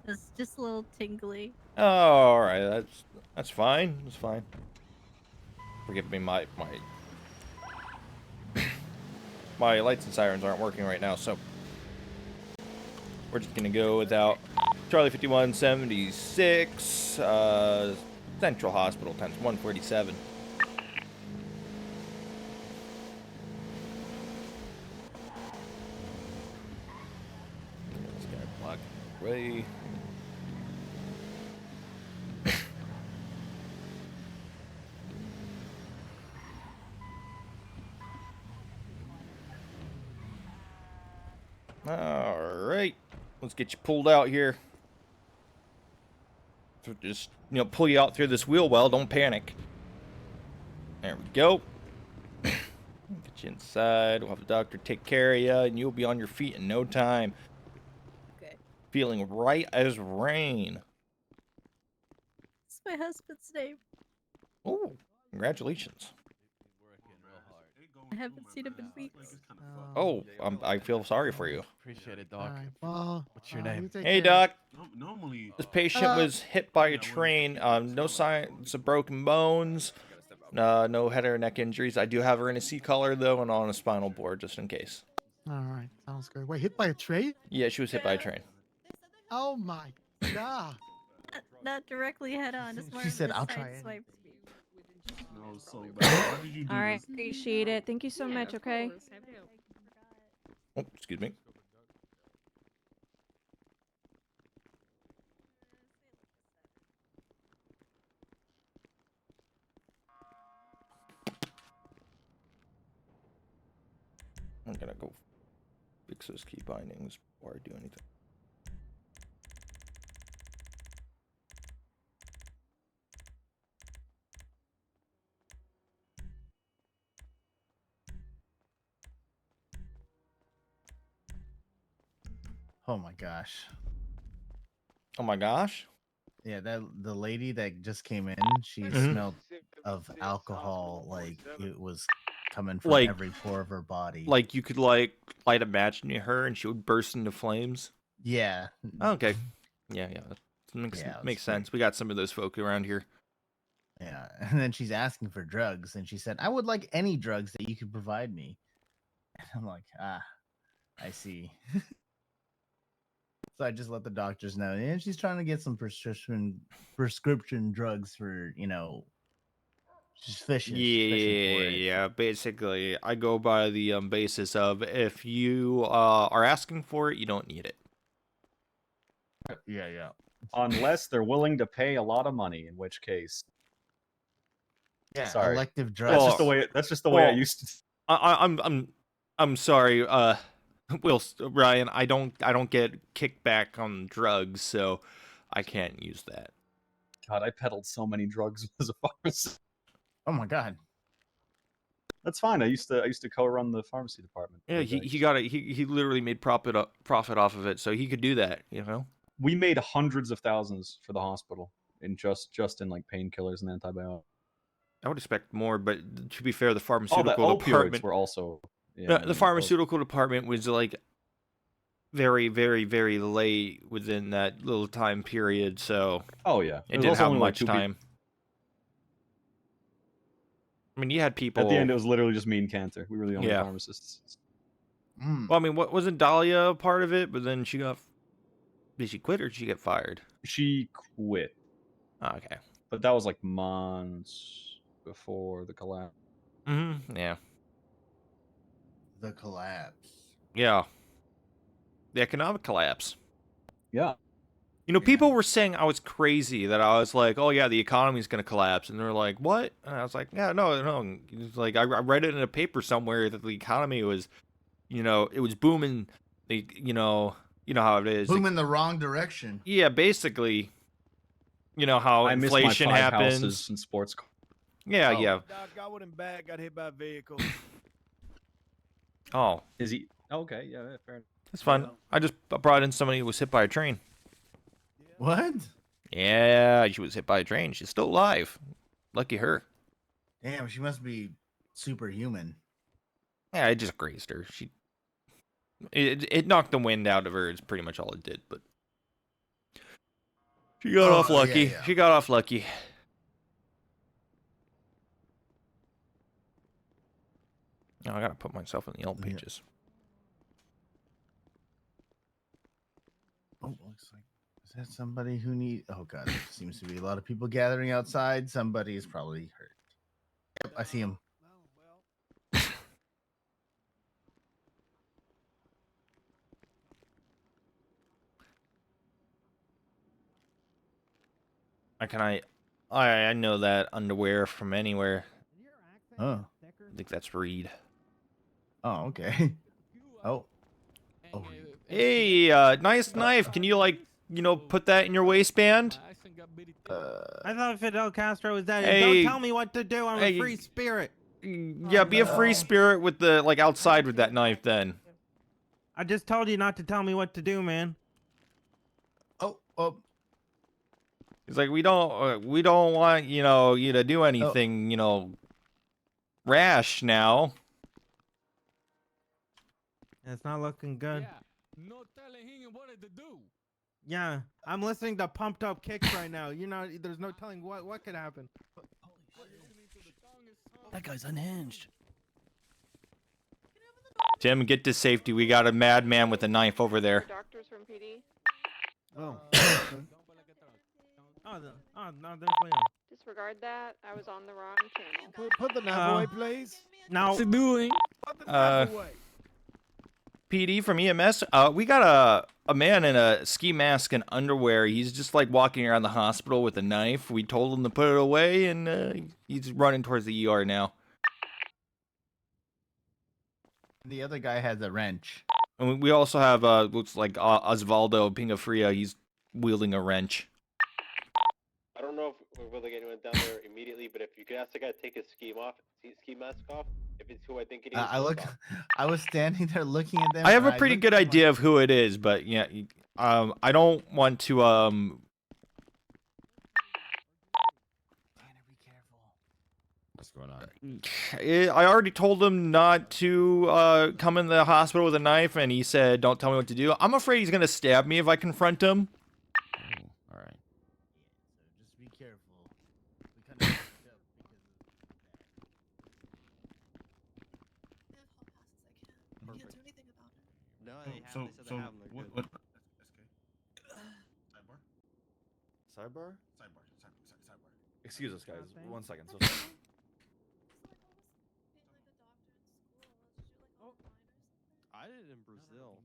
it's just a little tingly. Oh, all right, that's fine. That's fine. Forgive me, my lights and sirens aren't working right now, so we're just gonna go without Charlie 5176, Central Hospital, times 147. This guy blocking the way. All right, let's get you pulled out here. So just, pull you out through this wheel well. Don't panic. There we go. Get you inside. We'll have the doctor take care of you, and you'll be on your feet in no time. Okay. Feeling right as rain. It's my husband's name. Oh, congratulations. I haven't seen him in weeks. Oh, I feel sorry for you. Appreciate it, Doc. Well, What's your name? Hey, Doc. Normally, This patient was hit by a train. No signs of broken bones. No head or neck injuries. I do have her in a C collar, though, and on a spinal board, just in case. all right, sounds good. Wait, hit by a train? Yeah, she was hit by a train. Oh my god! Not directly head on. It's more She of said, a "I'll side try it." swipe. No, so why did you do All right, this? appreciate it. Thank you so much. Okay. Oh, excuse me. I'm gonna go fix those key bindings before I do anything. Oh my gosh. Oh my gosh. Yeah, the lady that just came in, she Mhm. smelled of alcohol like it was coming from Like- every pore of her body. Like you could light a match near her and she would burst into flames. Yeah. Okay. Yeah. That makes Yeah, it was makes sense. We got some of those folk around here. Yeah. And then she's asking for drugs, and she said, "I would like any drugs that you could provide me." And I'm like, I see. So I just let the doctors know, and she's trying to get some prescription drugs for, she's fishing. She's fishing for it. Yeah. Basically, I go by the basis of if you are asking for it, you don't need it. Yeah. Unless they're willing to pay a lot of money, in which case. Yeah, Sorry. elective drugs. That's just the way. That's just the way I used to. I'm sorry, Ryan. I don't get kickback on drugs, so I can't use that. God, I peddled so many drugs as a pharmacist. Oh my god. That's fine. I used to co-run the pharmacy department. Yeah, he literally made profit off of it, so he could do that. We made hundreds of thousands for the hospital in just in like painkillers and antibiotics. I would expect more, but to be fair, the Oh, pharmaceutical the department opioids were also. the pharmaceutical department was like very, very, very late within that little time period, so Oh yeah, it didn't have much time. I mean, you had people. At the end, it was literally just me and Cantor. We were the only Yeah. pharmacists. Well, I mean, wasn't Dahlia a part of it? But then she got. Did she quit or did she get fired? She quit. Oh, okay. But that was like months before the collapse. Yeah. The collapse. Yeah. The economic collapse. Yeah. People were saying I was crazy, that I was like, oh yeah, the economy's going to collapse. And they're like, what? And I was like, yeah, no. It's like, I read it in a paper somewhere that the economy was, it was booming. You know how it is. Boom in the wrong direction. Yeah, basically, how I miss inflation my 5 happens. houses and sports cars. Yeah, yeah. Doc, I went in back, got hit by a vehicle. Oh, Is he? Okay, yeah, fair enough. that's fun. I just brought in somebody who was hit by a train. What? Yeah, she was hit by a train. She's still alive. Lucky her. Damn, she must be superhuman. Yeah, I just grazed her. It knocked the wind out of her. It's pretty much all it did. But she got off lucky. Yeah. She got off lucky. Now I gotta put myself in the yellow pages. Oh, looks like is that somebody who need? Oh god, there seems to be a lot of people gathering outside. Somebody is probably hurt. Yep, I see him. I know that underwear from anywhere. Oh. I think that's Reed. Oh, okay. Oh. Oh. Hey, nice knife. Can you put that in your waistband? I thought Fidel Castro was dead. Hey, Don't tell me what to do. I'm a free spirit. Yeah, be a free spirit with the outside with that knife. Then. I just told you not to tell me what to do, man. Oh. He's like, we don't want you to do anything rash now. It's not looking good. No telling him what to do. Yeah, I'm listening to pumped up kicks right now. There's no telling what could happen. That guy's unhinged. Tim, get to safety. We got a madman with a knife over there. Doctors from PD. Oh. No, there's Leon. Disregard that. I was on the wrong channel. Put the knife away, please. No. Put the knife away. PD from EMS. We got a man in a ski mask and underwear. He's just walking around the hospital with a knife. We told him to put it away, and he's running towards the ER now. The other guy has a wrench. And we also have looks like Osvaldo Pingafria. He's wielding a wrench. I don't know if we're really anyone down there immediately, but if you could ask the guy to take his ski mask off, if it's who I think it is. I was standing there looking at them. I have and a pretty looked good at idea of who it is, but yeah, I don't want to What's going on? I already told him not to come in the hospital with a knife, and he said, "Don't tell me what to do." I'm afraid he's gonna stab me if I confront him. All right. Just be careful. We kind of messed up No, what? Sidebar? Excuse us, guys. 1 second. So I did it in Brazil.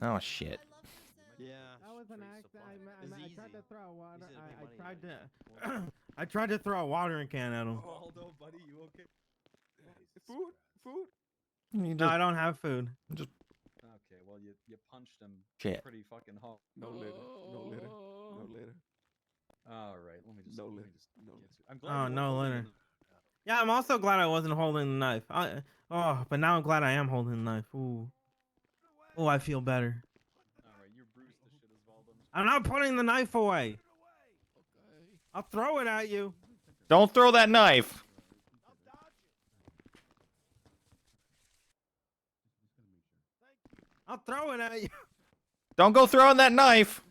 Oh shit. Yeah. That was an accident. I tried to throw a water. I tried to throw a watering can at him. Aldo, buddy, you okay? Food? No, I don't have food. Just Okay, well you punched him Shit. pretty fucking hard. No litter. All right, let me just. No let me litter. just No get litter. you- I'm glad Oh, you weren't no holding litter. it. Yeah, I'm also glad I wasn't holding the knife. But now I'm glad I am holding the knife. Ooh, I feel better. All right, you bruised the shit as Valdo. I'm not putting the knife away. I'll throw it at you. Don't throw that knife. I'll throw it at you. Don't go throwing that knife.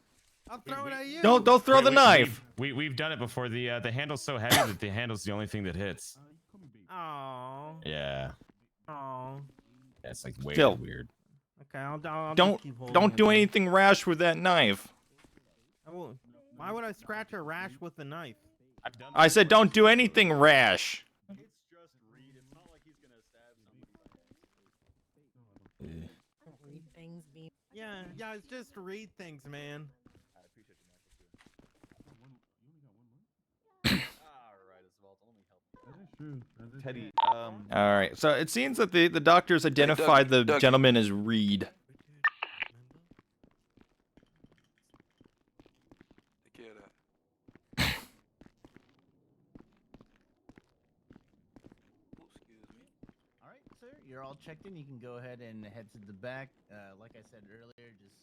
I'll throw it at you. Don't throw the knife. We've done it before. The handle's so heavy that the handle's the only thing that hits. Oh. Yeah. Oh. That's like way Phil. weird. Okay, I'll just Don't keep holding don't it do then. anything rash with that knife. Why would I scratch a rash with the knife? I've done. I said don't do anything rash. It's just Reed. It's not like he's gonna stab somebody. Yeah, it's just read things, man. I appreciate you, Michael. All right, Osvaldo, let me help you. Teddy, All right. So it seems that the doctors identified the gentleman as Reed. Take care of that. you're all checked in, you can go ahead and head to the back. Like I said earlier, just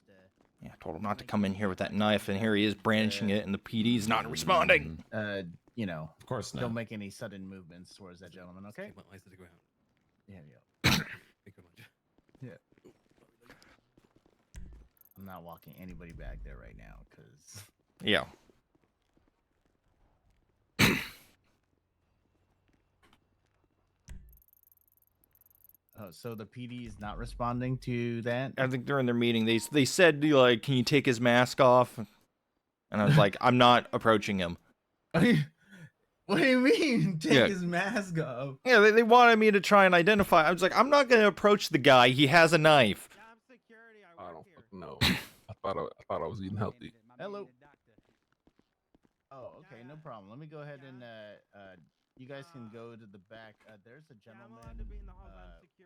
Yeah, I told him not to come in here with that knife, and here he is brandishing it, and the PD's not responding. You know, of course not. Don't make any sudden movements towards that gentleman, okay? Yeah, yeah. I'm not walking anybody back there right now, cause. Yeah. Oh, so the PD is not responding to that? I think during their meeting, they said, like, can you take his mask off? And I was like, I'm not approaching him. What do you mean? Take Yeah. his mask off. Yeah, they wanted me to try and identify. I was like, I'm not going to approach the guy. He has a knife. I don't fucking know. I thought I was eating healthy. Hello. Oh, okay, no problem. Let me go ahead and you guys can go to the back. There's a gentleman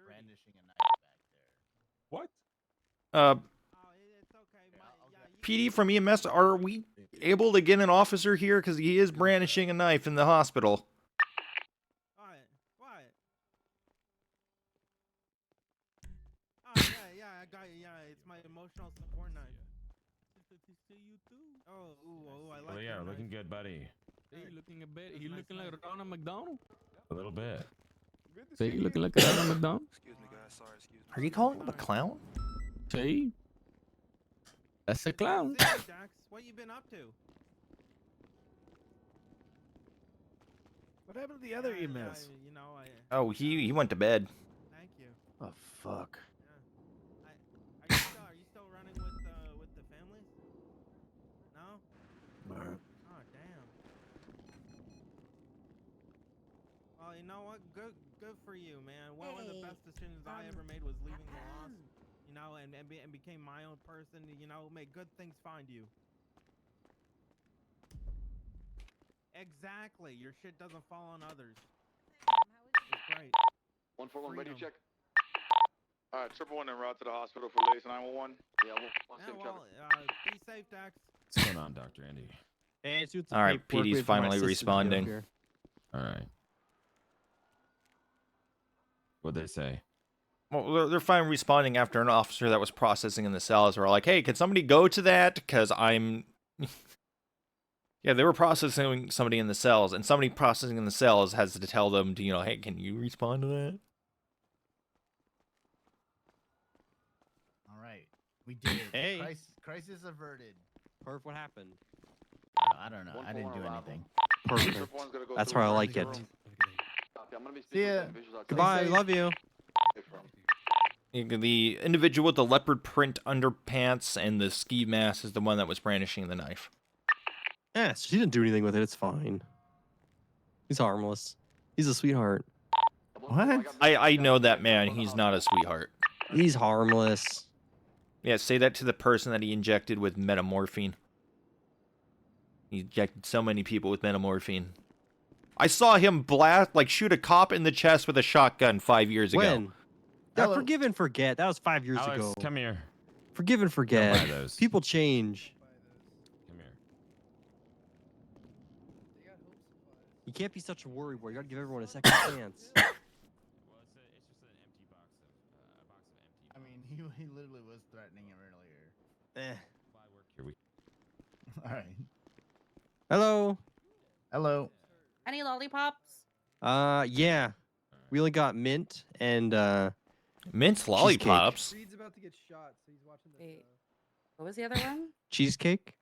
brandishing a knife back there. What? PD from EMS, are we able to get an officer here? Because he is brandishing a knife in the hospital. What? Oh, yeah, I got it. Yeah, it's my emotional support knife. Oh, I like yeah, that looking knife. good, buddy. Hey, you looking like Ronald McDonald? A little bit. Say you looking like Ronald McDonald? Excuse me, guys. Sorry, excuse me. Are you calling him a clown? See? That's a clown. Hey, Dax, what you been up to? What happened to the other EMS? You know, Oh, he went to bed. thank you. Oh fuck. Are you still running with the family? No? Alright. Oh, damn. Well, you know what? Good for you, man. One of the best decisions I ever made was leaving the lost, you know, and became my own person. You know, may good things find you. Exactly. Your shit doesn't fall on others. It's great. 141 radio Freedom. check. Alright, 111 en route to the hospital for latest 911. Yeah, Be safe, Dax. What's going on, Dr. Andy? Hey, it's All right, PD's finally responding. All right. What'd they say? Well, they're finally responding after an officer that was processing in the cells were like, hey, can somebody go to that? Because I'm... Yeah, they were processing somebody in the cells, and somebody processing in the cells has to tell them to, you know, hey, can you respond to that? All right, we did it. Hey. Crisis averted. Perf, what happened? I don't know. I didn't do anything. Perfect. That's where I like it. See ya. Goodbye. Love you. The individual with the leopard print underpants and the ski mask is the one that was brandishing the knife. Yeah, she didn't do anything with it. It's fine. He's harmless. He's a sweetheart. What? I know that man. He's not a sweetheart. He's harmless. Yeah, say that to the person that he injected with metamorphine. He injected so many people with metamorphine. I saw him shoot a cop in the chest with a shotgun 5 years ago. When? Yeah, forgive and forget. That was 5 years Alex, ago. come here. Forgive and forget. Don't buy those. People change. Come here. You can't be such a worry boy. You gotta give everyone a second chance. Well, it's just an empty box of I mean, he literally was threatening him earlier. Here we. All right. Hello. Hello. Any lollipops? Yeah. We only got mint and Mint lollipops. Reed's about to get shot, so he's watching the. Wait, what was the other one? cheesecake.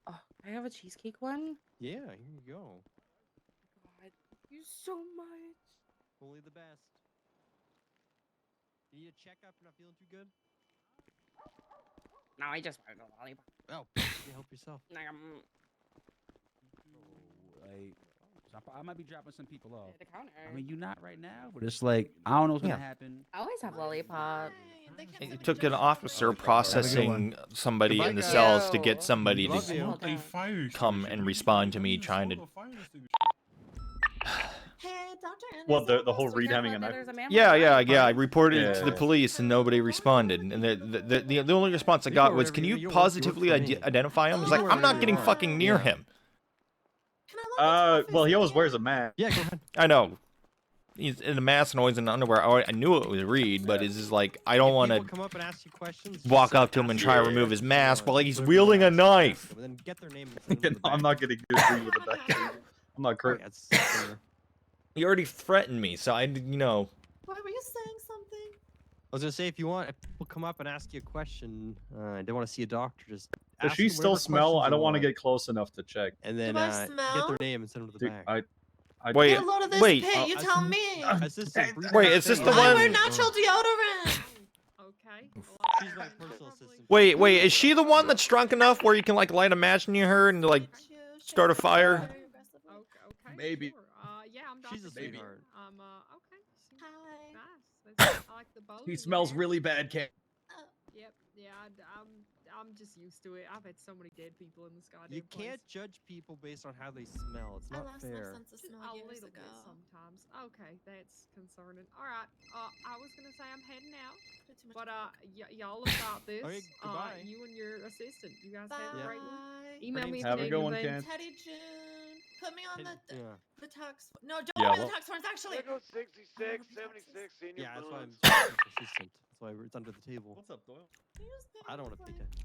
Oh, I have a cheesecake one. Yeah, here you go. God, thank you so much. Only the best. You need a checkup? You're not feeling too good? No, I just wanted a lollipop. Oh, you help yourself. I might be dropping some people off. The counter. I mean, you're not right now, but it's like I don't know what's gonna happen. I always have lollipop. It took an officer processing somebody in the cells to get somebody to come and respond to me trying to... What, the whole Reed having a knife? Yeah, I reported it to the police and nobody responded. And the only response I got was, can you positively identify him? I was like, I'm not getting fucking near him. Well, he always wears a mask. Yeah, go ahead. I know. he's in a mask and always in underwear. I knew it was Reed, but it's just like I don't want People to come up and ask you questions. just walk say, up to him and try to "Ask remove me his what you mask while want." he's Whoever wielding a asks, knife. ask them, and then get their name and send them to the I'm back. not getting agree with the back. I'm not Alright, crit. that's fair. He already threatened me, so I, you know. Why were you saying something? I was gonna say, if you want, if people come up and ask you a question, they want to see a doctor, just Does ask she them still whatever smell? questions I you don't want to want, get close enough to check. and then Do I get smell? their name and send them to the Dude, back. Wait, Get a load of this wait. pit, you tell me. Assistant, breathe Wait, on is this face. the I one? wear natural deodorant. Okay. She's my personal assistant. Wait, is she the one that's drunk enough where you can like light a match near her and like start a fire? Okay. Maybe. Sure. Yeah, I'm Dr. She's a Senior. sweetheart. Okay. Seems Hi. nice. I like the bow. He smells really bad, Cat. Yep. Yeah. I'm just used to it. I've had so many dead people in this goddamn You place. can't judge people based on how they smell. It's I not lost fair. my sense of Just smell a years little ago. bit sometimes. Okay, that's concerning. All right. I was gonna say I'm heading out, Put too much but makeup. y'all have got this. Okay, goodbye. You and your assistant. You guys have a great one. Bye. Email me if Have you a need good one, anything. Ken. Teddy June. Put me on Yeah. the tax. No, don't Yeah, put me on well- the tax forms. Actually, There goes 66, 76, senior Yeah, that's why I'm blues. assistant. That's why it's under the table. What's up, Doyle? Can you just pay me I don't want with, to pay like- that.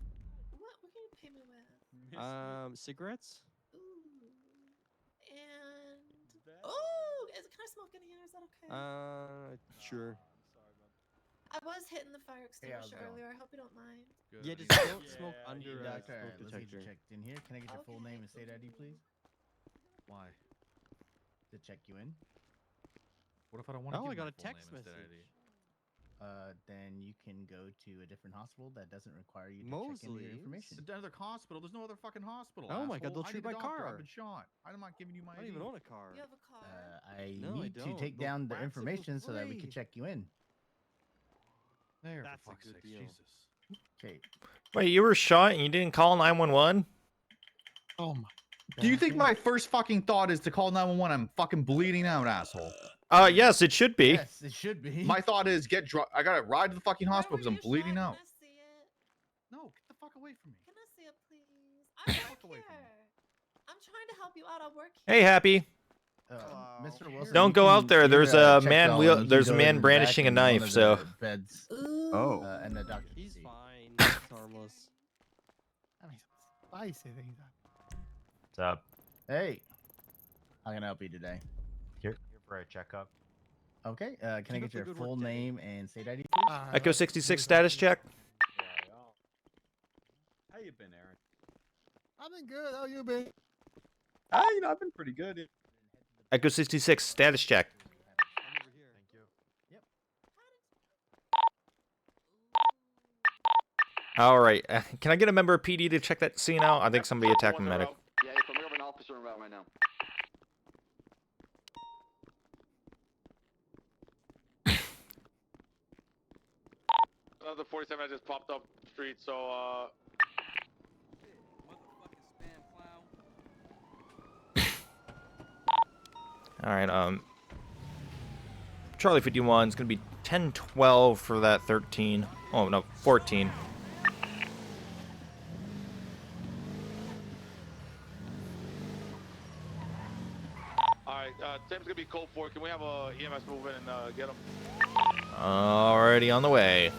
What can you pay me with? Cigarettes? Ooh. And can I smoke in here? Is that okay? Sure. I was hitting the fire how's extinguisher it going? earlier. I hope you don't mind. Yeah, just don't smoke Yeah, under a doctor, smoke let's get you detector. checked in here. Can I get your full name and state ID, please? Why? To check you in. What if I don't want to Oh, give I got my a full name text instead message. Then you can go to a different hospital that doesn't require you to check in your Mosley's? information. Another hospital? There's no other fucking hospital. Oh my God, asshole. they'll I treat need a my doctor. car. I've been shot. I'm not giving you my I don't ID. even own a car. You have a car? I No, I need to don't. take They'll down the wax it for information so that we can free. check you in. There, That's for a fuck's good sake, deal. Jesus. Okay. Wait, you were shot and you didn't call 911? Oh my. Do you think my first fucking thought is to call 911? I'm fucking bleeding out, asshole. Yes, it should be. Yes, it should be. My thought is I gotta ride to the fucking hospital because I'm bleeding out. Can I see it? No, get the fuck away from me. Can I see it, please? I work here. I'm trying to help you out. I work here. Hey, Happy. Mr. Wilson, Don't you go can- out there. you're, There's a checked man. out, and you can There's a go man in the brandishing a back in one knife. of So. the beds. Ooh. And the doctor. He's can see. fine. He's harmless. Spicy things. What's up? Hey, how can I help you today? Here for a checkup. Okay. Can I Keep get up the your good full work, Daddy. name and state ID, please? Echo 66 status check. How you been, Aaron? I've been good. How you been? I've been pretty good. Echo 66 status check. Over here. Yep. All right. Can I get a member of PD to check that scene out? I think somebody attacked the medic. Yeah, if I'm gonna have an officer around right now. Another 47 that just popped up street, so All right. Charlie 51 is gonna be 10-12 for that 13. Oh no, 14. alright, Tim's gonna be code 4. Can we have a EMS move in and get him? Already on the way.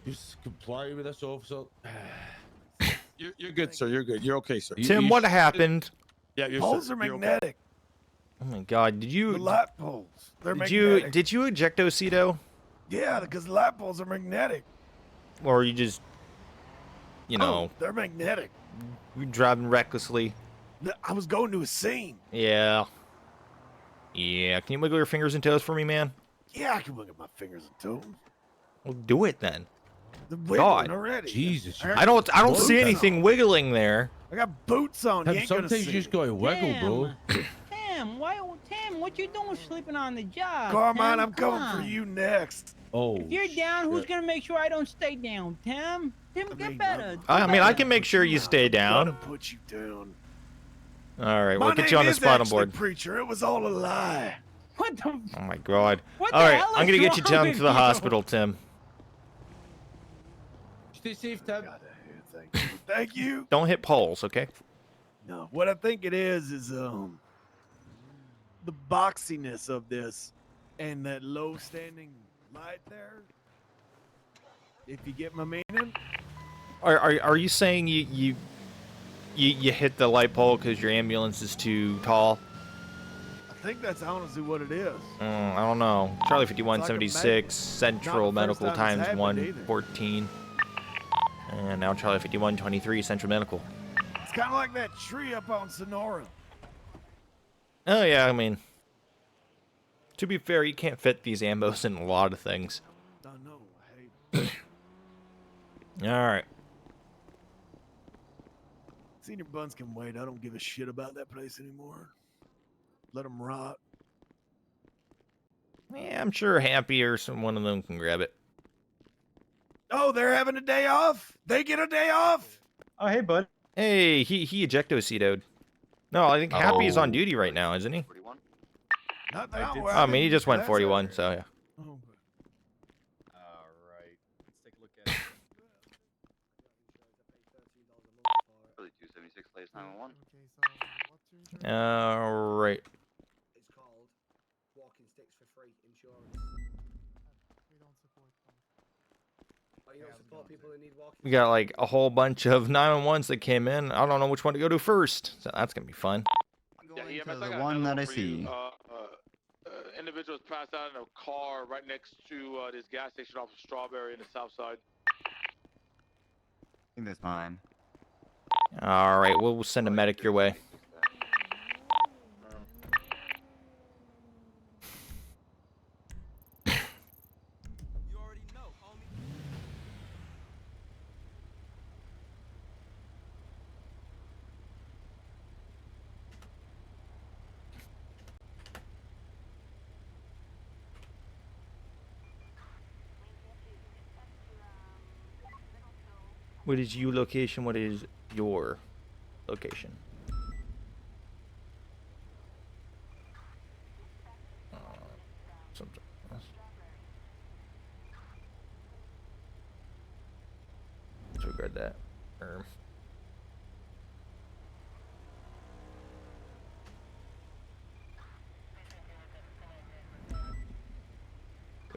Just comply with us, officer. You're good, sir. You're good. You're okay, sir. Tim, what happened? Yeah, you're Poles sir. are You're okay. magnetic. Oh my God! Did you? The light poles. They're Did magnetic. you eject Ocido? Yeah, because the light poles are magnetic. Or you just, you know, They're magnetic. you driving recklessly? I was going to a scene. Yeah. Yeah. Can you wiggle your fingers and toes for me, man? Yeah, I can wiggle my fingers and toes. Well, do it then. The wiggling God. already. Jesus. I don't see anything wiggling there. I got boots on. You ain't gonna Sometimes see you just it. gotta wiggle, bro. Tim, what you doing sleeping on the job? Carmine, Tim? I'm coming Come for on. you next. Oh. If you're down, who's shit. gonna make sure I don't stay down? Tim? Tim, get better. I mean, I can make sure you stay Gotta down. put you down. All right, My we'll get name you on the is spot on actually board. Preacher. It was all a lie. What the? Oh my God! What All the right, hell I'm is gonna get you wrong down with to the you? hospital, Tim. Stay safe, Tab. Thank you. Thank you. Don't hit poles, okay? No, what I think it is the boxiness of this and that low standing light there. If you get my meaning. Are you saying you hit the light pole because your ambulance is too tall? I think that's honestly what it is. I don't know. Charlie 5176 Central Not the first Medical time it's times happened either. 114. And now Charlie 5123 Central Medical. It's kind of like that tree up on Sonora. Oh yeah, I mean, to be fair, you can't fit these ambos in a lot of things. I know. I hate it. All right. Senior Buns can wait. I don't give a shit about that place anymore. Let them rot. Yeah, I'm sure Happy or one of them can grab it. Oh, they're having a day off? They get a day off? Oh, hey, bud. Hey, he ejecto-CEDO'd. No, I think Happy is on duty right now, isn't he? Not I now. I mean, he just went 41, so yeah. Oh, All right. Let's take a look at it. Really 276 latest 911. All right. It's called walking sticks for free insurance. We don't support them. Oh, you don't support people who need walking. We got like a whole bunch of 911s that came in. I don't know which one to go to first, so that's gonna be fun. Yeah, EMS, I got one that I see. Individuals passed out in a car right next to this gas station off of Strawberry in the south side. I think that's mine. All right, we'll send a medic your way. What is your location? What is your location? Something else. Disregard that.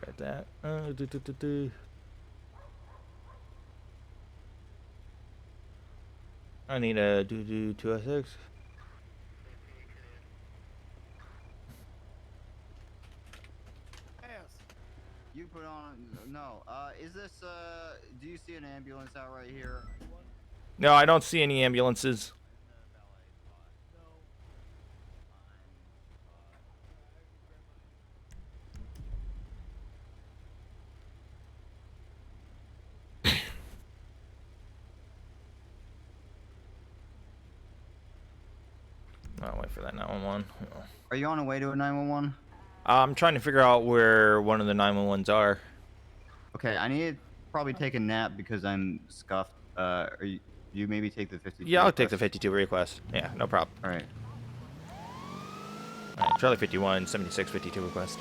Got that. I need a 206. You put on no. Is this do you see an ambulance out right here? No, I don't see any ambulances. I'll wait for that 911. Are you on the way to a 911? I'm trying to figure out where one of the 911s are. Okay, I need to probably take a nap because I'm scuffed. You maybe take the 52? Yeah, I'll take the 52 request. Yeah, no problem. All right. All right, Charlie 51, 76, 52 request.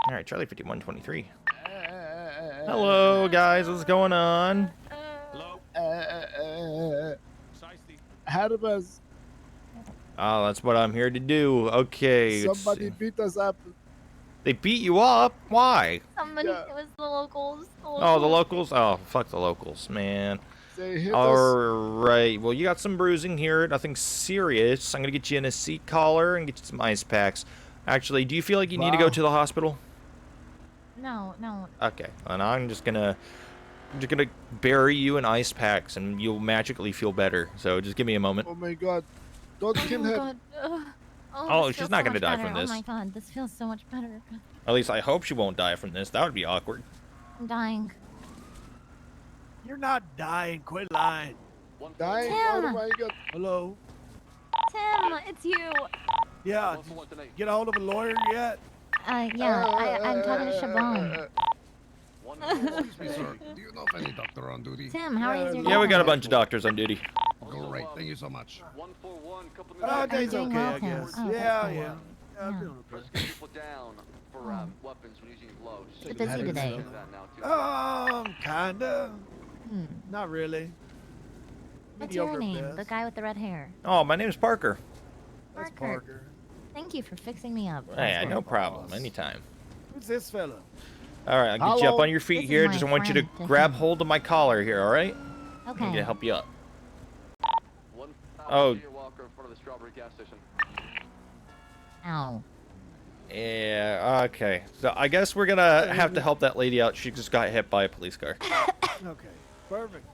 All right, Charlie 5123. Hello, guys. What's going on? How do us? Oh, that's what I'm here to do. Okay. Somebody beat us up. They beat you up? Why? Somebody, it was the locals. Oh, the locals? Oh, fuck the locals, man. They hit All us. right. Well, you got some bruising here. Nothing serious. I'm going to get you in a seat collar and get you some ice packs. Actually, do you feel like you need to go to the hospital? No. Okay. And I'm just gonna bury you in ice packs and you'll magically feel better. So just give me a moment. Oh my god. Don't kill him. God. Oh, this she's feels not so gonna much die better. from this. Oh my god, this feels so much better. At least I hope she won't die from this. That would be awkward. I'm dying. You're not dying. Quit lying. Dying? Tim! Oh my god. Hello. Tim, it's you. Yeah. Did you get a hold of a lawyer yet? Yeah, I'm talking to Siobhan. Excuse me, sir. Do you know if any doctor on duty? Tim, how are you? Yeah, we got a bunch of doctors on duty. Great. Thank you so much. Day's doing okay, well, I Tim? guess. Oh, that's yeah, cool. yeah. I'm Yeah. doing okay. People down for weapons when using gloves. You're busy today. Kinda. Hmm. Not really. What's your Mediocre name? best. The guy with the red hair. Oh, my name's Parker. That's Parker. Thank you for fixing me up. Hey, no problem. Anytime. Who's this fella? All right, I'll get you up Hello? on your feet This is here. my Just want you to friend, grab Tiffany. hold of my collar here, all right? Okay. I'm gonna help you up. Oh. Walker in front of the Strawberry gas station. Ow. Yeah, okay. So I guess we're gonna have to help that lady out. She just got hit by a police car. Okay. Perfect.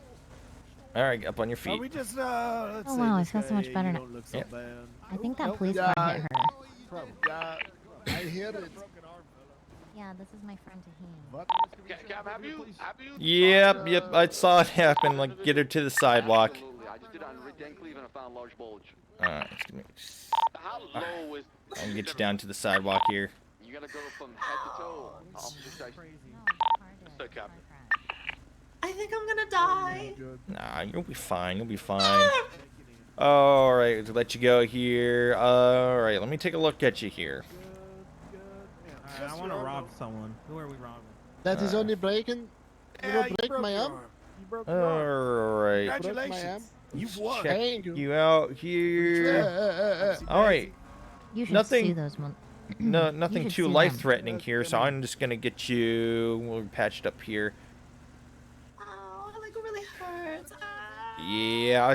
All right, up on your Are feet. we just Oh let's see. wow, I this feel so much guy, better you now. don't look so Yep. bad. I think that Nope. police car hit her. Probably. Yeah, I hear it. Yeah, this is my friend Tahim. What? Cam, have you? Yep. I saw it happen. Like, get her to the sidewalk. Absolutely. I just did it on Dan Cleveland and found a large bulge. All right, just give me. How low is? I'll get you down to the sidewalk here. You gotta go from head to toe. Officer Station. So, Captain. I think I'm gonna die. Nah, you'll be fine. You'll be fine. All right, to let you go here. All right, let me take a look at you here. Alright, I want to rob someone. Who are we robbing? That is only breaking. You Yeah, know, you break broke my your arm. You broke your arm. All right. Congratulations. You've won. Check Thank you. you out here. All right. You should Nothing- sue those mon- No, You nothing should too sue them. life-threatening here, so I'm just gonna get you patched up here. Oh, it like really hurts. Yeah, I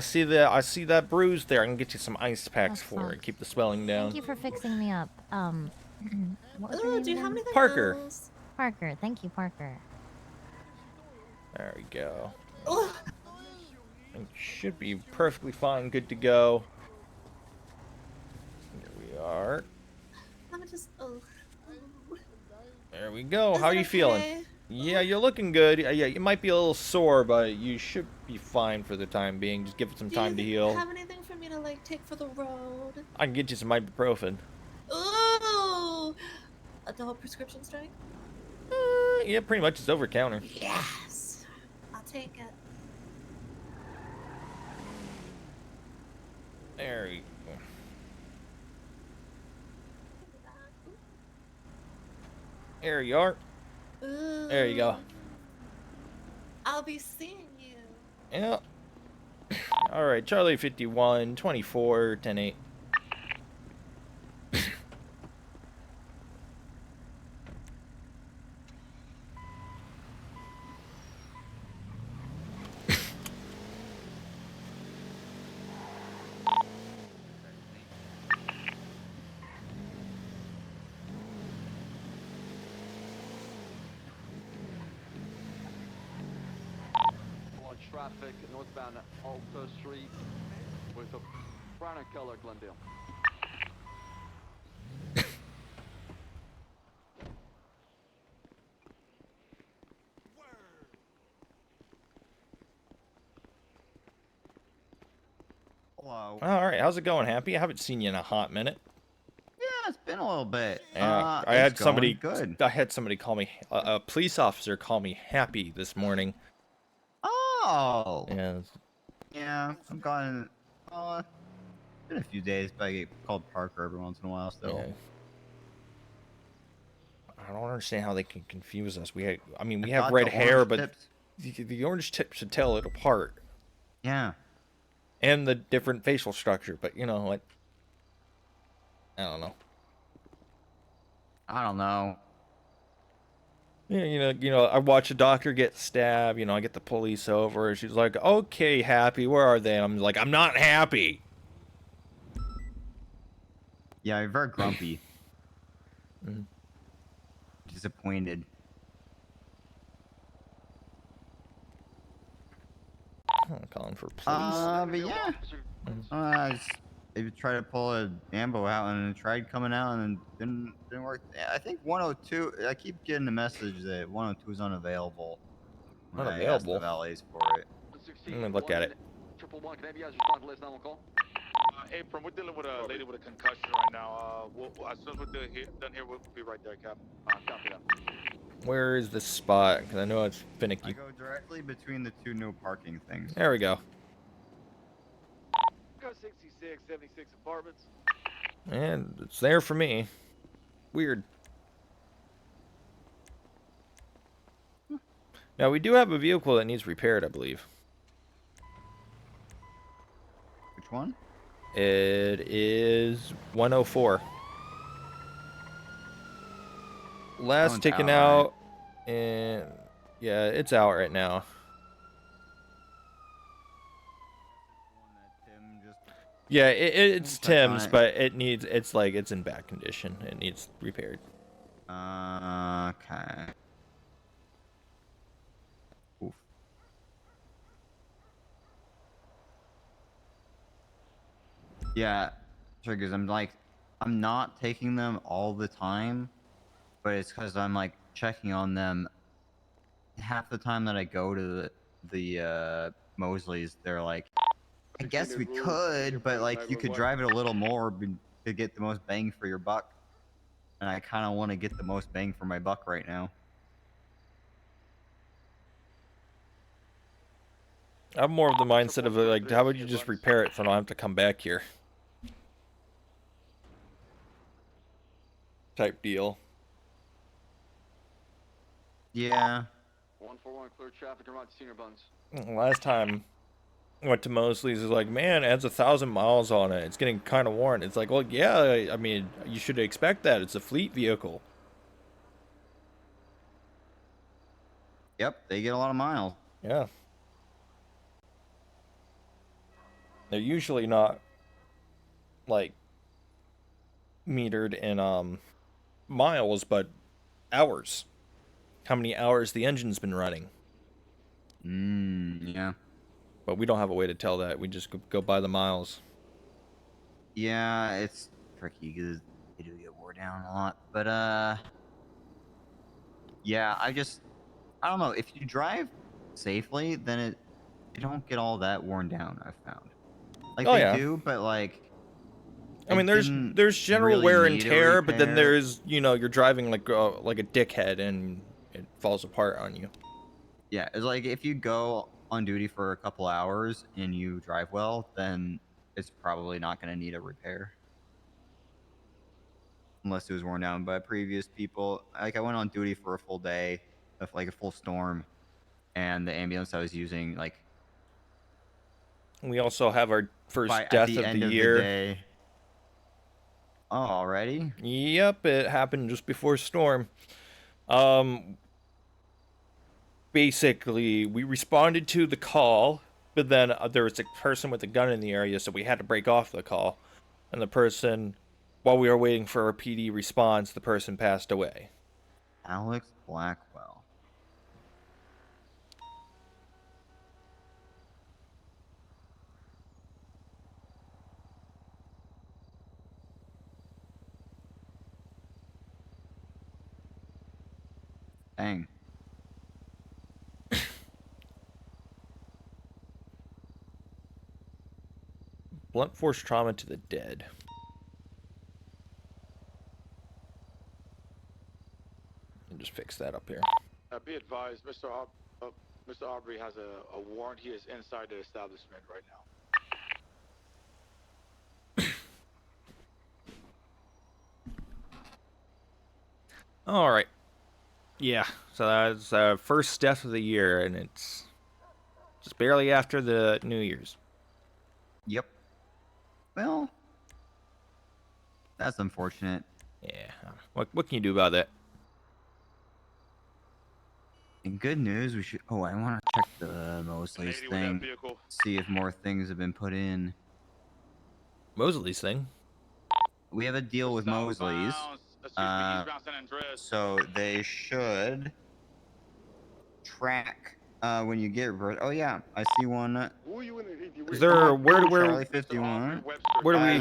see that bruise there. I can get you some ice packs That for it. sucks. Keep the swelling down. Thank you for fixing me up. What was your Ooh, name do you have again? anything Parker. else? Parker. Thank you, Parker. There we go. Ugh. It should be perfectly fine, good to go. Here we are. Let me just. Oh. There we go. Is How it you feeling? okay? Yeah, you're looking good. Yeah, you might be a little sore, but you should be fine for the time being. Just give it some time to Do heal. you have anything for me to like take for the road? I can get you some ibuprofen. Ooh, the whole prescription strength. Yeah, pretty much. It's over counter. Yes, I'll take it. There you go. There you are. Ooh. There you go. I'll be seeing you. Yeah. All right, Charlie 51, 24, 10 8. Large traffic northbound Alta Street with a brown and color Glendale. Hello. All right, how's it going, Happy? I haven't seen you in a hot minute. Yeah, it's been a little bit. Yeah, I It's had somebody. going good. I had somebody call me. A police officer call me Happy this morning. Oh. Yeah. Yeah, I've gotten. It's been a few days, but I get called Parker every once in a while still. Yeah. I don't understand how they can confuse us. We have got red the hair, orange but tips. the orange tip should tell it apart. Yeah. And the different facial structure, but you know what? I don't know. I don't know. Yeah, I watch a doctor get stabbed. I get the police over. She's like, "Okay, Happy, where are they?" I'm like, "I'm not happy." Yeah, you're very grumpy. Mhm. Disappointed. I'm calling for police. But yeah. They tried to pull a ambo out and it tried coming out and didn't work. Yeah, I think 102. I keep getting the message that 102 is unavailable. When I asked the Unavailable? valets for it. Let me look at it. 111, can I be as respond to last 911 call? apron. We're dealing with a lady with a concussion right now. As soon as we're done here, we'll be right there, Cap. Copy that. Where is the spot? Because I know it's finicky. I go directly between the two no parking things. There we go. Go 66, 76 apartments. And it's there for me. Weird. Now, we do have a vehicle that needs repaired, I believe. Which one? It is 104. Last one's taken out, out, and yeah, it's out right now. Yeah, it's Tim's, but it's in bad condition. It needs repaired. Okay. Oof. Yeah, triggers. I'm not taking them all the time, but it's because I'm like checking on them. Half the time that I go to the Mosley's, they're like, I guess we could, but like you could drive it a little more to get the most bang for your buck. And I kind of want to get the most bang for my buck right now. I'm more of the mindset of like, how would you just repair it so I don't have to come back here? Type deal. Yeah. 141 clear traffic around Senior Buns. Last time I went to Mosley's, is like, man, it has 1,000 miles on it. It's getting kind of worn. It's like, well, yeah, I mean, you should expect that. It's a fleet vehicle. Yep, they get a lot of miles. Yeah. They're usually not, like, metered in miles, but hours. How many hours the engine's been running. Yeah. But we don't have a way to tell that. We just go by the miles. Yeah, it's tricky because they do get wore down a lot. But, yeah, I don't know. If you drive safely, then you don't get all that worn down, I've found. Like, they do, but, like... I mean, there's general really wear and need a tear, but then repair. there's, you know, you're driving like a dickhead and it falls apart on you. Yeah, it's like if you go on duty for a couple hours and you drive well, then it's probably not going to need a repair. Unless it was worn down by previous people. Like, I went on duty for a full day of like a full storm, and the ambulance I was using, like... We also have our first at death the of end the of year. the day. Oh, already? Yep, it happened just before storm. Basically, we responded to the call, but then there was a person with a gun in the area, so we had to break off the call. And the person, while we were waiting for a PD response, the person passed away. Alex Blackwell. Dang. Blunt force trauma to the dead. And just fix that up here. Be advised, Mr. Aubrey has a warrant. He is inside the establishment right now. All right. Yeah, so that's first death of the year, and it's just barely after the New Year's. Yep. Well, that's unfortunate. Yeah. What can you do about that? In good news, we should... Oh, I want to check the Mosley's thing. See if more things have been put in. Mosley's thing? We have a deal with Mosley's. So they should track when you get... Oh, yeah. I see one. Is there... Where Charlie 51. Where do we...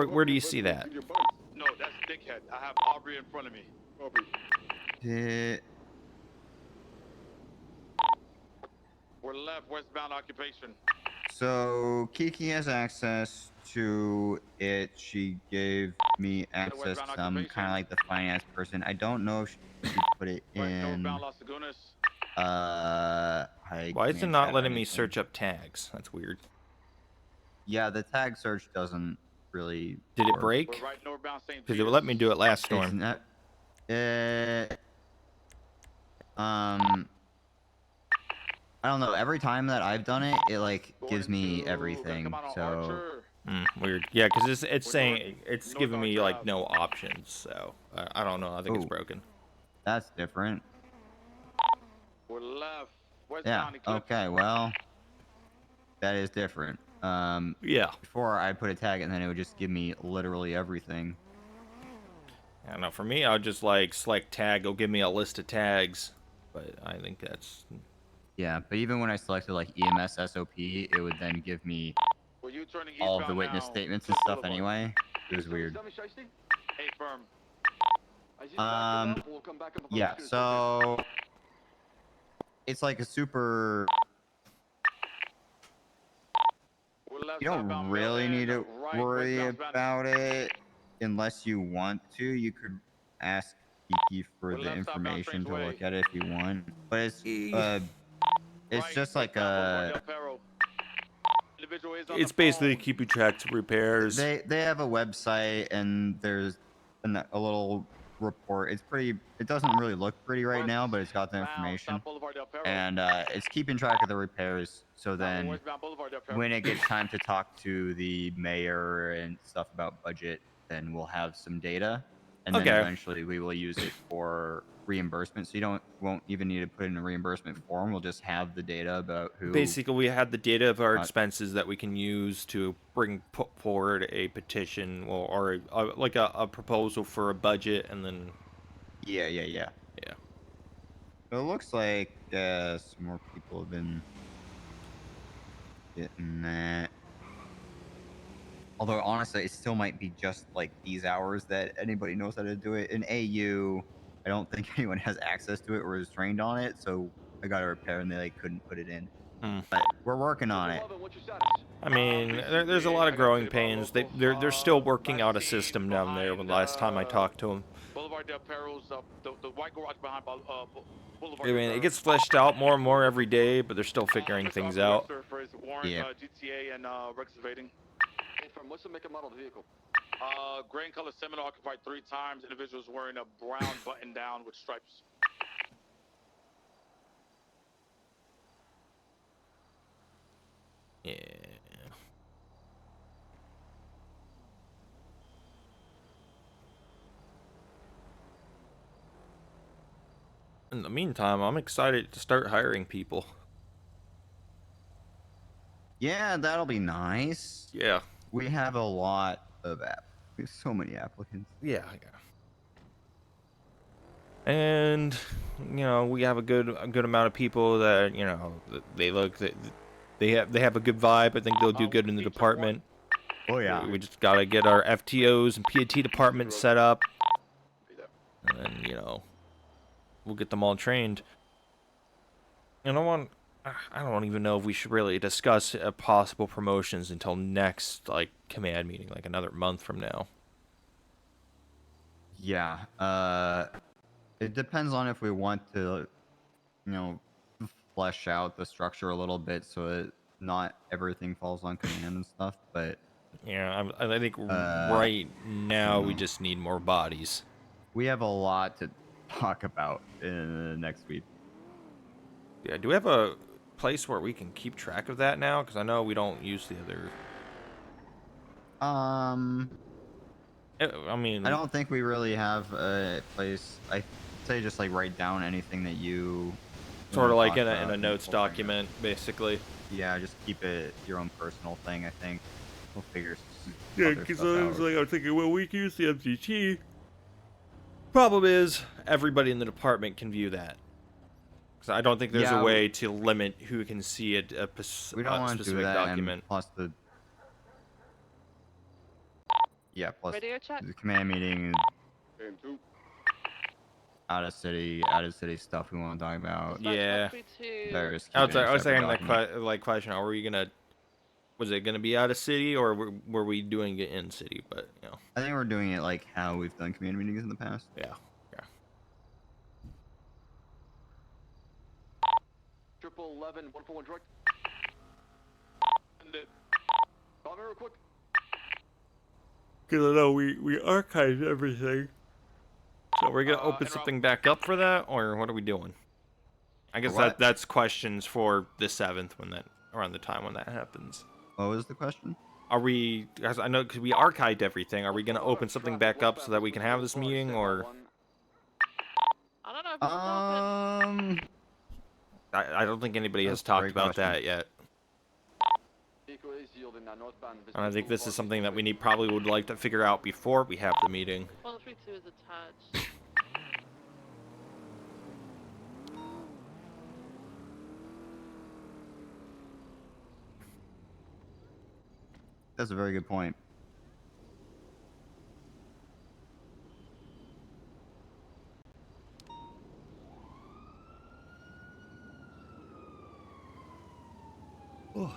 Where do you see that? No, that's Dickhead. I have Aubrey in front of me. We're left, westbound occupation. So Kiki has access to it. She gave me access to I'm kind of like the finance person. I don't know if she put it in. I Why is it can't not have letting me anything. search up tags? That's weird. Yeah, the tag search doesn't really. Did it work. break? We're right northbound St. Because it would let me do it last It's storm. not. I don't know. Every time that I've done it, it like gives me everything. So Weird. Yeah, because it's saying it's giving me like no options. So I don't know. I think it's broken. That's different. We're left. Yeah. Okay. Well, that is different. Yeah. Before I put a tag, and then it would just give me literally everything. I don't know. For me, I'll just like select tag. It'll give me a list of tags. But I think that's. Yeah, but even when I selected like EMS SOP, it would then give me all of the witness statements and stuff anyway. It was weird. Hey, firm. Yeah, so it's like a super. You don't really need to worry about it unless you want to. You could ask Kiki for the information to look at it if you want, but it's just like a. It's basically keeping track of repairs. They have a website and there's a little report. It's pretty. It doesn't really look pretty right now, but it's got the information, and it's keeping track of the repairs. So then, when it gets time to talk to the mayor and stuff about budget, then we'll have some data, and then eventually we will use it for reimbursement. So you won't even need to put in a reimbursement form. We'll just have the data about who. Basically, we had the data of our expenses that we can use to put forward a petition or like a proposal for a budget, and then. Yeah. So it looks like some more people have been getting that. Although honestly, it still might be just like these hours that anybody knows how to do it. In AU, I don't think anyone has access to it or is trained on it. So I got a repair and they like couldn't put it in. But we're working on it. I mean, there's a lot of growing pains. They're still working out a system down there. The last time I talked to them. Boulevard del Perros, the white garage behind Boulevard. I mean, it gets fleshed out more and more every day, but they're still figuring things out. Yeah. GTA and Rex evading. What's the make and model of the vehicle? Gray and color Seminole occupied 3 times. Individuals wearing a brown button down with stripes. Yeah. In the meantime, I'm excited to start hiring people. Yeah, that'll be nice. Yeah. We have a lot of we have so many applicants. Yeah. And we have a good amount of people that they have a good vibe. I think they'll do good in the department. Oh yeah. We just gotta get our FTOs and PAT departments set up, and then we'll get them all trained. And I don't even know if we should really discuss possible promotions until next command meeting, like another month from now. Yeah. It depends on if we want to, flesh out the structure a little bit so that not everything falls on command and stuff. But yeah, I think right now we just need more bodies. We have a lot to talk about in the next week. Yeah, do we have a place where we can keep track of that now? Because I know we don't use the other. I mean, I don't think we really have a place. I say just like write down anything that you. Sort of like in a notes document, basically. Yeah, just keep it your own personal thing. I think we'll figure. Yeah, because I was thinking, well, we can use the MCT. Problem is, everybody in the department can view that. Because I don't think there's a way to limit who can see a we don't want specific to do that, document. Plus the. Yeah, plus Radio check. the command meeting. Out of city stuff we want to talk about. Yeah. I was saying that question. Are we gonna Was it going to be out of city, or were we doing it in city? But you know, I think we're doing it like how we've done community meetings in the past. yeah, yeah. 1111, 141 direct. And call me real quick. Because I know we archived everything. So we're gonna open something back up for that, or what are we doing? I guess that's questions for the 7th when that around the time when that happens. What was the question? Are we? Cause I know because we archived everything. Are we gonna open something back up so that we can have this meeting, or? I don't know if it's open. I don't think anybody has talked about that yet. And I think this is something that we probably would like to figure out before we have the meeting. 1232 is attached. That's a very good point. Oh.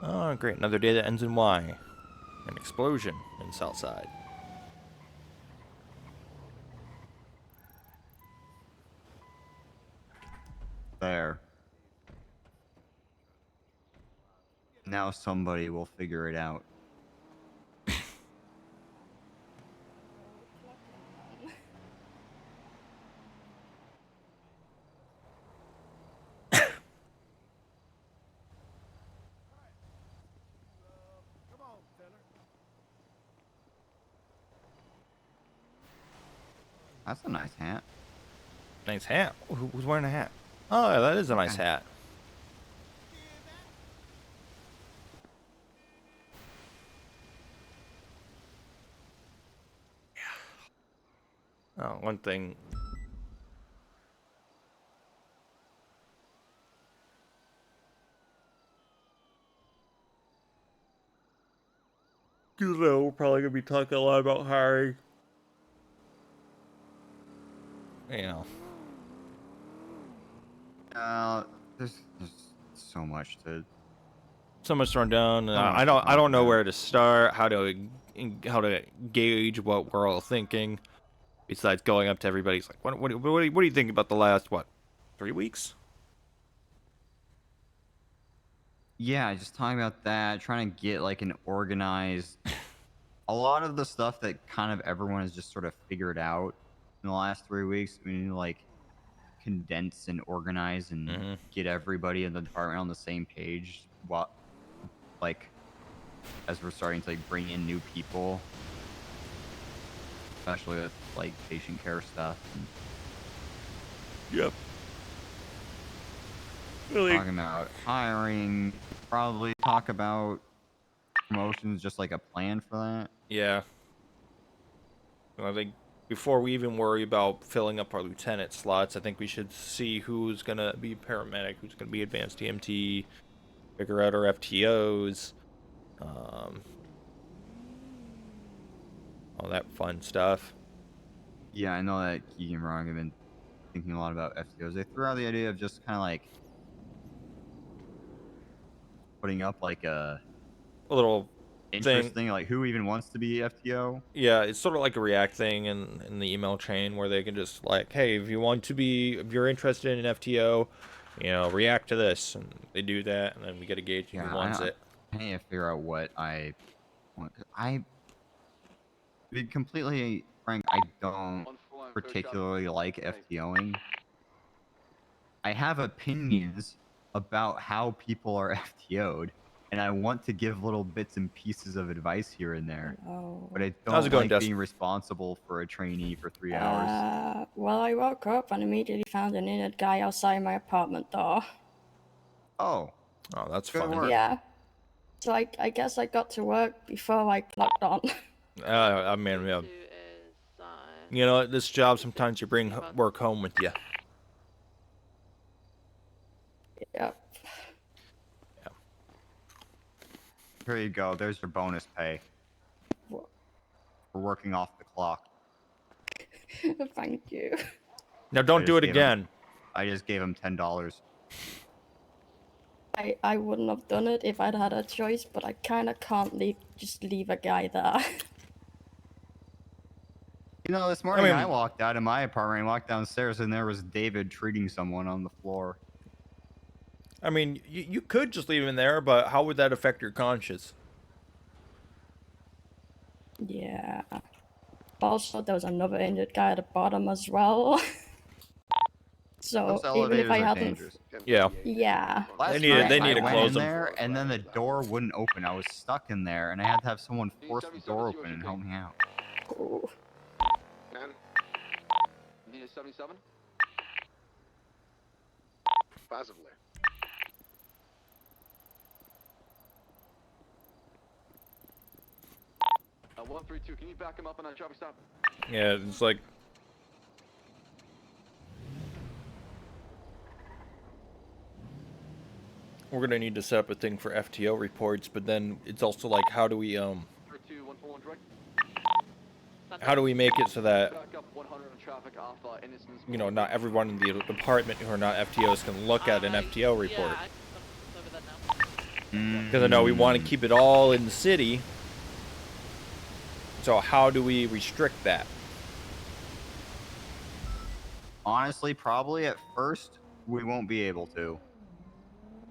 Oh, great. Another day that ends in Y. An explosion in Southside. There. Now somebody will figure it out. That's a nice hat. Nice hat? Who's wearing a hat? Oh, yeah, that is a nice hat. Oh, one thing. You know, we're probably going to be talking a lot about hiring. You know. There's so much to. So much thrown down. I don't know where to start. How to gauge what we're all thinking. Besides going up to everybody's like, what do you think about the last 3 weeks? Yeah, just talking about that, trying to get like an organized. A lot of the stuff that kind of everyone has just sort of figured out in the last 3 weeks. We need to like condense and organize and get everybody in the department on the same page. What, like, as we're starting to like bring in new people, especially with like patient care stuff. Yep. Really? Talking about hiring, probably talk about promotions, just like a plan for that. Yeah. I think before we even worry about filling up our lieutenant slots, I think we should see who's gonna be paramedic, who's gonna be advanced EMT, figure out our FTOs, all that fun stuff. Yeah, I know that Keegan and Ron have been thinking a lot about FTOs. They threw out the idea of just kind of like putting up like a little interesting, like who even wants to be FTO. Yeah, it's sort of like a React thing in the email chain where they can just like, hey, if you're interested in an FTO, you know, react to this, and they do that, and then we get a gauge who wants it. I need to figure out what I want. To be completely frank, I don't particularly like FTOing. I have opinions about how people are FTO'd, and I want to give little bits and pieces of advice here and there. But I don't like being responsible for a trainee for 3 hours. Well, I woke up and immediately found an injured guy outside my apartment door. Oh, that's fun. Yeah. So I guess I got to work before I clocked on. I mean, yeah. You know, this job sometimes you bring work home with you. Yep. Yeah. Here you go. There's your bonus pay. What? For working off the clock. Thank you. Now don't do it again. I just gave him $10. I wouldn't have done it if I'd had a choice, but I kind of can't just leave a guy there. You know, this morning I walked out of my apartment, walked downstairs, and there was David treating someone on the floor. I mean, you could just leave him there, but how would that affect your conscience? Yeah. Also, there was another injured guy at the bottom as well. So Those even if elevators I are hadn't, dangerous. Yeah. yeah. Last They night, need to I went close in them. there, and then the door wouldn't open. I was stuck in there, and I had to have someone force the door open and help me out. Ooh. 10. Need a 77? Passively. 132, can you back him up on that traffic stop? Yeah, it's like. We're gonna need to set up a thing for FTO reports, but then it's also like, how do we how do we make it so that, you know, not everyone in the department who are not FTOs can look at an FTO report? Because I know we want to keep it all in the city. So how do we restrict that? Honestly, probably at first, we won't be able to.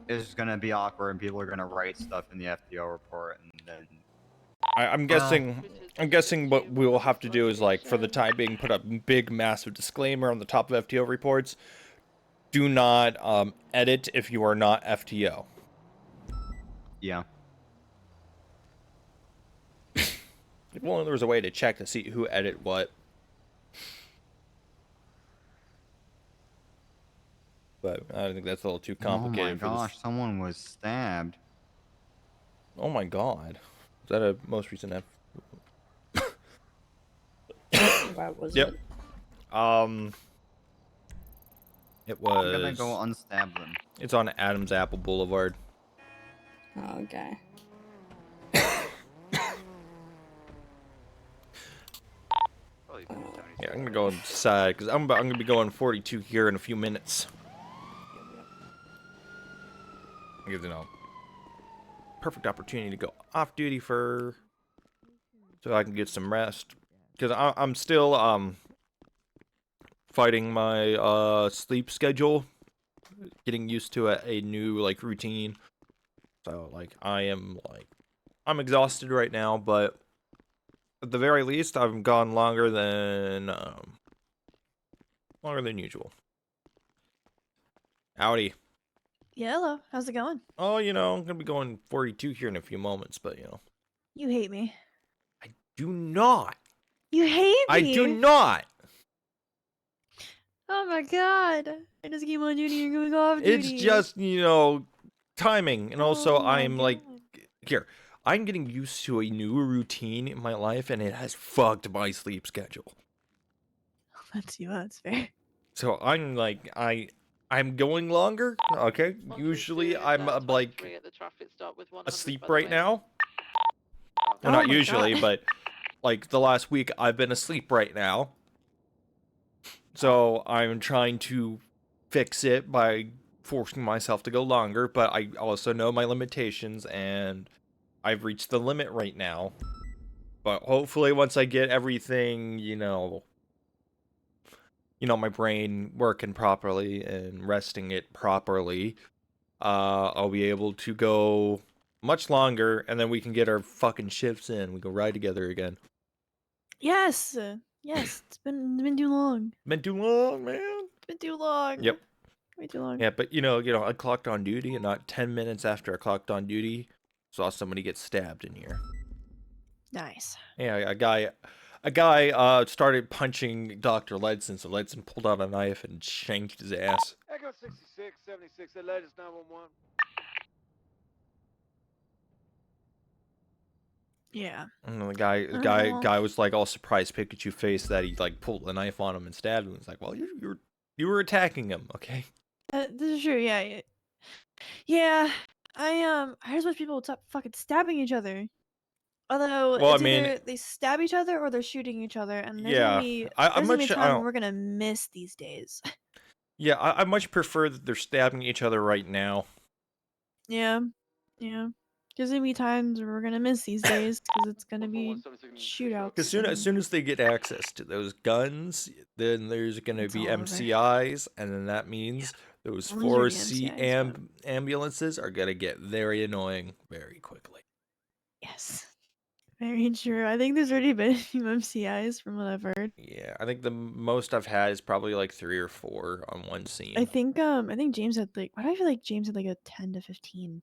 It's going to be awkward, and people are going to write stuff in the FTO report, and then... I'm guessing what we will have to do is, like, for the time being, put a big, massive disclaimer on the top of FTO reports. Do not edit if you are not FTO. Yeah. If only there was a way to check to see who edit what. But I think that's a little too complicated. Oh my gosh, someone was stabbed. Oh my god. Is that a most recent Where was Yep. it? It was. I'm gonna go unstab them. It's on Adams Apple Boulevard. Oh, okay. Yeah, I'm gonna go inside because I'm gonna be going 42 here in a few minutes. Gives you know, perfect opportunity to go off duty so I can get some rest, because I'm still fighting my sleep schedule, getting used to a new like routine. So like I'm exhausted right now, but at the very least I've gone longer than usual. Howdy. Yeah, hello. How's it going? Oh, you know, I'm gonna be going 42 here in a few moments, but you know. You hate me. Do not. You hate me. I do not. Oh my god. I just came on duty and going off duty. It's just, you know, timing, and also Oh my I'm like, here, I'm getting used to a new routine in my life, and it has fucked my sleep schedule. That's fair. So I'm like, I'm going longer. Okay, usually I'm like asleep right now. Well, not usually, but like the last week I've been asleep right now. So I'm trying to fix it by forcing myself to go longer, but I also know my limitations, and I've reached the limit right now. But hopefully once I get everything, you know, my brain working properly and resting it properly, I'll be able to go much longer, and then we can get our fucking shifts in. We can ride together again. Yes. Yes. It's been too long. Been too long, man. It's been too long. Yep. Way too long. Yeah, but you know, I clocked on duty, and not 10 minutes after I clocked on duty, saw somebody get stabbed in here. Nice. Yeah, a guy started punching Dr. Ledson, so Ledson pulled out a knife and shanked his ass. Echo 66, 76, the latest 911. Yeah. And the guy was like all surprised Pikachu face that he like pulled the knife on him and stabbed him. It's like, well, you were attacking him, okay? This is true. Yeah. Yeah. I heard a bunch of people stop fucking stabbing each other. Although Well, I it's mean, either they stab each other or they're shooting each other, and there's yeah, I'm gonna be a much. I time when don't. we're gonna miss these days. Yeah, I much prefer that they're stabbing each other right now. Yeah, yeah. There's gonna be times where we're gonna miss these days because it's gonna be shootouts. Because as soon as they get access to those guns, then there's gonna It's be all over. MCIs, and then that means those Well, these are the 4C MCIs, but ambulances are gonna get very annoying very quickly. yes, very true. I think there's already been a few MCIs from what I've heard. Yeah, I think the most I've had is probably like 3 or 4 on one scene. I think James had like. Why do I feel like James had like a 10 to 15?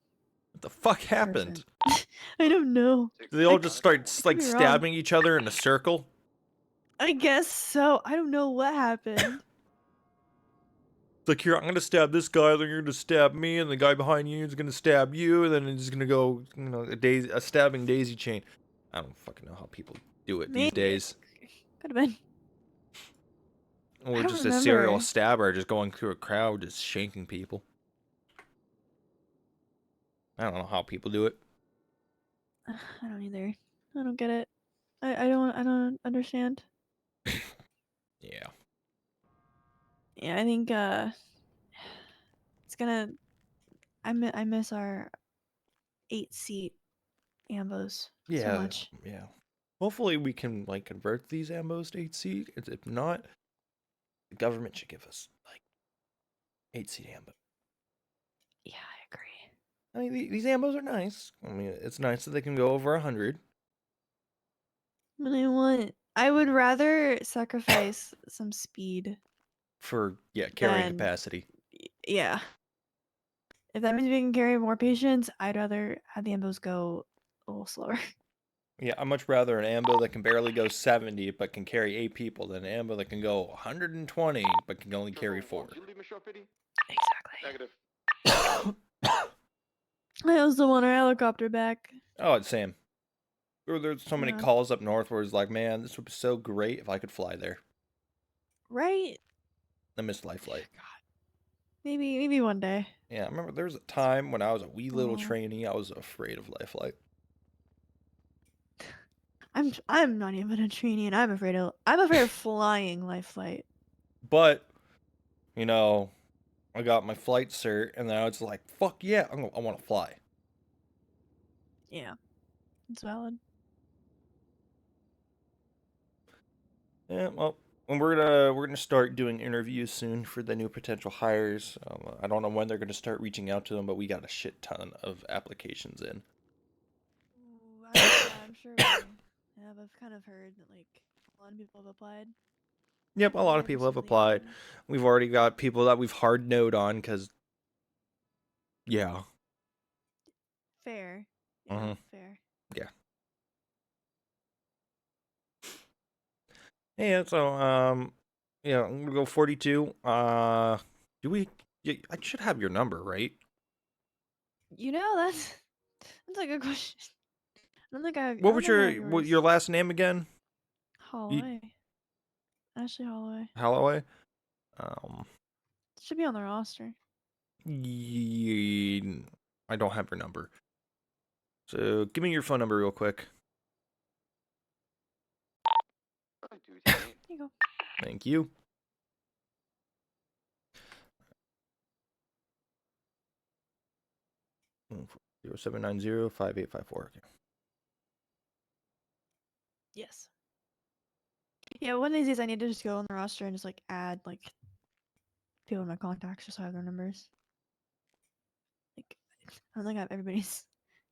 What the fuck happened? I don't know. Do they all Like, just start like be wrong. stabbing each other in a circle? I guess so. I don't know what happened. It's like, here, I'm gonna stab this guy, then you're gonna stab me, and the guy behind you is gonna stab you, and then it's gonna go, a stabbing daisy chain. I don't fucking know how people do it these Maybe. days. Could have been. Or I don't just a serial remember. stabber just going through a crowd, just shanking people. I don't know how people do it. I don't either. I don't get it. I don't understand. Yeah. Yeah, I think it's gonna. I miss our 8-seat ambos Yeah. so much. Yeah. Hopefully we can like convert these ambos to 8-seat. If not, the government should give us like 8-seat ambo. Yeah, I agree. I mean, these ambos are nice. I mean, it's nice that they can go over 100. But I would rather sacrifice some speed For carrying than capacity. yeah. If that means we can carry more patients, I'd rather have the ambos go a little slower. Yeah, I'd much rather an ambo that can barely go 70 but can carry 8 people than an ambo that can go 120 but can only carry 4. Exactly. Negative. I also want our helicopter back. Oh, it's Sam. There's so many Yeah. calls up north where it's like, man, this would be so great if I could fly there. Right? I miss Life Flight. Maybe one day. Yeah, I remember there was a time when I was a wee little Oh. trainee, I was afraid of Life Flight. I'm not even a trainee, and I'm afraid of flying Life Flight. But, I got my flight cert, and now it's like, fuck yeah, I want to fly. Yeah, it's valid. Yeah, well, and we're gonna start doing interviews soon for the new potential hires. I don't know when they're gonna start reaching out to them, but we got a shit ton of applications in. I'm sure we have. I've kind of heard that like a lot of people have applied. Yep, a lot of people have applied. We've already got people that we've hard noed on because, yeah. Fair. Yeah, Mhm. fair. Yeah. Yeah, so I'm gonna go 42. Do we? Yeah, I should have your number, right? That's a good question. I don't think I. What I was don't think I have your last name again? Holloway. Ashley Holloway. Holloway. Should be on the roster. I don't have your number. So give me your phone number real quick. Here you go. Thank you. Mm, 0790-5854. Okay. Yes. Yeah, one of these days I need to just go on the roster and just like add like people in my contacts just so I have their numbers. Like I don't think I have everybody's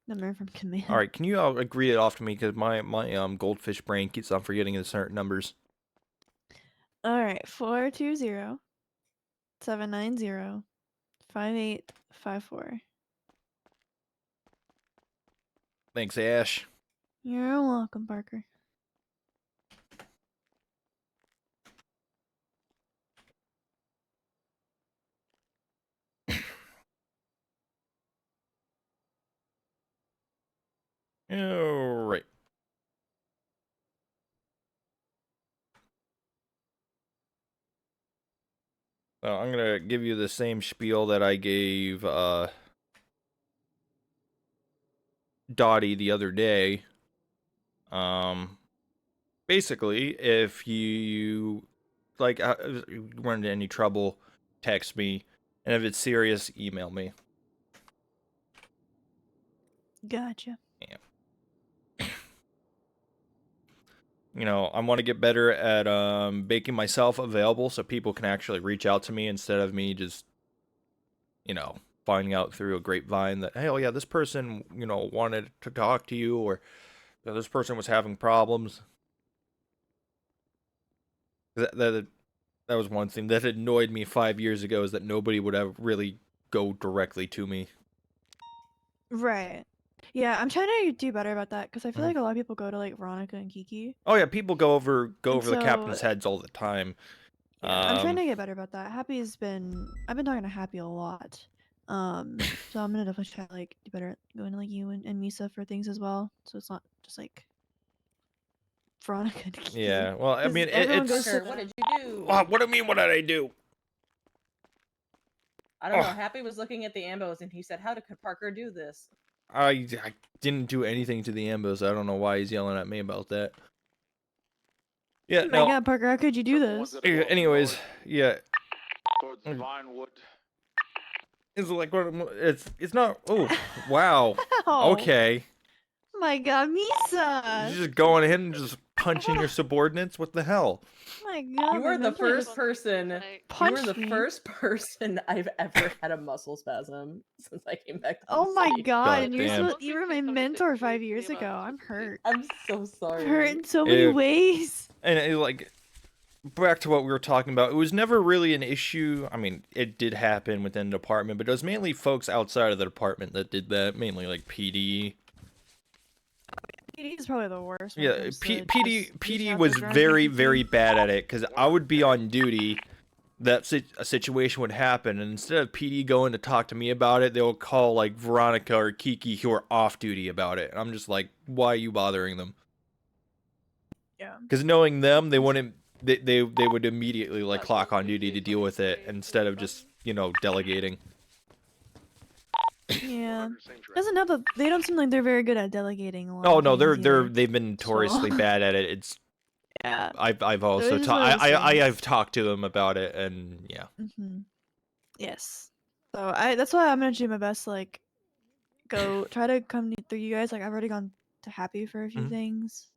number from command. All right, can you all agree it off to me because my goldfish brain keeps on forgetting the certain numbers. All right, 420-790-5854. Thanks, Ash. You're welcome, Parker. All right. So I'm gonna give you the same spiel that I gave Dottie the other day. Basically, if you like run into any trouble, text me, and if it's serious, email me. Gotcha. Yeah. You know, I want to get better at making myself available so people can actually reach out to me instead of me just, you know, finding out through a grapevine that, hey, oh yeah, this person, you know, wanted to talk to you, or you know, this person was having problems. That was one thing that annoyed me 5 years ago, is that nobody would ever really go directly to me. Right. Yeah, I'm trying to do better about that because I feel Mhm. like a lot of people go to like Veronica and Kiki. Oh yeah, people go over And the captain's so heads all the time. yeah, I'm trying to get better about that. I've been talking to Happy a lot. So I'm gonna definitely try to like do better at going to like you and Misa for things as well. So it's not just like Veronica and Kiki. Yeah, well, I 'Cause mean, everyone it's. goes to What them. did you do? What do you mean? What did I do? I don't know. Oh. Happy was looking at the ambos and he said, "How did Parker do this?" I didn't do anything to the ambos. I don't know why he's yelling at me about that. Yeah, Oh my no. god, Parker, how could you do this? Anyways, yeah. Towards Vinewood. It's like it's not. Oh, wow. Ow. Okay. Oh my god, Misa! You're just going ahead and just punching your subordinates. What the hell? Oh my god, You my were the mental first just person. You were punched the me. first person I've ever had a muscle spasm since I came back. To Oh the my city. god, and damn. you were my mentor 5 years ago. I'm hurt. I'm so sorry. I'm hurt in so many ways. And like, back to what we were talking about, it was never really an issue. I mean, it did happen within the department, but it was mainly folks outside of the department that did that. Mainly like PD. PD is probably the worst. when it Yeah, comes to PD just PD reaching out was to Veronica very and Kiki. very bad at it, because I would be on duty. A situation would happen, and instead of PD going to talk to me about it, they'll call like Veronica or Kiki, who are off duty, about it. And I'm just like, why are you bothering them? Yeah. Because knowing them, they wouldn't. They would immediately like clock on duty to deal with it instead of just, you know, delegating. Yeah. Doesn't help that they don't seem like they're very good at delegating a lot. Oh of no, things either. they've been notoriously So- been bad at it. It's Yeah. I've also it's one of those I've talked to them about it, and yeah. Mm-hmm. Yes. So that's why I'm gonna do my best to like go try to come through you guys. Like I've already gone to Happy for a few Mhm. things.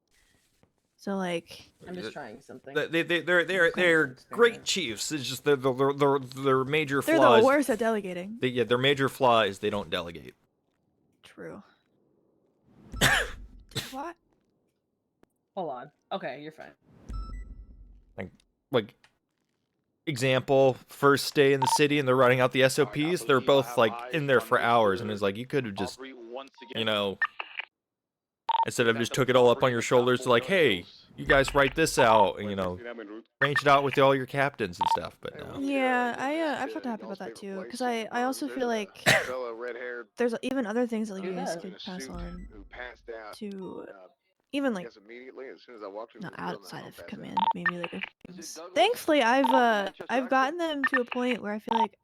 So like I'm just trying something. They're great chiefs. It's just their major they're flaw the is worst at delegating. their major flaw is they don't delegate. True. What? Hold on. Okay, you're fine. Like example, first day in the city and they're running out the SOPs. They're both like in there for hours, and it's like you could have just, you know, instead of just took it all up on your shoulders to like, hey, you guys write this out, and you know, arrange it out with all your captains and stuff. But no. Yeah, I've talked to Happy about that too, because I also feel like there's even other things that you guys could pass on to even like not outside of command, maybe like if things. Thankfully, I've gotten them to a point where I feel like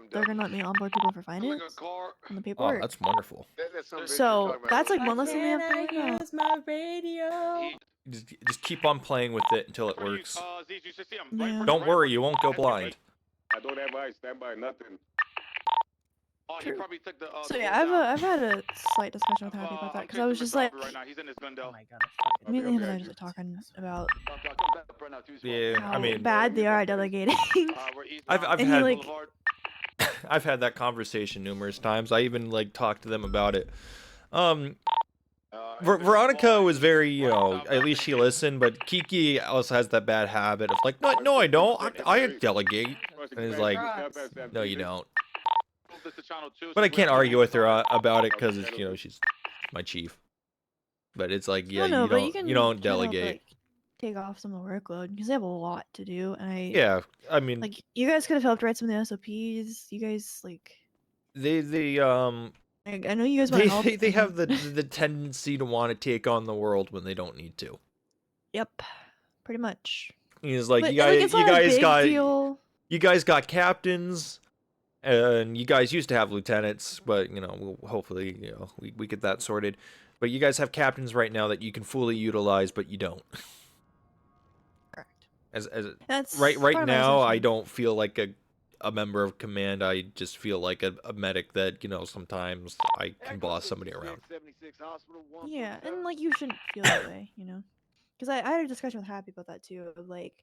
they're gonna let me onboard people for finance on the Oh, paperwork. that's wonderful. So that's like one less thing we have to worry about. Use my radio. Just keep on playing with it until it works. Yeah. Don't worry, you won't go blind. I don't have ice. Stand by. Nothing. Oh, he True. probably took the. So yeah, I've had a slight discussion with Happy about that because I was just like, Right now, he's in his gun Oh my god. me and him and I just talking about Yeah, how I mean, bad they are at delegating. I've and he had like I've had that conversation numerous times. I even like talked to them about it. Veronica was very, you know, at least she listened, but Kiki also has that bad habit of like, no, I don't. I delegate. And it's like, no, you don't. But I can't argue with her about it because it's, you know, she's my chief. But it's like, yeah, no, but you don't can help, delegate. like, take off some of the workload because they have a lot to do, and Yeah, I mean, like you guys could have helped write some of the SOPs. You guys like I know you guys want to help. they have the tendency to want to take on the world when they don't need to. Yep, pretty much. He's like, But, you like, it's not a big got deal. you guys got captains. and you guys used to have lieutenants, but we'll hopefully we get that sorted. But you guys have captains right now that you can fully utilize, but you don't. Correct. As That's right part of my now, I assumption. don't feel like a member of command. I just feel like a medic that sometimes I can boss somebody around. Yeah, and like you shouldn't feel that way, you know, because I had a discussion with Happy about that too. Of like,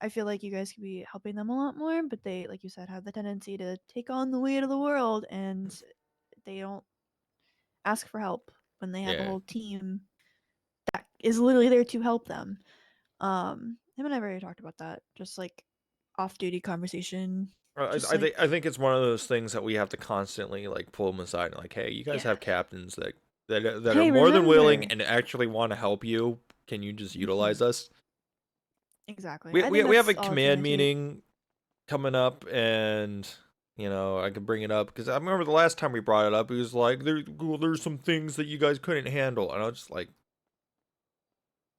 I feel like you guys could be helping them a lot more, but they, like you said, have the tendency to take on the weight of the world, and they don't ask for help when they have a Yeah. whole team that is literally there to help them. Him and I already talked about that, just like off-duty conversation. Just like, I think it's one of those things that we have to constantly like pull them aside and like, hey, you guys yeah. have captains that are Hey, more than willing remember. and actually want to help you. Can you just utilize us? Exactly. We I think we have a that's all it's gonna command take. meeting coming up, and I can bring it up because I remember the last time we brought it up, it was like there's some things that you guys couldn't handle, and I was just like,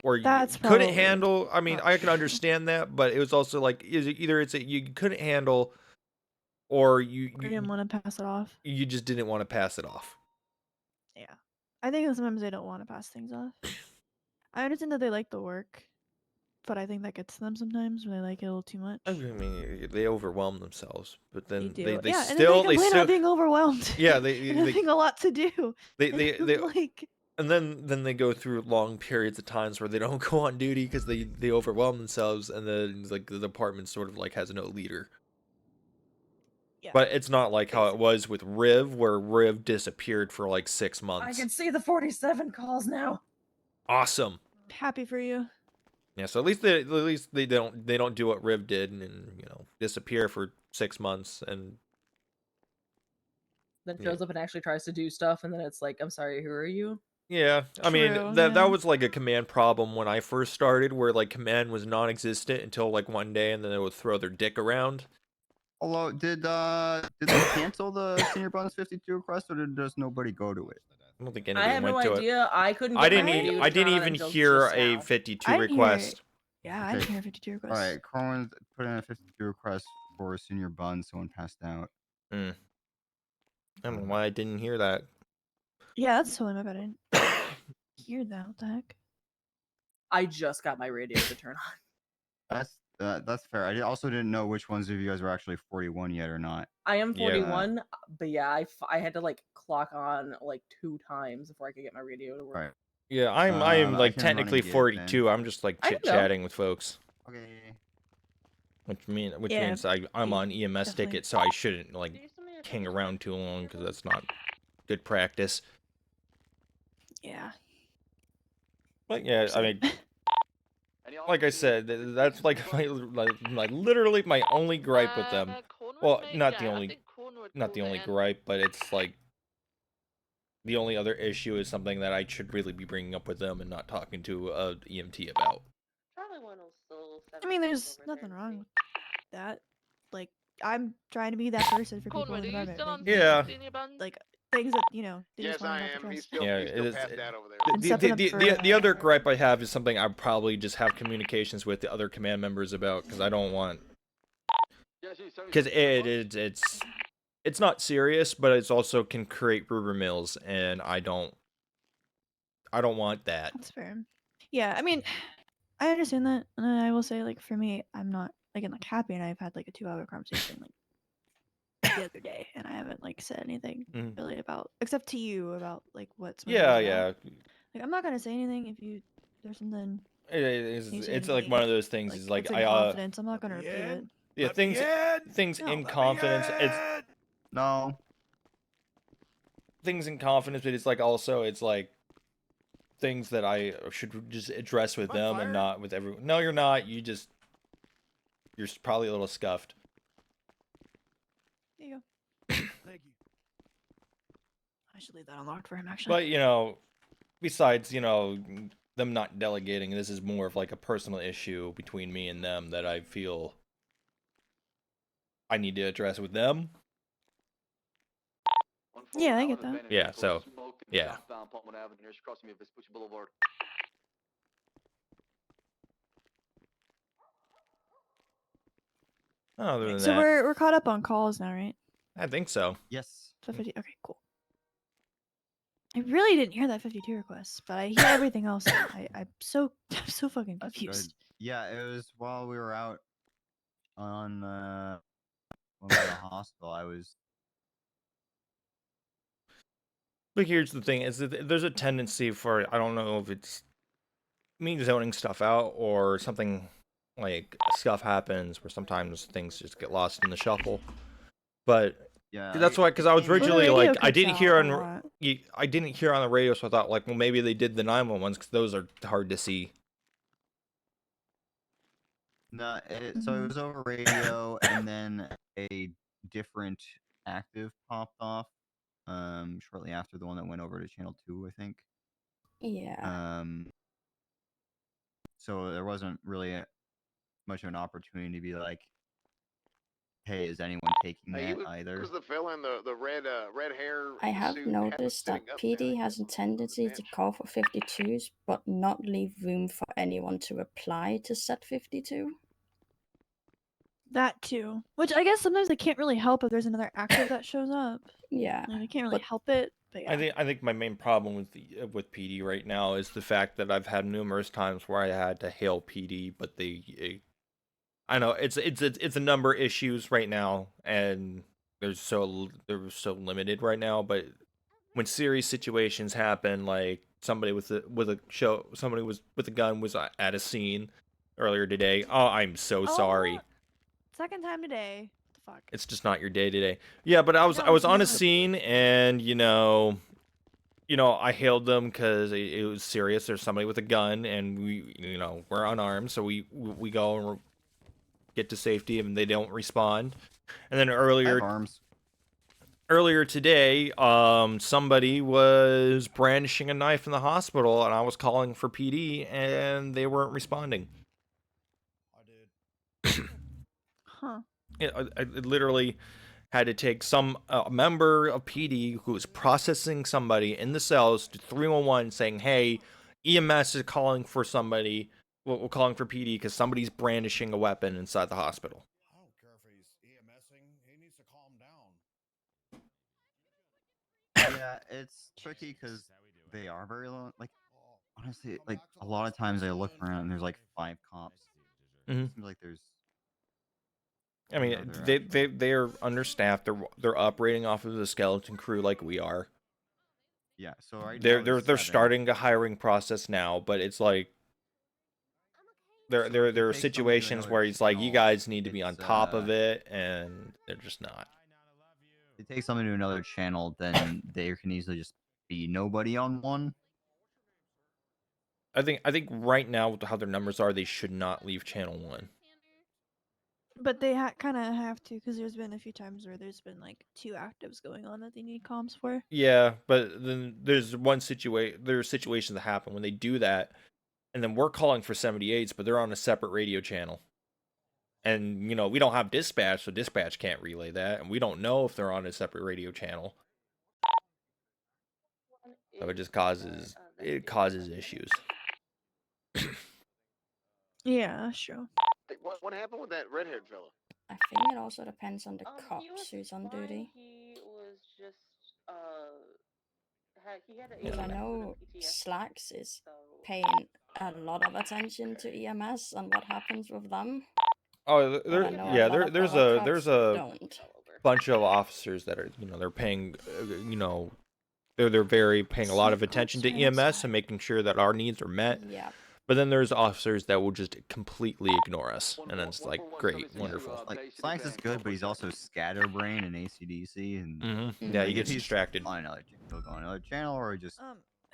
or you That's couldn't probably handle. I mean, I can true. understand that, but it was also like either it's that you couldn't handle, or We didn't want to pass it off. you just didn't want to pass it off. Yeah. I think that sometimes they don't want to pass things off. I understand that they like the work, but I think that gets to them sometimes when they like it a little too much. I mean, they overwhelm themselves, but They then do. they Yeah, and then they still complain about being overwhelmed. yeah and having a lot to do. they like, and then they go through long periods of times where they don't go on duty because they overwhelm themselves, and then like the department sort of like has no leader. yeah. But it's not like how it was with Riv, where Riv disappeared for like 6 I months. can see the 47 calls now. Awesome. Happy for you. Yeah, so at least they don't do what Riv did and disappear for 6 months and Then shows up and actually tries to do stuff, and then it's like, I'm sorry, who are you? yeah, I mean True, that yeah. was like a command problem when I first started, where like command was non-existent until like one day, and then they would throw their dick around. Although, did they cancel the Senior Bonus 52 request, or did just nobody go to it? I don't think I anybody have went no to it. idea. I couldn't I get my didn't radio I to didn't turn on even until hear just a now. 52 I didn't hear request. it. Yeah, I didn't hear a 52 request. All right, Corwin put in a 52 request for Senior Bun. Someone passed out. I don't know why I didn't hear that. Yeah, that's totally my bad. I didn't hear that. What the heck? I just got my radio to turn on. That's fair. I also didn't know which ones of you guys were actually 41 yet or not. I am 41, but yeah, I had to like clock on like 2 times before I could get my radio to work. Right. Yeah, I'm I like can run and technically get it 42. then. I'm just like I can chit go. chatting with folks. Okay. Which Yeah, means I'm on EMS definitely. ticket, so I shouldn't like hang around too long because that's not good practice. Yeah. But yeah, I mean, like I said, that's like my literally my only gripe with them. Well, not the only gripe, but it's like the only other issue is something that I should really be bringing up with them and not talking to a EMT about. I mean, there's nothing wrong with that. Like, I'm trying to be that person for people in the environment. Yeah. Like, things that, they just Yes, want I to am. trust. He's still past that over there. And stepping up for The other gripe I have is something I probably just have communications with the other command members about, because I don't want, because it's not serious, but it's also can create rumor mills, and I don't want that. That's fair. Yeah, I mean, I understand that, and I will say, like, for me, I'm not, again, like, Happy and I've had, like, a 2-hour conversation, like, the other day, and I haven't, like, said anything really about, except to you, about, like, what's my Yeah, about. yeah. Like, I'm not gonna say anything if there's something. It's like one of those things. Is like it's in confidence. I'm not gonna repeat it. Yeah, things in confidence. It's no things in confidence, but it's like also it's like things that I should just address with them and not with everyone. No, you're not. You're probably a little scuffed. There you go. Thank you. I should leave that unlocked for him, actually. But besides them not delegating, this is more of like a personal issue between me and them that I feel I need to address with them. Yeah, I get that. Yeah, so yeah. Other than So that, we're caught up on calls now, right? I think so. Yes. So 50. Okay, cool. I really didn't hear that 52 request, but I hear everything else. Now. I'm so I'm so fucking That's confused. good. Yeah, it was while we were out on when we were at the hospital. I was. But here's the thing: is that there's a tendency for, I don't know if it's me zoning stuff out or something, like stuff happens where sometimes things just get lost in the shuffle. But Yeah, that's why, because I was Well, the originally radio like, I cuts didn't out hear a on lot. I didn't hear on the radio, so I thought like, well, maybe they did the 911 ones because those are hard to see. No, so it was over radio, and then a different active popped off. Shortly after the one that went over to channel 2, I think. Yeah. So there wasn't really much of an opportunity to be like, hey, is anyone taking Hey, that he either? was the fella in the red red hair I have suit noticed that sitting up PD has a tendency to call for 52s, but not leave room for anyone to apply to set 52. That too. Which I guess sometimes they can't really help if there's another active that shows up. Yeah. Like, they can't really help it, but yeah. I think my main problem with PD right now is the fact that I've had numerous times where I had to hail PD, but I know it's a number of issues right now, and they're so limited right now. But when serious situations happen, like somebody somebody was with a gun was at a scene earlier today. Oh, I'm so sorry. Second time today. What the fuck? It's just not your day today. Yeah, but I was No, it's on a not. scene, and I hailed them because it was serious. There's somebody with a gun, and we're unarmed, so we go and get to safety, and they don't respond. And then I have arms. earlier today, somebody was brandishing a knife in the hospital, and I was calling for PD, and they weren't responding. Huh. I literally had to take a member of PD who was processing somebody in the cells to 311 saying, hey, EMS is calling for somebody. We're calling for PD because somebody's brandishing a weapon inside the hospital. I don't care if he's EMSing. He needs to calm down. Yeah, it's tricky because they are very low. Like, honestly, like a lot of times I look around and there's like 5 cops. Mhm. It seems like there's. I mean, they're understaffed. They're operating off of the skeleton crew like we are. Yeah, so right now They're there's 7. starting a hiring process now, but it's like there So if you are take somebody to situations another where he's like, you channel, guys need to be on it's, top of it, and they're just not. If you take somebody to another channel, then there can easily just be nobody on one. I think right now with how their numbers are, they should not leave channel 1. But they kind of have to, because there's been a few times where there's been like 2 actives going on that they need comms for. Yeah, but then there's situations that happen when they do that, and then we're calling for 78s, but they're on a separate radio channel. And, we don't have dispatch, so dispatch can't relay that, and we don't know if they're on a separate radio channel. So it just causes issues. Yeah, sure. Hey, what happened with that red-haired fella? I think it also depends on the cops who's on duty. He was just he had Because I a know PTSD. Slacks is paying a lot of attention to EMS and what happens with them. Oh, But I know a lot of there's other a cops don't. bunch of officers that are, they're paying, they're very paying a lot of attention to EMS and making sure that our needs are met. Yeah. But then there's officers that will just completely ignore us, and then it's like, great, wonderful. Like Slacks is good, but he's also scatterbrain and ACDC, and Yeah, he gets he's distracted. on another he'll go on another channel, or just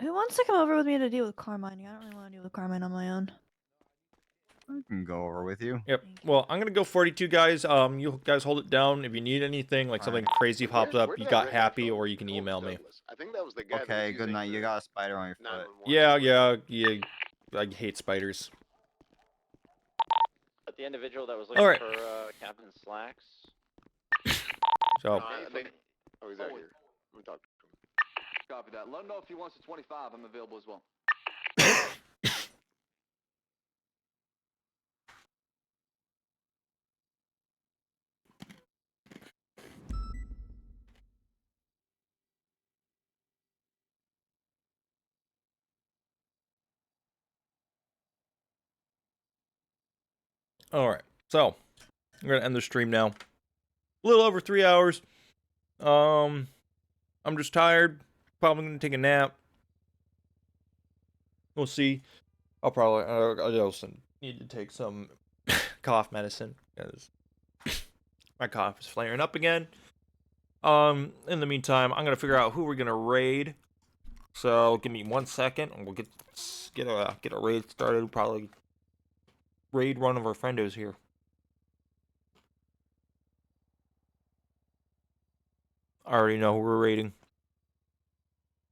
Who wants to come over with me to deal with Carmine? I don't really want to deal with Carmine on my own. I can go over with you. Yep. Well, I'm gonna go 42 guys. You guys hold it down. If you need anything, like something crazy pops up, you got Happy, or you can email me. I think that was the guy. Okay, good night. You got a spider on your foot. Yeah. I hate spiders. But the individual that was looking Alright. for Captain Slacks. So. I think. Oh, he's out here. Let me talk to him. Copy that. Let him know if he wants to 25. I'm available as well. All right, so I'm gonna end the stream now. A little over 3 hours. I'm just tired. Probably gonna take a nap. We'll see. I'll probably I also need to take some cough medicine because my cough is flaring up again. In the meantime, I'm gonna figure out who we're gonna raid. So give me 1 second, and we'll get a raid started. Probably raid one of our friendos here. I already know who we're raiding.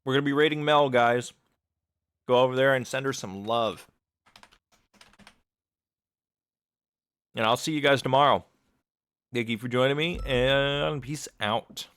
We're gonna be raiding Mel, guys. Go over there and send her some love. And I'll see you guys tomorrow. Thank you for joining me, and peace out.